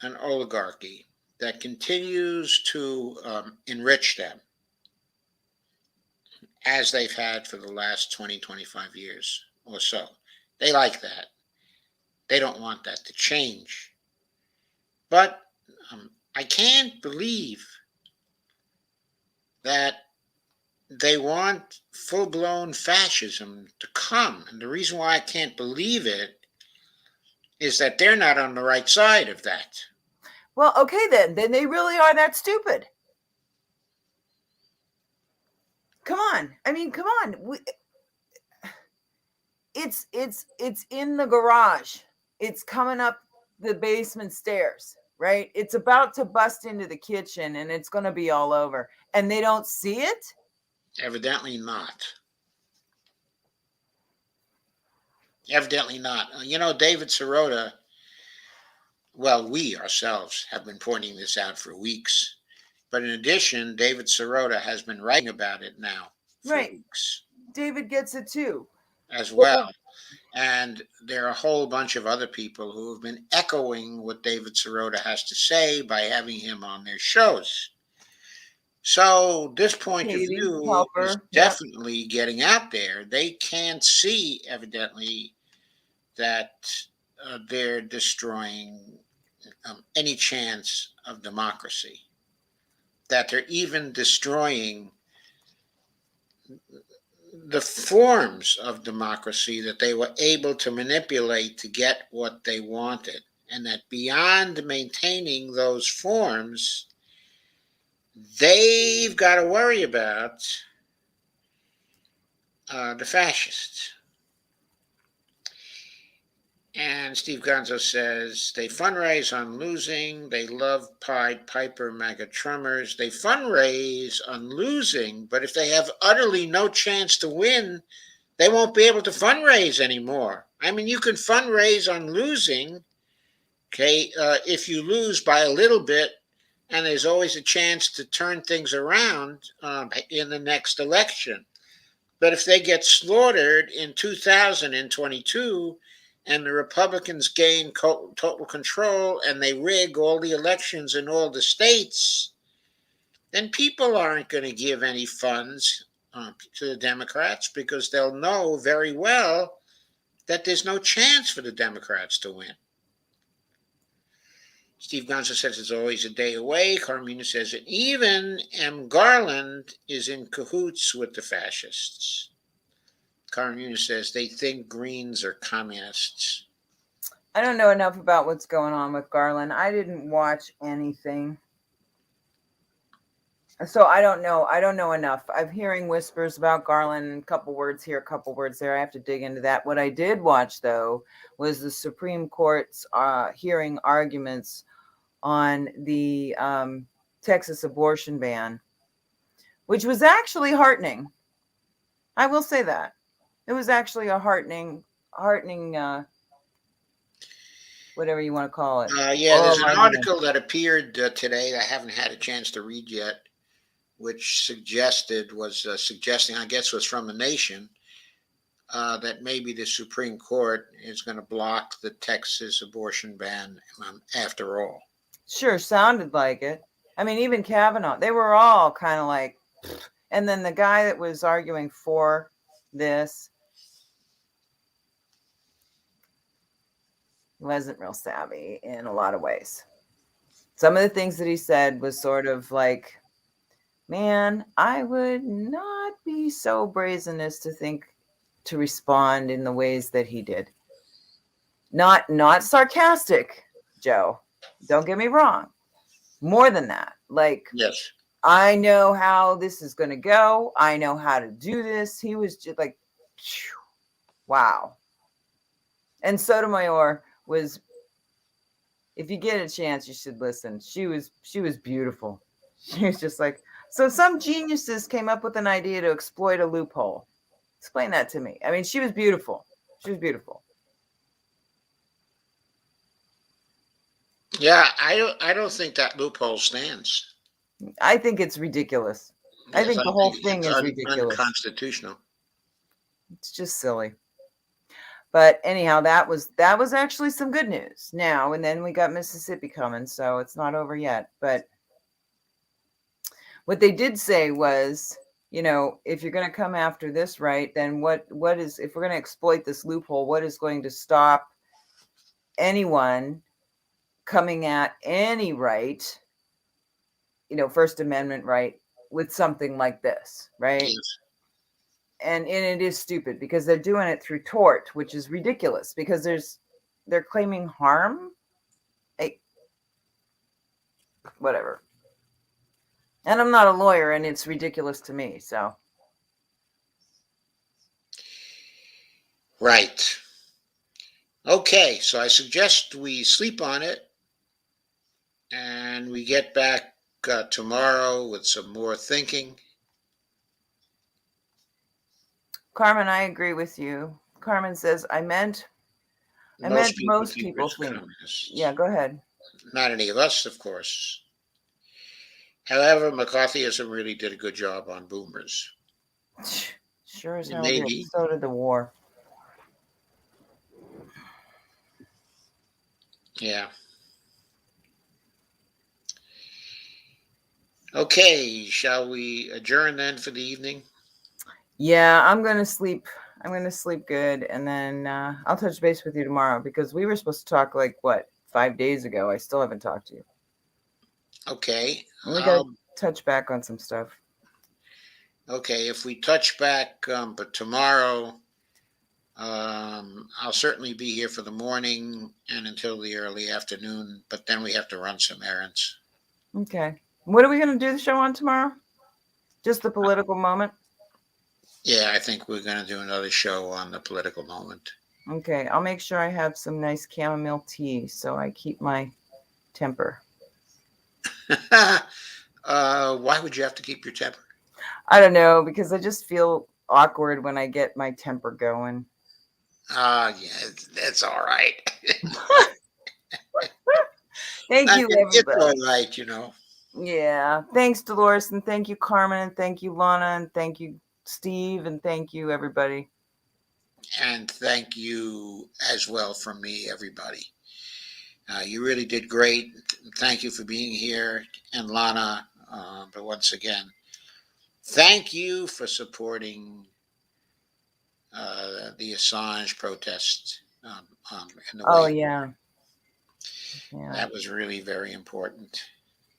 an oligarchy that continues to enrich them as they've had for the last 20, 25 years or so. They like that. They don't want that to change. But I can't believe that they want full-blown fascism to come. And the reason why I can't believe it is that they're not on the right side of that. Well, okay, then they really are that stupid. Come on. I mean, come on. It's in the garage. It's coming up the basement stairs, right? It's about to bust into the kitchen and it's going to be all over. And they don't see it? Evidently not. Evidently not. David Sirota well, we ourselves have been pointing this out for weeks. But in addition, David Sirota has been writing about it now for Right. weeks David gets it too. as well. And there are a whole bunch of other people who have been echoing what David Sirota has to say by having him on their shows. So this point of Katie, view is Helper, yep. definitely getting out there. They can't see, evidently, that they're destroying any chance of democracy, that they're even destroying the forms of democracy that they were able to manipulate to get what they wanted, and that beyond maintaining those forms, they've got to worry about the fascists. And Steve Gonzo says they fundraise on losing. They love Pied Piper MAGA trummers. They fundraise on losing, but if they have utterly no chance to win, they won't be able to fundraise anymore. I mean, you can fundraise on losing, okay, if you lose by a little bit, and there's always a chance to turn things around in the next election. But if they get slaughtered in 2022 and the Republicans gain total control and they rig all the elections in all the states, then people aren't going to give any funds to the Democrats because they'll know very well that there's no chance for the Democrats to win. Steve Gonzo says it's always a day away. Carmina says it. Even M. Garland is in cahoots with the fascists. Carmina says they think Greens are communists. I don't know enough about what's going on with Garland. I didn't watch anything. So I don't know. I don't know enough. I'm hearing whispers about Garland, a couple words here, a couple words there. I have to dig into that. What I did watch, though, was the Supreme Court's hearing arguments on the Texas abortion ban, which was actually heartening. I will say that. It was actually a heartening, whatever you want to call it. Yeah, there's an article that appeared today that I haven't had a chance to read yet, which suggesting, I guess was from The Nation, that maybe the Supreme Court is going to block the Texas abortion ban after all. Sure, sounded like it. I mean, even Kavanaugh, they were all kind of like, pfft. And then the guy that was arguing for this wasn't real savvy in a lot of ways. Some of the things that he said was sort of like, man, I would not be so brazen as to think to respond in the ways that he did. Not sarcastic, Joe. Don't get me wrong. More than that. Like, yes, I know how this is going to go. I know how to do this. He was just like, phew, wow. And Sotomayor was, if you get a chance, you should listen. She was beautiful. She was just like, so some geniuses came up with an idea to exploit a loophole. Explain that to me. I mean, she was beautiful. She was beautiful. Yeah, I don't think that loophole stands. I think it's ridiculous. Yes, I think the whole thing is ridiculous. Unconstitutional. It's just silly. But anyhow, that was actually some good news. Now and then we got Mississippi coming, so it's not over yet. But what they did say was, you know, if you're going to come after this right, then what is, if we're going to exploit this loophole, what is going to stop anyone coming at any right, you know, First Amendment right, with something like this, right? Yes. And it is stupid because they're doing it through tort, which is ridiculous because they're claiming harm. Hey, whatever. And I'm not a lawyer, and it's ridiculous to me. So, right. Okay, so I suggest we sleep on it, and we get back tomorrow with some more thinking. Carmen, I agree with you. Carmen says, I meant most people think. Communists. Yeah, go ahead. not any of us, of course. However, McCarthyism really did a good job on boomers. Sure as It hell may did. be. So did the war. Yeah. Okay, shall we adjourn then for the evening? Yeah, I'm gonna sleep. I'm gonna sleep good, and then I'll touch base with you tomorrow because we were supposed to talk like what 5 days ago. I still haven't talked to you. Okay. We got to touch back on some stuff. Okay, if we touch back, but tomorrow, I'll certainly be here for the morning and until the early afternoon, but then we have to run some errands. Okay. What are we gonna do the show on tomorrow? Just the political moment. Yeah, I think we're going to do another show on the political moment. Okay, I'll make sure I have some nice chamomile tea so I keep my temper. Why would you have to keep your temper? I don't know because I just feel awkward when I get my temper going. Yeah, that's all right. Thank you, It's all everybody. right, you know. Yeah. Thanks, Dolores, and thank you, Carmen, and thank you, Lana, and thank you, Steve, and thank you, everybody. And thank you as well from me, everybody. You really did great. Thank you for being here, and Lana. But once again, thank you for supporting the Assange protest in the Oh way. yeah. Yeah. That was really very important.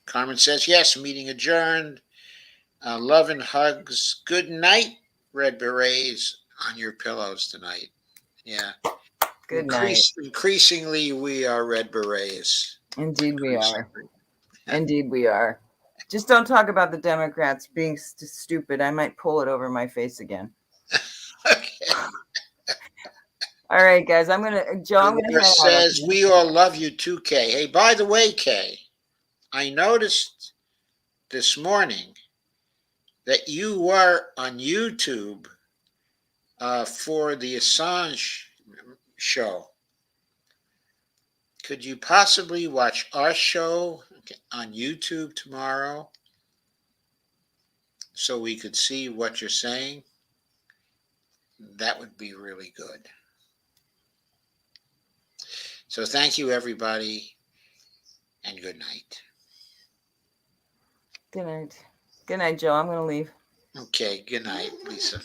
Carmen says, yes, meeting adjourned. Love and hugs. Good night, Red Berets, on your pillows tonight. Yeah. Good night. Increasingly, we are Red Berets. Indeed we are. Indeed we are. Just don't talk about the Democrats being stupid. I might pull it over my face again. Okay. All right, guys. I'm gonna head out. Says we all love you too, Kay. Hey, by the way, Kay, I noticed this morning that you were on YouTube for the Assange show. Could you possibly watch our show on YouTube tomorrow so we could see what you're saying? That would be really good. So thank you, everybody, and good night. Good night. Good night, Joe. I'm going to leave. Okay, good night, Lisa.